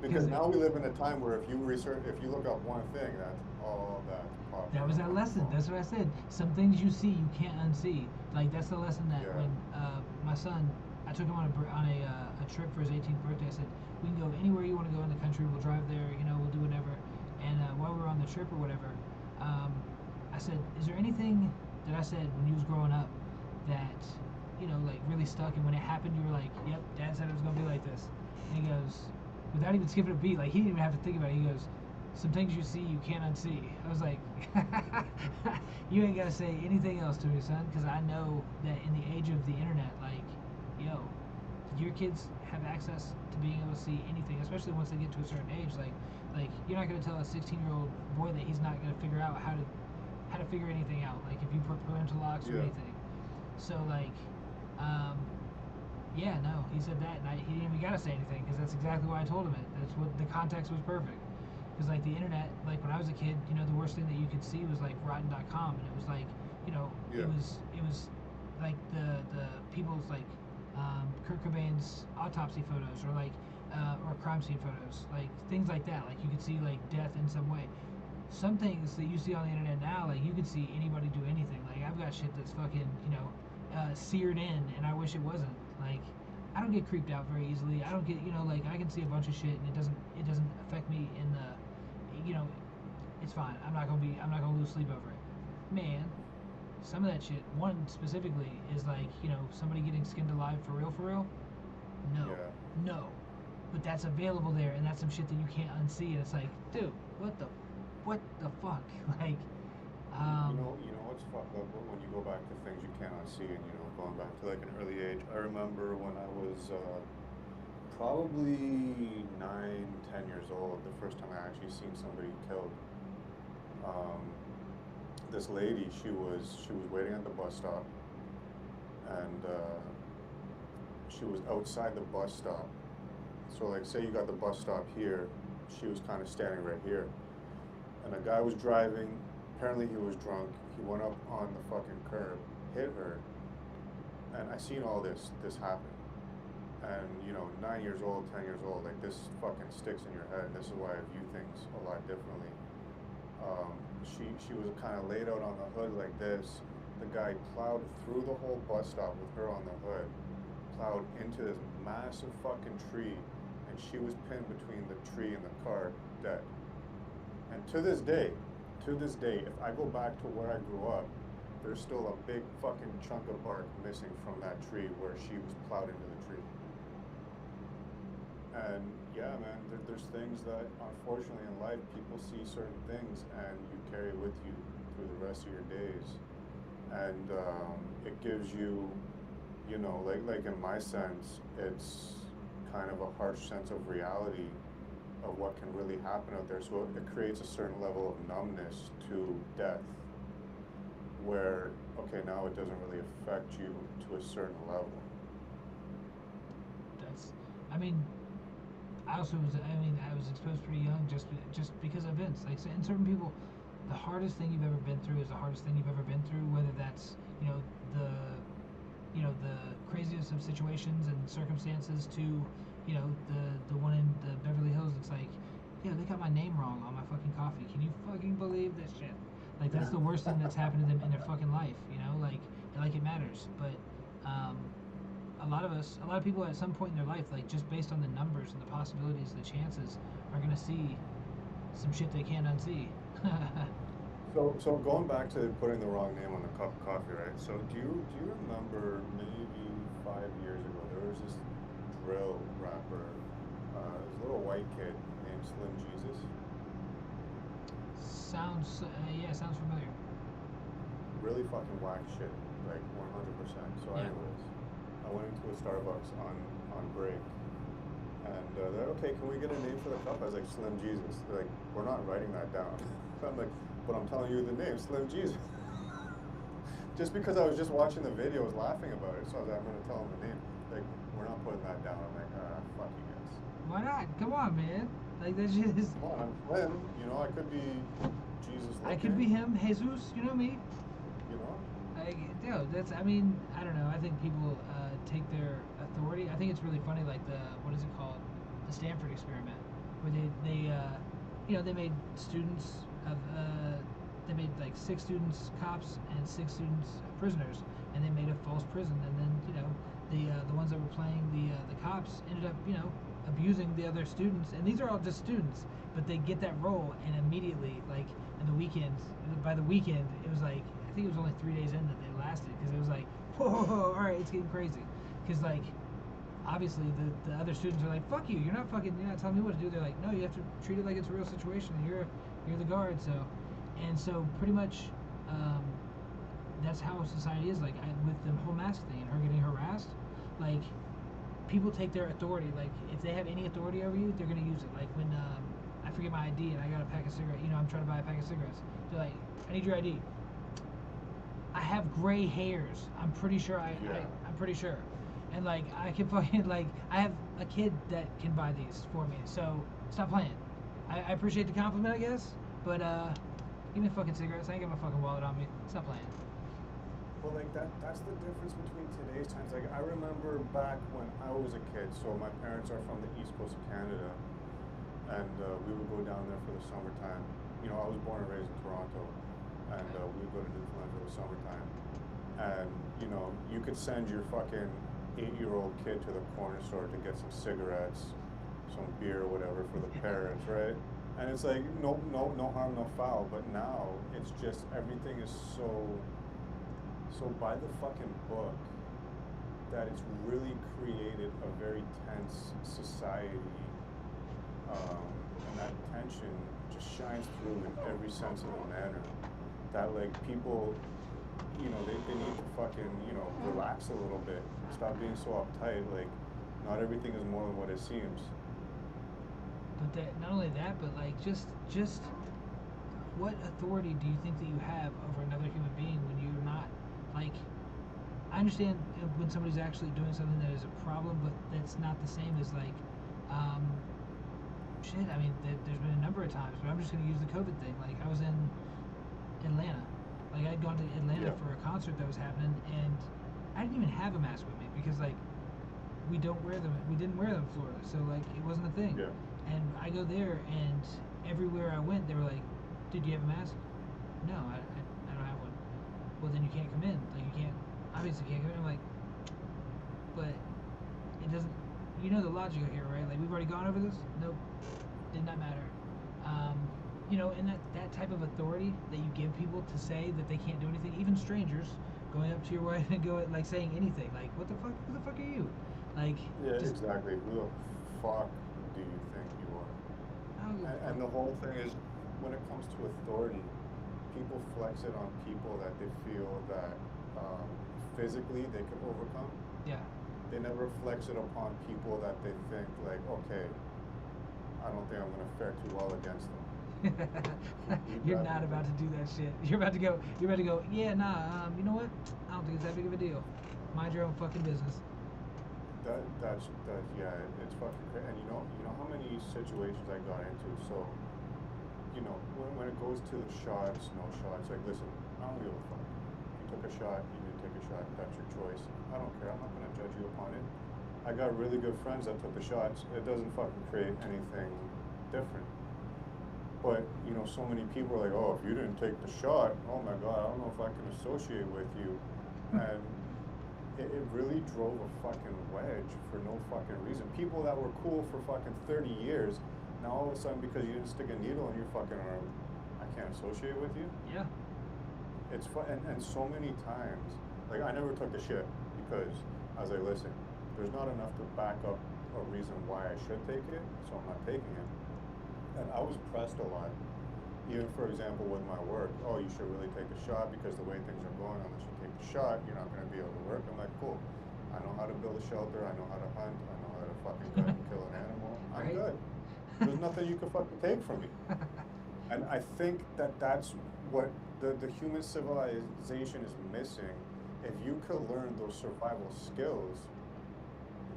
Because now we live in a time where if you look up one thing, that's all that pops That was that lesson. That's what I said. Some things you see, you can't unsee. Like, that's the lesson that when my son, I took him on a trip for his 18th birthday. I said, we can go anywhere you want to go in the country. We'll drive there. You know, we'll do whatever. And while we were on the trip or whatever, I said, is there anything that I said when you was growing up that, you know, like really stuck, and when it happened, you were like, yep, Dad said it was gonna be like this. And he goes, without even skipping a beat, like he didn't even have to think about it. He goes, some things you see you can't unsee. I was like, you ain't gotta say anything else to me, son, because I know that in the age of the internet, like, yo, your kids have access to being able to see anything, especially once they get to a certain age. Like you're not gonna tell a 16-year-old boy that he's not gonna figure out how to figure anything out. Like if you put parental locks or anything. So like, yeah, no, he said that, and he didn't even gotta say anything, because that's exactly why I told him it. That's what the context was perfect. Because like the internet, like when I was a kid, you know, the worst thing that you could see was like rotten.com, and it was like, you know, Yeah. it was like the people's like Kurt Cobain's autopsy photos, or crime scene photos, like things like that. Like you could see like death in some way. Some things that you see on the internet now, like you could see anybody do anything. Like I've got shit that's fucking, you know, seared in, and I wish it wasn't. Like I don't get creeped out very easily. I don't get, you know, like I can see a bunch of shit and it doesn't affect me in the, you know, it's fine. I'm not gonna lose sleep over it. Man, some of that shit, one specifically is like, you know, somebody getting skinned alive for real. No, Yeah. no, but that's available there, and that's some shit that you can't unsee. And it's like, dude, what the fuck? Like, You know what's fucked up when you go back to things you cannot see, and going back to like an early age. I remember when I was probably 9, 10 years old, the first time I actually seen somebody killed. Um, this lady, she was waiting at the bus stop, and she was outside the bus stop. So like, say you got the bus stop here, she was kind of standing right here, and a guy was driving. Apparently he was drunk. He went up on the fucking curb, hit her, and I seen all this happen. And 9 years old, 10 years old, like this fucking sticks in your head. And this is why I view things a lot differently. She was kind of laid out on the hood like this. The guy plowed through the whole bus stop with her on the hood, plowed into this massive fucking tree, and she was pinned between the tree and the car, dead. And to this day, if I go back to where I grew up, there's still a big fucking chunk of bark missing from that tree where she was plowed into the tree. And yeah, man, there's things that unfortunately in life people see certain things and you carry with you through the rest of your days. And it gives you, like in my sense, it's kind of a harsh sense of reality of what can really happen out there. So it creates a certain level of numbness to death, where, okay, now it doesn't really affect you to a certain level. I was exposed pretty young just because of events. Like, and certain people, the hardest thing you've ever been through is the hardest thing you've ever been through, whether that's, the craziest of situations and circumstances to, the one in the Beverly Hills. It's like, yeah, they got my name wrong on my fucking coffee. Can you fucking believe this shit? Like, that's the worst thing that's happened to them in their fucking life, like it matters. But a lot of people at some point in their life, like just based on the numbers and the possibilities, the chances, are gonna see some shit they can't unsee. So going back to putting the wrong name on the cup of coffee, right? So do you remember maybe 5 years ago there was this drill rapper, this little white kid named Slim Jesus. Sounds familiar. Really fucking whack shit, like 100%. So Yeah. anyways, I went into a Starbucks on break, and they're okay. Can we get a name for the cup? I was like, Slim Jesus. They're like, we're not writing that down. I'm like, but I'm telling you the name, Slim Jesus. Just because I was just watching the video, I was laughing about it. So I was like, I'm gonna tell them the name. Like, we're not putting that down. I'm like, fuck you guys. Why not? Come on, man. Like, that shit is. Come on, I'm Slim. I could be Jesus. I could be him, Jesus. You know me. You know. Like, dude, I don't know. I think people take their authority. I think it's really funny, like what is it called? The Stanford experiment, where they made students of, they made like 6 students cops and 6 students prisoners, and they made a false prison, and then, the ones that were playing the cops ended up, abusing the other students, and these are all just students, but they get that role, and immediately, like, by the weekend, it was like, I think it was only 3 days in that they lasted, because it was like, whoa, all right, it's getting crazy, because, like, obviously the other students are like, fuck you, you're not telling me what to do. They're like, no, you have to treat it like it's a real situation, you're the guard. So pretty much, that's how society is, like, with the whole mask thing and her getting harassed, like, people take their authority, like, if they have any authority over you, they're going to use it. Like, when I forget my ID and I got a pack of cigarettes, I'm trying to buy a pack of cigarettes, they're like, I need your ID. I have gray hairs. I'm pretty sure I'm pretty sure. And, like, I can fucking, like, I have a kid that can buy these for me, so stop playing. I appreciate the compliment, I guess, but give me fucking cigarettes. I ain't got my fucking wallet on me. Stop playing. But like that's the difference between today's times. Like I remember back when I was a kid. So my parents are from the east coast of Canada, and we would go down there for the summertime. You know, I was born and raised in Toronto, and we would go to Newfoundland for the summertime. And you know, you could send your fucking 8-year-old kid to the corner store to get some cigarettes, some beer, or whatever for the parents, right? And it's like no harm, no foul. But now it's just everything is so by the fucking book that it's really created a very tense society, and that tension just shines through in every sense of the manner. That like people, you know, they need to fucking, you know, relax a little bit, stop being so uptight. Like not everything is more than what it seems. But that, not only that, but like just what authority do you think that you have over another human being when you're not like? I understand when somebody's actually doing something that is a problem, but that's not the same as like, shit. I mean, there's been a number of times, but I'm just gonna use the COVID thing. Like I was in Atlanta, like I'd gone to Atlanta for a concert that was happening, and I didn't even have a mask with me because like we didn't wear them in Florida, so like it wasn't a thing. Yeah. And I go there, and everywhere I went, they were like, "Did you have a mask?" No, I don't have one. Well, then you can't come in. Like you can't, obviously can't come in. I'm like, but it doesn't. You know the logic here, right? Like we've already gone over this. Nope, did not matter. You know, and that type of authority that you give people to say that they can't do anything, even strangers going up to your wife and going like saying anything, like, "What the fuck? Who the fuck are you?" Like, Yeah, just, exactly. Who the fuck do you think you are? And the whole thing is, when it comes to authority, people flex it on people that they feel that physically they can overcome. yeah. They never flex it upon people that they think like, okay, I don't think I'm gonna fare too well against them. You're not about to do that shit. You're about to go, yeah, nah, you know what? I don't think it's that big of a deal. Mind your own fucking business. That's yeah, it's fucking crazy. And you know how many situations I got into. So, you know, when it goes to the shots, no shots. Like, listen, I don't give a fuck. You took a shot, you didn't take a shot. That's your choice. I don't care. I'm not gonna judge you upon it. I got really good friends that took the shots. It doesn't fucking create anything different. But you know, so many people are like, oh, if you didn't take the shot, oh my god, I don't know if I can associate with you. And it really drove a fucking wedge for no fucking reason. People that were cool for fucking 30 years, now all of a sudden because you didn't stick a needle in your fucking arm, I can't associate with you. Yeah. It's fun, and so many times, like I never took the shit because I was like, listen, there's not enough to back up a reason why I should take it, so I'm not taking it. And I was pressed a lot, even for example with my work. Oh, you should really take a shot because the way things are going, unless you take the shot, you're not going to be able to work. I'm like, cool. I know how to build a shelter. I know how to hunt. I know how to fucking gut and kill an animal. I'm Right. good. There's nothing you can fucking take from me. And I think that that's what the human civilization is missing. If you could learn those survival skills,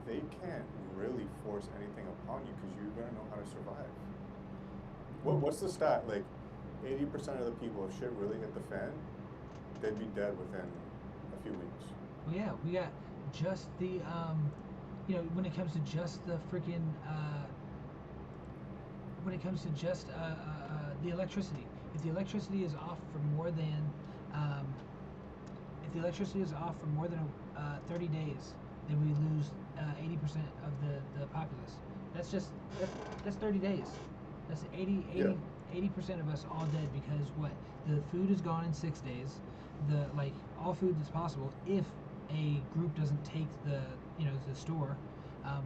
they can't really force anything upon you because you're going to know how to survive. What's the stat? Like 80% of the people, if shit really hit the fan, they'd be dead within a few weeks. Well, yeah, we got just the, you know, when it comes to just the freaking, when it comes to just the electricity. If the electricity is off for more than, if the electricity is off for more than 30 days, then we lose 80% of the populace. That's 30 days. That's 80% of us all dead because what? The food is gone in 6 days. The like all food that's possible if a group doesn't take the the store,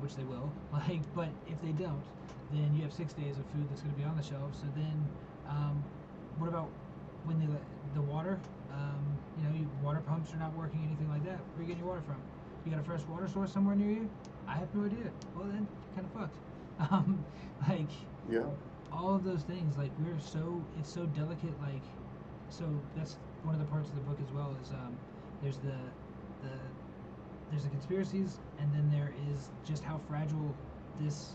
which they will. Like, but if they don't, then you have 6 days of food that's going to be on the shelves. So then, what about when the water? Water pumps are not working, anything like that. Where are you getting your water from? You got a fresh water source somewhere near you? I have no idea. Well then, kind of fucked. Like. Yeah. All of those things, like it's so delicate, like, so that's one of the parts of the book as well is there's there's the conspiracies, and then there is just how fragile this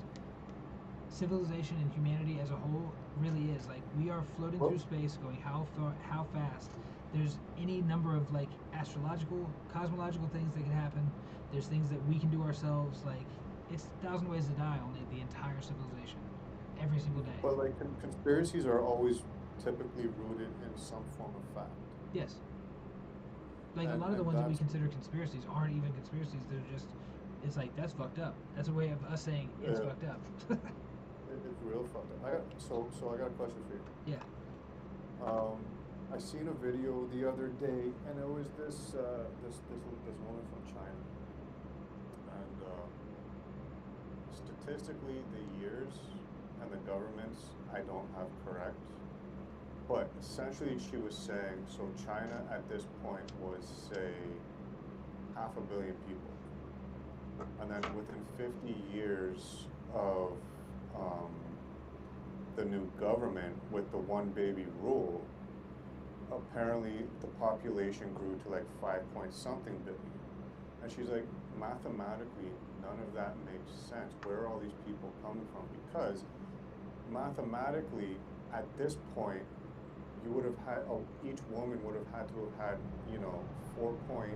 civilization and humanity as a whole really is. Like, we are floating Well- through space, going how far, how fast. There's any number of like astrological, cosmological things that can happen. There's things that we can do ourselves. Like, it's 1,000 ways to die. Only the entire civilization, every single day. But like conspiracies are always typically rooted in some form of fact. Yes. Like, a And- lot of the and ones that we that's- consider conspiracies aren't even conspiracies. They're just, it's like, that's fucked up. That's a way of us saying it's Yeah. fucked up. It's real fucked up. So I got a question for you. Yeah. I seen a video the other day, and it was this woman from China, and statistically, the years and the governments I don't have correct, but essentially she was saying, so China at this point was, say, 500 million people, and then within 50 years of the new government with the one baby rule, apparently the population grew to like 5 point something billion. And she's like, mathematically, none of that makes sense. Where are all these people coming from? Because mathematically, at this point, you would have had, each woman would have had to have had, 4.7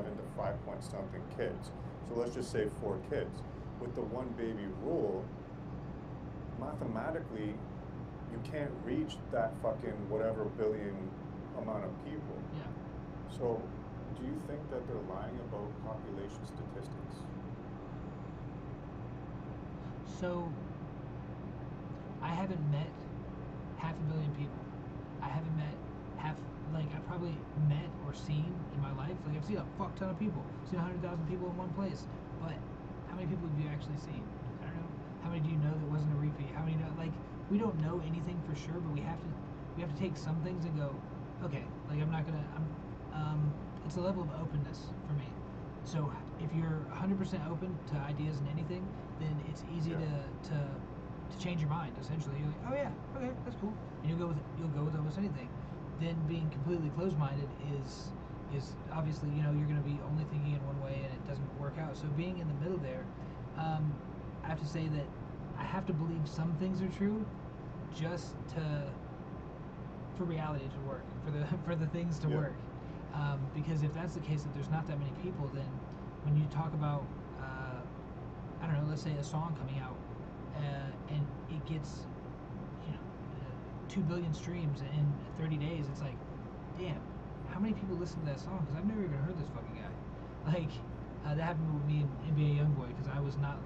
to 5 point something kids. So let's just say 4 kids. With the one baby rule, mathematically, you can't reach that fucking whatever billion amount of people. Yeah. So, do you think that they're lying about population statistics? So, I haven't met 500 million people. I haven't met I've probably met or seen in my life, like, I've seen a fuck ton of people. I've seen 100,000 people in one place. But how many people have you actually seen? I don't know. How many do you know that wasn't a repeat? How many know, like, we don't know anything for sure, but we have to take some things and go, okay, like, it's a level of openness for me. So if you're 100% open to ideas and anything, then it's easy to change your mind. Essentially, you're like, oh yeah, okay, that's cool, and you'll go with almost anything. Then being completely closed-minded is obviously, you're going to be only thinking in one way and it doesn't work out. So being in the middle there, I have to say that I have to believe some things are true, just for reality to work, for the things to work. Because if that's the case, that there's not that many people, then when you talk about, I don't know, let's say a song coming out, and it gets, 2 billion streams in 30 days, it's like, damn, how many people listen to that song? Because I've never even heard this fucking guy. Like, that happened with me in NBA YoungBoy, because I was not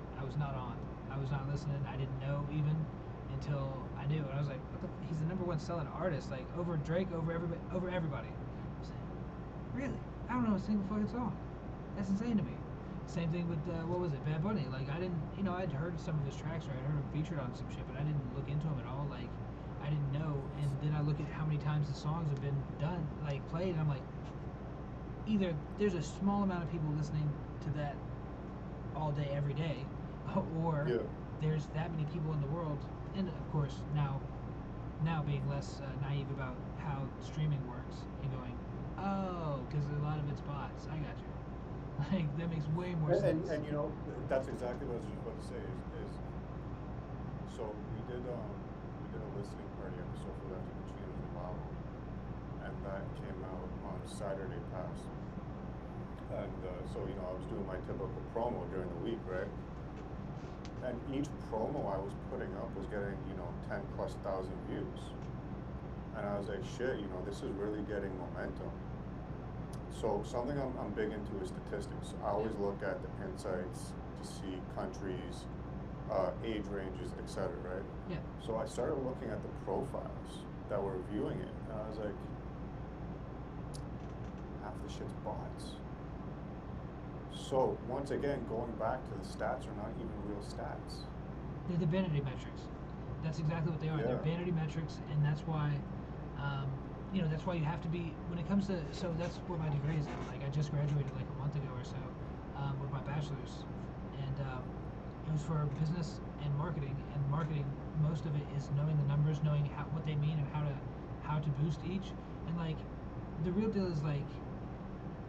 on. I was not listening. I didn't know even until I knew. And I was like, he's the #1 selling artist, like, over Drake, over everybody. I was like, really? I don't know a single fucking song. That's insane to me. Same thing with, what was it, Bad Bunny. Like, I didn't, I'd heard some of his tracks, or I'd heard him featured on some shit, but I didn't look into him at all. Like, I didn't know. And then I look at how many times the songs have been done, like, played, and I'm like, either there's a small amount of people listening to that all day, every day, or there's that many people in the world, and of course now being less naive about how streaming works, and going, oh, because a lot of it's bots. I got you. Like, that makes way more sense. And that's exactly what I was just about to say. Is so we did a listening party episode for Lefty Pacino's new album, and that came out on Saturday past. And so I was doing my typical promo during the week, right? And each promo I was putting up was getting 10+ thousand views, and I was like, shit, this is really getting momentum. So something I'm big into is statistics. I always look at the insights to see countries, age ranges, etc. Right? Yeah. So I started looking at the profiles that were viewing it, and I was like, half the shit's bots. So once again, going back to the stats are not even real stats. They're the vanity metrics. That's exactly what they are. Yeah. They're vanity metrics, and that's why, that's why you have to be, when it comes to, so that's what my degree is in. Like, I just graduated like a month ago or so with my bachelor's, and it was for business and marketing. And marketing, most of it is knowing the numbers, knowing what they mean, and how to boost each. And like, the real deal is, like,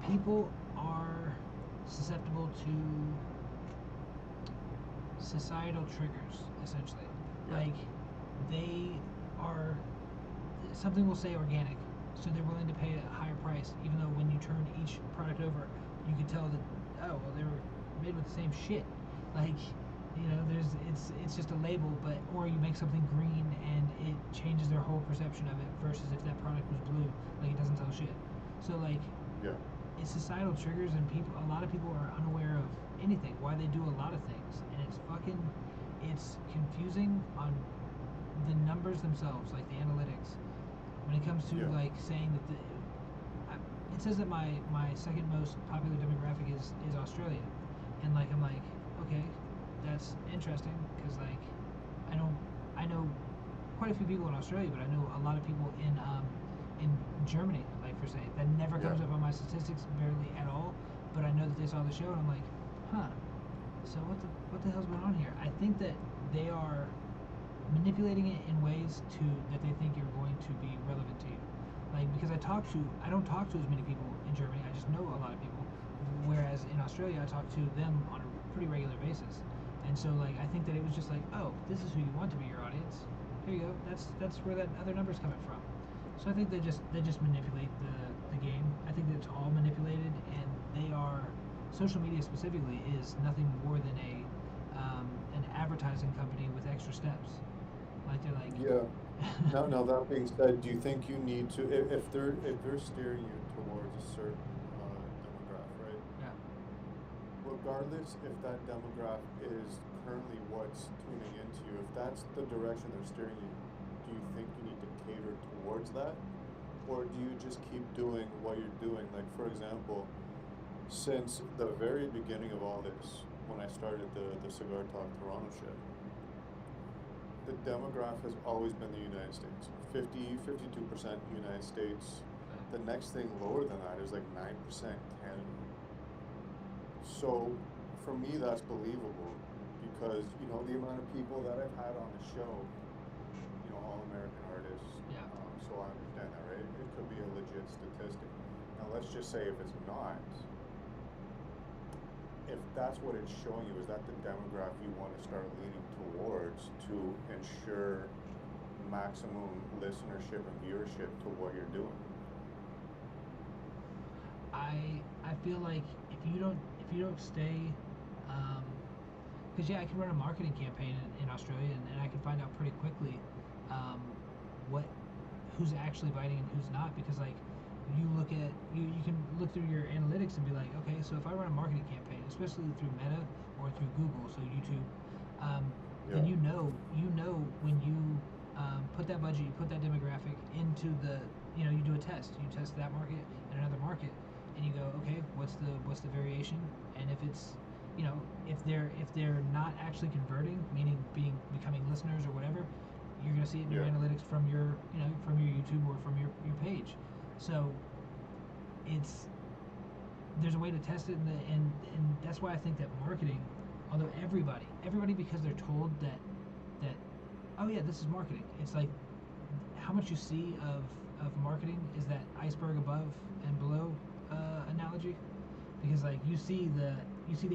people are susceptible to societal triggers, essentially. Yeah. Like, they are, something will say organic, so they're willing to pay a higher price, even though when you turn each product over, you can tell that, oh, well, they were made with the same shit. Like, you know, it's just a label, but, or you make something green and it changes their whole perception of it, versus if that product was blue, like, it doesn't tell shit. So, like, Yeah. it's societal triggers, and a lot of people are unaware of anything, why they do a lot of things, and it's confusing on the numbers themselves, like the analytics. When it comes to Yeah. like saying that it says that my second most popular demographic is Australia, and like I'm like, okay, that's interesting, because like I know quite a few people in Australia, but I know a lot of people in Germany, like for say, that never comes Yeah. up on my statistics barely at all, but I know that they saw the show, and I'm like, huh, so what the hell's going on here? I think that they are manipulating it in ways that they think you're going to be relevant to you. Like, because I don't talk to as many people in Germany, I just know a lot of people, whereas in Australia I talk to them on a pretty regular basis. And so like I think that it was just like, oh, this is who you want to be your audience. Here you go. That's where that other number's coming from. So I think they just manipulate the game. I think that it's all manipulated, and they are, social media specifically is nothing more than an advertising company with extra steps. Like they're like, Yeah. Now that being said, do you think you need to, if they're steering you towards a certain demographic, right? yeah, Regardless if that demographic is currently what's tuning into you, if that's the direction they're steering you, do you think you need to cater towards that? Or do you just keep doing what you're doing? Like, for example, since the very beginning of all this, when I started the Cigar Talk Toronto shit, the demographic has always been the United States. 52% United States. The next thing lower than that is like 9% Canada. So for me, that's believable, because, you know, the amount of people that I've had on the show, you know, all American artists. Yeah. So I understand that, right? It could be a legit statistic. Now let's just say if it's not, if that's what it's showing you, is that the demographic you want to start leaning towards to ensure maximum listenership and viewership to what you're doing? I feel like if you don't stay, because I can run a marketing campaign in Australia, and I can find out pretty quickly what who's actually biting and who's not, because like you can look through your analytics and be like, okay, so if I run a marketing campaign, especially through Meta or through Google, so YouTube, then you know when you put that budget, you put that demographic into you do a test, you test that market and another market, and you go, okay, what's the variation, and if it's, if they're not actually converting, meaning becoming listeners or whatever, you're gonna see it in your analytics from your YouTube or from your page. So there's a way to test it, and that's why I think that marketing, although everybody, because they're told that oh yeah, this is marketing. It's like how much you see of marketing is that iceberg above and below analogy, because like you see the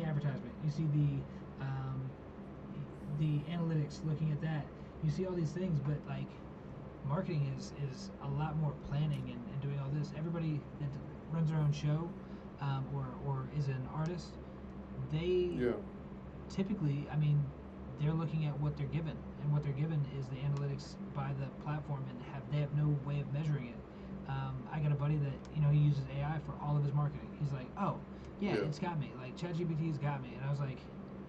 advertisement, you see the analytics, looking at that, you see all these things, but like marketing is a lot more planning and doing all this. Everybody that runs their own show or is an artist, they typically, they're looking at what they're given, and what they're given is the analytics by the platform, and they have no way of measuring it. I got a buddy that he uses AI for all of his marketing. He's like, oh yeah, it's got me, like ChatGPT's got me, and I was like,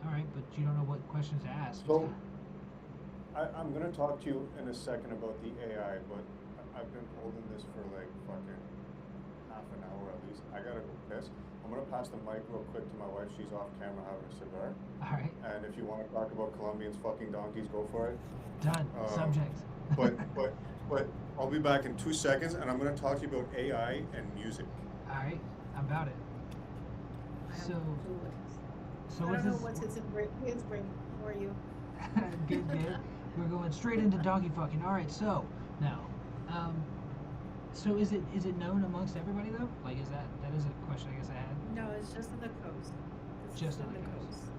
all right, but you don't know what questions to ask. So I'm going to talk to you in a second about the AI, but I've been holding this for like fucking half an hour at least. I gotta go piss. I'm going to pass the mic real quick to my wife. She's off camera having a cigar. All right. And if you want to talk about Colombians fucking donkeys, go for it. Done. Subject. but I'll be back in 2 seconds, and I'm going to talk to you about AI and music. All right. I'm about it. So I don't know what's his brain for you. Good. We're going straight into donkey fucking. All right. So now, so is it known amongst everybody though? Like, that is a question I guess I had. No, it's just on the coast. Just on the coast.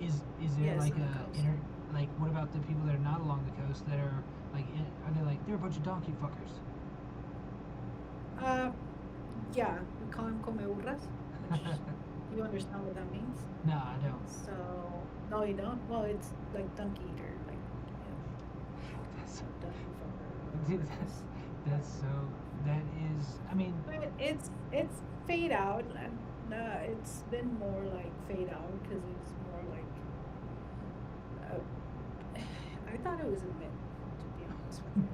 Is there Yes, like on the a coast. like what about the people that are not along the coast that are like are they like they're a bunch of donkey fuckers? Uh, yeah, we call them comeurras, which you understand what that means. No, I don't. So, no, you don't? Well, it's like donkey eater, like, That's, donkey dude, fucker. that's so that is I mean But it's fade out, and it's been more like fade out because it's more like I thought it was a myth, to be honest with you.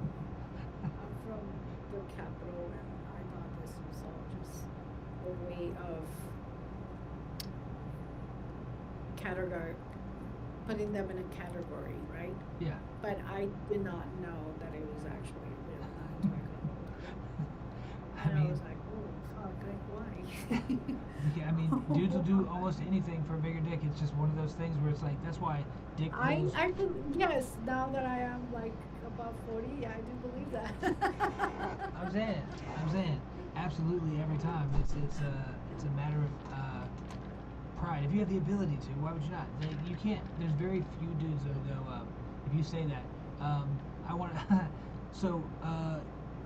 I'm from the capital, and I thought this was all just a way of category, putting them in a category, right? yeah. But I did not know that it was actually real. Until I got older. I And I mean was like, oh fuck, like why? yeah, I mean dudes will do almost anything for a bigger dick. It's just one of those things where it's like that's why dick holes I could, yes, now that I am like about 40, yeah, I do believe that. I'm saying, absolutely every time. It's a matter of pride. If you have the ability to, why would you not? Like, you can't. There's very few dudes that'll go. If you say that, I want to. So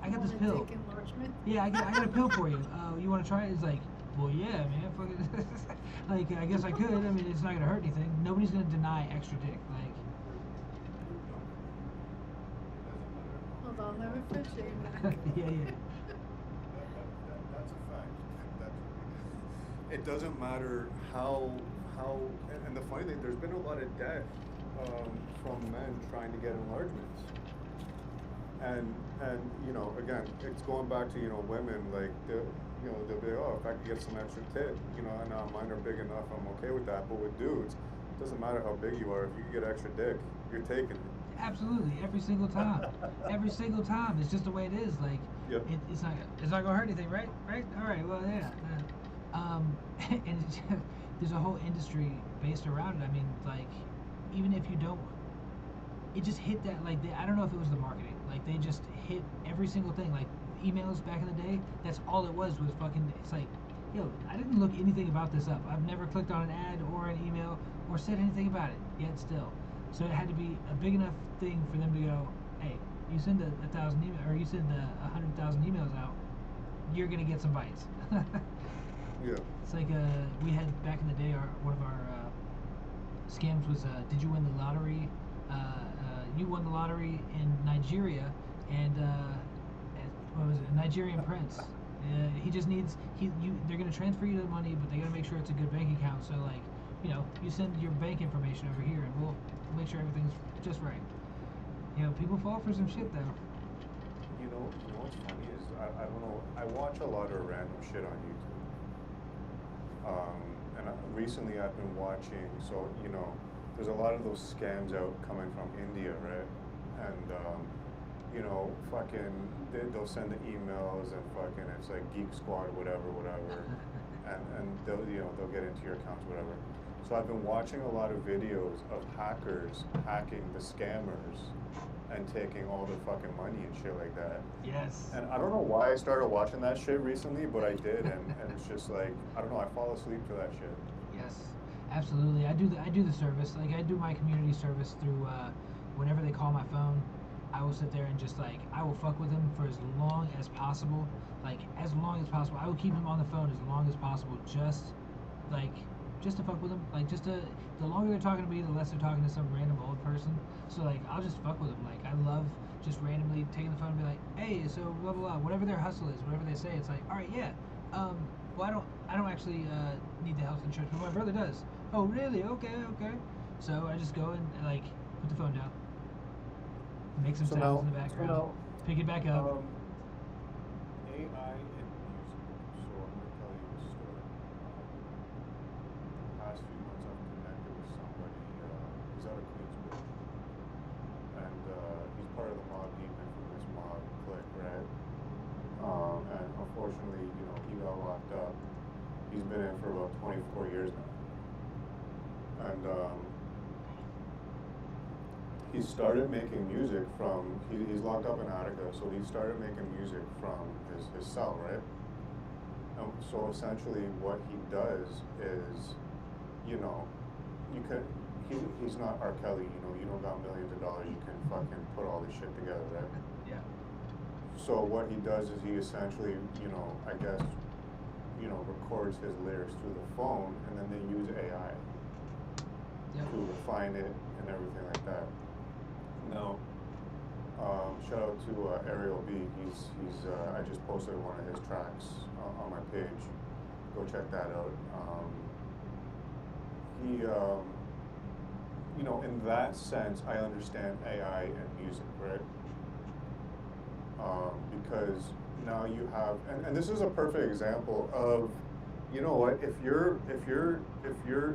I got this Want a pill. dick enlargement? Yeah, I got a pill for you. You want to try it? It's like, well, yeah, man. Fucking, like, I guess I could. I mean, it's not gonna hurt anything. Nobody's gonna deny extra dick. Like, Hold on, let me put you yeah, yeah. That's a fact. It doesn't matter how, and the funny thing, there's been a lot of death from men trying to get enlargements. And again, it's going back to women like they'll be like, oh, if I could get some extra tit, and mine are big enough, I'm okay with that. But with dudes, it doesn't matter how big you are. If you can get extra dick, you're taking it. Absolutely, every single time. Every single time. It's just the way it is. Like, Yep. it's not gonna hurt anything, right? Right? All right. Well, yeah. And it's just, there's a whole industry based around it. I mean, like, even if you don't, it just hit that. Like, I don't know if it was the marketing. Like, they just hit every single thing. Like, emails back in the day. That's all it was fucking. It's like, yo, I didn't look anything about this up. I've never clicked on an ad or an email or said anything about it. Yet still. So it had to be a big enough thing for them to go, hey, you send 1,000 emails, or you send 100,000 emails out, you're gonna get some bites. Yeah. It's like we had back in the day. One of our scams was, did you win the lottery? You won the lottery in Nigeria, and what was it? A Nigerian prince. He just needs they're gonna transfer you the money, but they gotta make sure it's a good bank account. So like, you send your bank information over here, and we'll make sure everything's just right. People fall for some shit though. You know what's funny is I don't know. I watch a lot of random shit on YouTube. Recently I've been watching. So there's a lot of those scams out coming from India, right? And fucking they'll send the emails and fucking it's like Geek Squad, whatever, and they'll get into your accounts, whatever. So I've been watching a lot of videos of hackers hacking the scammers and taking all their fucking money and shit like that. Yes. And I don't know why I started watching that shit recently, but I did, and it's just like, I don't know, I fall asleep to that shit. Yes, absolutely. I do the service. Like, I do my community service through whenever they call my phone, I will sit there and just like I will fuck with them for as long as possible. Like, as long as possible. I will keep them on the phone as long as possible, just to fuck with them. Like, the longer they're talking to me, the less they're talking to some random old person. So like, I'll just fuck with them. Like, I love just randomly taking the phone and be like, hey, so blah blah blah, whatever their hustle is, whatever they say, it's like, all right, yeah. Well, I don't actually need the health insurance, but my brother does. Oh, really? Okay. So I just go and like put the phone down, make some sounds in the background, pick it back up. AI and music. So I'm gonna tell you a story. The past few months I've connected with somebody. He's out of Queensbridge, and he's part of the Mob Deep Infamous Mob clique, right? And unfortunately, he got locked up. He's been in for about 24 years now. And he started making music from, he's locked up in Attica, so he started making music from his cell, right? So essentially what he does is, he's not R. Kelly, you know, you don't got millions of dollars, you can fucking put all this shit together, right? Yeah. So what he does is he essentially, you know, I guess, you know, records his lyrics through the phone, and then they use AI Yep. to refine it and everything like that. Now, shout out to Ariel B. He's I just posted one of his tracks on my page. Go check that out. He, you know, in that sense, I understand AI and music, right? Because now you have, and this is a perfect example of, you know what, if you're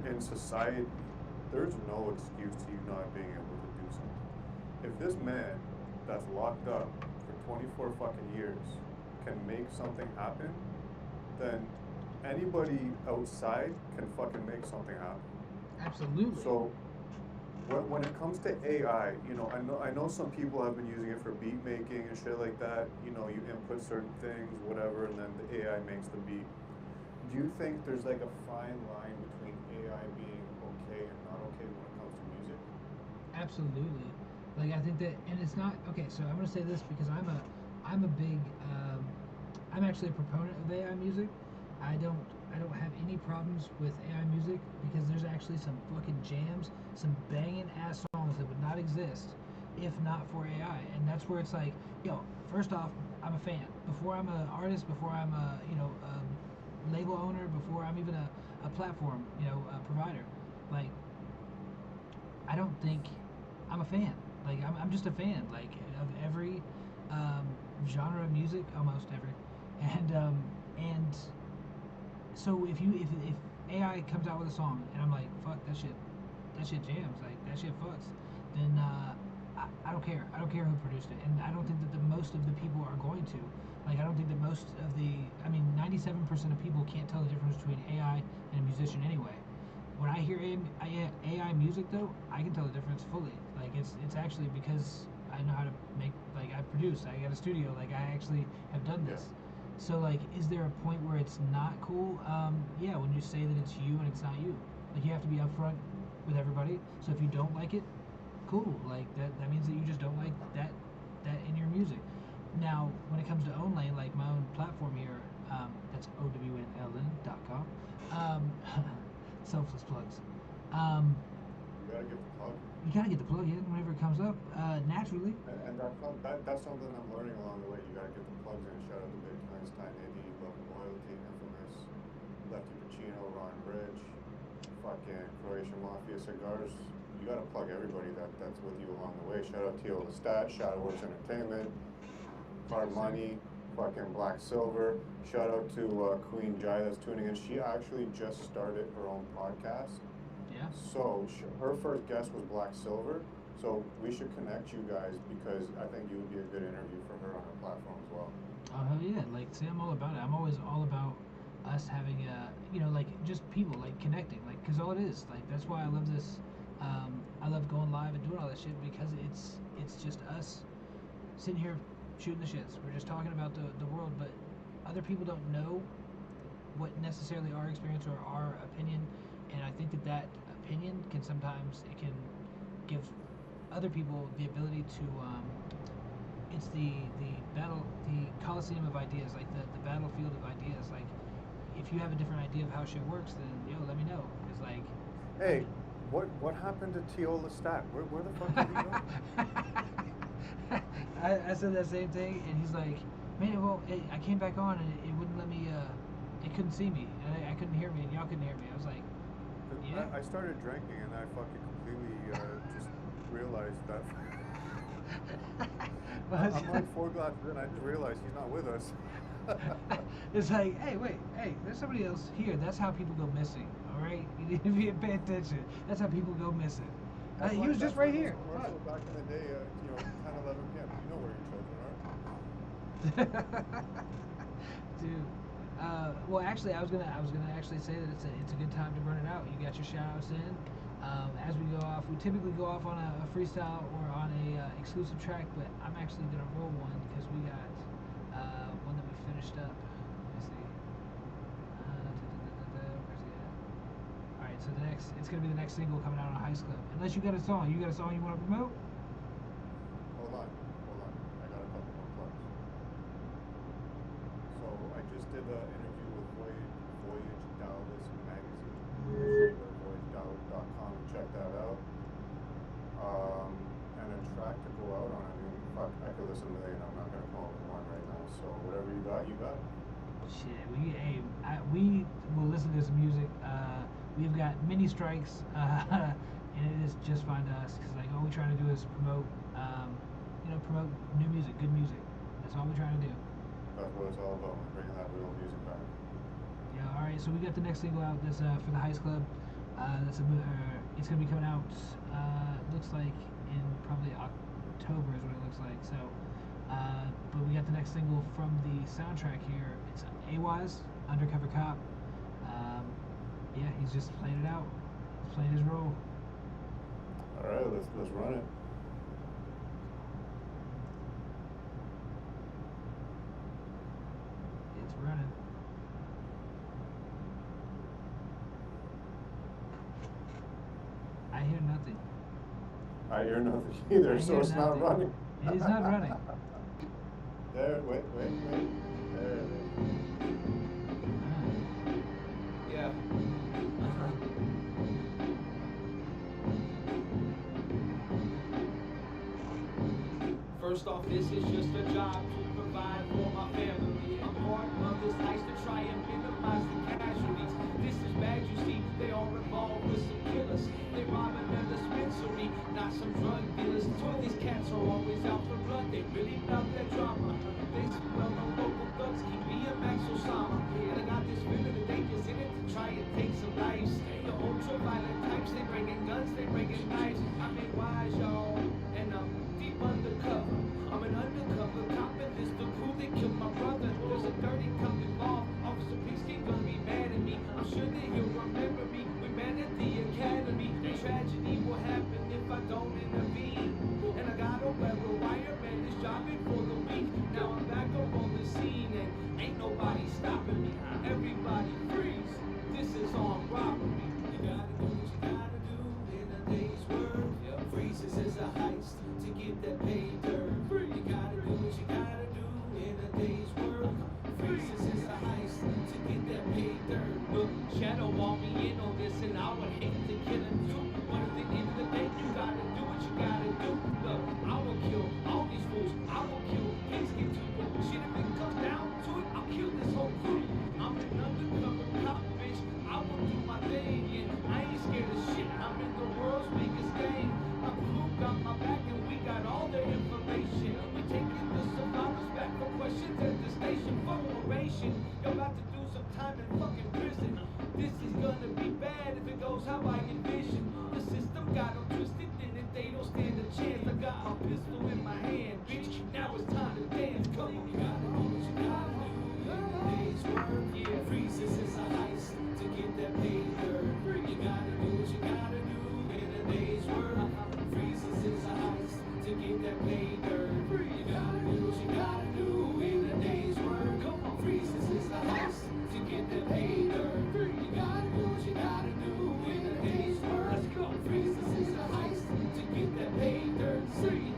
in society, there's no excuse to you not being able to do something. If this man that's locked up for 24 fucking years can make something happen, then anybody outside can fucking make something happen. Absolutely. So when it comes to AI, you know, I know some people have been using it for beat making and shit like that. You know, you input certain things, whatever, and then the AI makes the beat. Do you think there's like a fine line between AI being okay and not okay when it comes to music? Absolutely. Like I think that, and it's not okay. So I'm gonna say this because I'm a big, I'm actually a proponent of AI music. I don't have any problems with AI music because there's actually some fucking jams, some banging ass songs that would not exist if not for AI. And that's where it's like, yo, first off, I'm a fan. Before I'm an artist, before I'm a, you know, label owner, before I'm even a platform, you know, provider, like, I don't think I'm a fan. Like, I'm just a fan, like, of every genre of music, almost every. And so if AI comes out with a song and I'm like, fuck that shit jams, like that shit fucks, then I don't care. I don't care who produced it, and I don't think that the most of the people are going to. Like, I don't think that most of the, I mean, 97% of people can't tell the difference between AI and a musician anyway. When I hear AI music though, I can tell the difference fully. Like it's actually because I know how to make, like I produce, I got a studio, like I actually have done this. Yeah. So like, is there a point where it's not cool? Yeah, when you say that it's you and it's not you. Like you have to be upfront with everybody. So if you don't like it, cool. Like that means that you just don't like that in your music. Now, when it comes to OwnLane, like my own platform here, that's ownln.com. Selfless plugs. You gotta get the plug. You gotta get the plug in whenever it comes up, naturally. And that's something I'm learning along the way. You gotta get the plugs in. Shout out to Big Einstein, Eddie, Love and Loyalty, Infamous, Lefty Pacino, Ron Bridge, fucking Croatian Mafia Cigars. You gotta plug everybody that's with you along the way. Shout out Teal the Stat, Shadowworks Entertainment, Hard Money, fucking Black Silver. Shout out to Queen Jai that's tuning in. She actually just started her own podcast. Yeah. So her first guest was Black Silver. So we should connect you guys because I think you would be a good interview for her on her platform as well. Oh hell yeah! Like, see, I'm all about it. I'm always all about us having you know, like just people like connecting, like, cause all it is, like, that's why I love this. I love going live and doing all that shit because it's just us sitting here shooting the shits. We're just talking about the world, but other people don't know what necessarily our experience or our opinion, and I think that opinion can sometimes, it can give other people the ability to it's the coliseum of ideas, like the battlefield of ideas. Like, if you have a different idea of how shit works, then yo, let me know, because like, Hey, what happened to Teal the Stat? Where the fuck did he go? I said that same thing, and he's like, man, well, I came back on and it wouldn't let me, it couldn't see me, and I couldn't hear me, and y'all couldn't hear me. I was like, yeah. I started drinking and I fucking completely just realized that. I'm like 4 glasses in, I just realized he's not with us. It's like, hey, wait, hey, there's somebody else here. That's how people go missing, all right? You need to pay attention. That's how people go missing. He was just right here. Commercial back in the day, you know, 10, 11 p.m. You know where your children are. Dude. Well, actually, I was gonna actually say that it's a good time to burn it out. You got your shout outs in. As we go off, we typically go off on a freestyle or on a exclusive track, but I'm actually gonna roll one because we got one that we finished up. Let me see. Where's he at? All right, so the It's gonna be the next single coming out on Heist Club. Unless you got a song. You got a song you want to promote? Hold on. I got a couple more plugs. So I just did an interview with Voyage Dallas magazine. So you go to voyagedallas.com and check that out. And a track to go out on. I mean, fuck, I could listen to it. I'm not gonna come up with one right now. So whatever you got, you got. Shit, we will listen to some music. We've got mini strikes, and it is just fine to us because like all we're trying to do is promote, promote new music, good music. That's all we're trying to do. That's what it's all about, bringing that real music back. Yeah. All right. So we got the next single out. This for the Heist Club. It's gonna be coming out. Looks like in probably October is what it looks like. So. But we got the next single from the soundtrack here. It's AWISE, Undercover Cop. Yeah, he's just playing it out. He's playing his role. All right, let's run it. It's running. I hear nothing. I hear nothing either, so it's not running. It is not running. There, wait. There it is. Yeah. First off, this is just a job to provide for my family. I'm part of this heist to try and minimize the casualties. This is bad, you see, they all involved with some killers. They rob another dispensary, not some drug dealers. So these cats are always out for blood, they really love their drama. They smell the local thugs, keep me a Max Osama. And I got this feeling that they just in it to try and take some lives. The ultra-violent types, they bringing guns, they bringing knives. I mean, wise, y'all, and I'm deep undercover. I'm an undercover cop, and this the crew that killed my brother. There's a dirty cop involved, Officer Peacekeeper gonna be mad at me. I'm sure that he'll remember me. We met at the academy. The tragedy will happen if I don't intervene. And I got a weather wire, man, this job ain't for the weak. Now I'm back up on the scene, and ain't nobody stopping me. Everybody freeze, this is armed robbery. You gotta do what you gotta do in a day's work. Freezes is a heist to get that pay dirt. You gotta do what you gotta do in a day's work. Freezes is a heist to get that pay dirt. Look, Shadow wall me in on this, and I would hate to kill him too. But at the end of the day, you gotta do what you gotta do. Look, I will kill all these fools. I will kill kids, get too good. Shit, if it comes down to it, I'll kill this whole crew. I'm an undercover cop, bitch. I will do my thing, and I ain't scared of shit. I'm in the world's biggest game. My crew got my back, and we got all the information. We taking the survivors back for questions at the station for probation. You're about to do some time in fucking prison. This is gonna be bad if it goes how I envision. The system got them twisted, and if they don't stand a chance, I got my pistol in my hand, bitch. Now it's time to dance. Come on, you gotta do what you gotta do. In the day's work, yeah. Freezes is a heist to get that pay dirt. You gotta do what you gotta do in a day's work. Freezes is a heist to get that pay dirt. You gotta do what you gotta do in a day's work. Come on, freezes is a heist to get that pay dirt. You gotta do what you gotta do in a day's work. Let's go. Freezes is a heist to get that pay dirt. Sing it.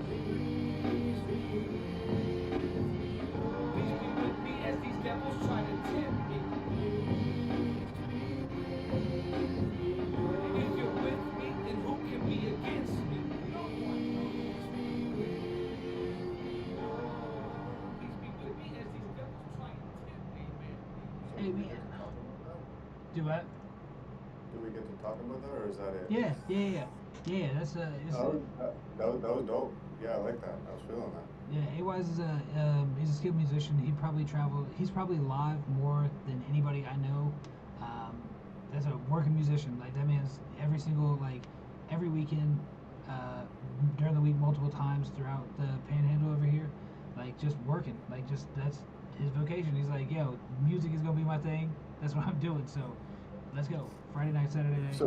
Please be with me as these devils try to tempt me. If you're with me, then who can be against me? Please be with me as these devils try to tempt me, man. Hey, man. Do what? Do we get to talk about that, or is that it? Yeah. That's That was dope. Yeah, I like that. I was feeling that. Yeah, AWISE is he's a skilled musician. He's probably live more than anybody I know. As a working musician, like that man's every weekend, during the week multiple times throughout the Panhandle over here, like just working, that's his vocation. He's like, yo, music is gonna be my thing. That's what I'm doing. So let's go. Friday night, Saturday night. So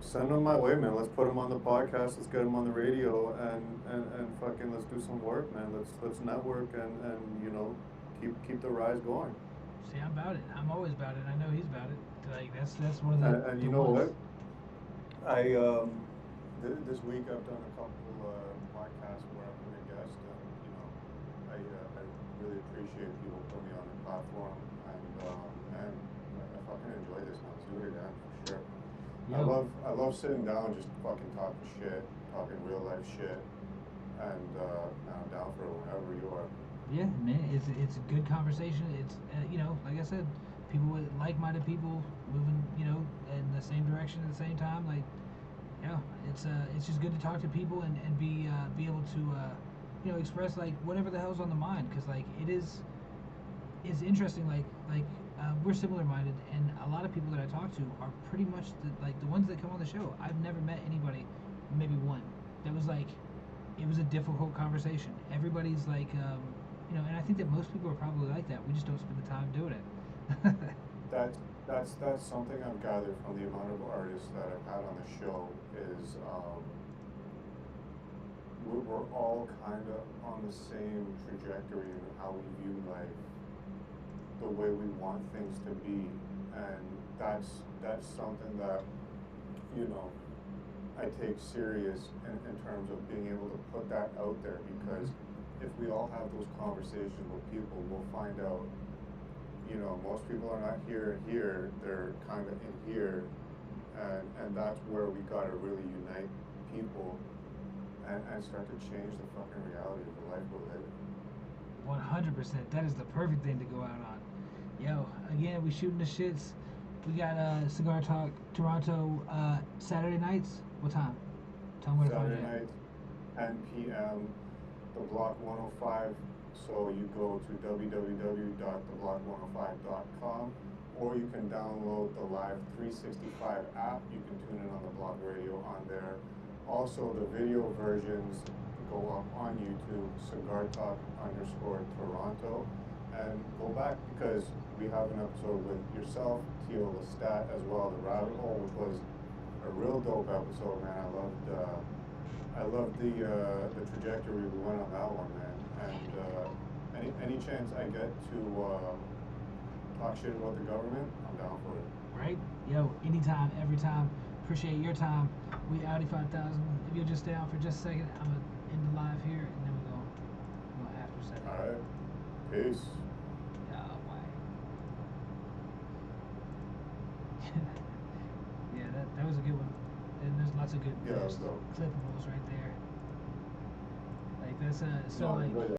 send them my way, man. Let's put them on the podcast. Let's get them on the radio, and fucking let's do some work, man. Let's network and keep the rise going. See, I'm about it. I'm always about it. I know he's about it. Like that's one of the. And the you know ones. what? I this week I've done a couple podcasts where I've been a guest, and I really appreciate people putting me on the platform, and I fucking enjoy this now. Let's do it again for sure. Yo. I love sitting down, just fucking talking shit, talking real life shit, and I'm down for whenever you are. Yeah, man, it's a good conversation. It's like I said, people with like-minded people moving, in the same direction at the same time. Like, it's just good to talk to people and be able to express like whatever the hell's on the mind. Cause like it's interesting. Like we're similar-minded, and a lot of people that I talk to are pretty much the ones that come on the show. I've never met anybody, maybe one, that was like, it was a difficult conversation. Everybody's like. And I think that most people are probably like that. We just don't spend the time doing it. That's something I've gathered from the amount of artists that I've had on the show is we're all kind of on the same trajectory in how we view life, the way we want things to be, and that's something that I take serious in terms of being able to put that out there, because if we all have those conversations with people, we'll find out, most people are not here and here, they're kind of in here, and that's where we gotta really unite people and start to change the fucking reality of the life we're living. 100%. That is the perfect thing to go out on. Yo, again, we shooting the shits. We got Cigar Talk Toronto Saturday nights. What time? Tell me where to find Saturday it. night, 10 p.m. The Block 105. So you go to www.theblock105.com, or you can download the Live 365 app. You can tune in on the Block Radio on there. Also, the video versions go up on YouTube, Cigar Talk _Toronto, and go back because we have an episode with yourself, Teal Lestat, as well, The Rabbit Hole, which was a real dope episode, man. I loved the trajectory we went on that one, man. And any chance I get to talk shit about the government, I'm down for it. Right? Yo, anytime, every time. Appreciate your time. We Audi 5000. If you'll just stay on for just a second, I'm gonna end the live here, and then we'll go after setting. All right. Peace. Yeah, that was a good one. And there's lots of good Yeah, that was dope. clippables right there. Like that's so No, like. really.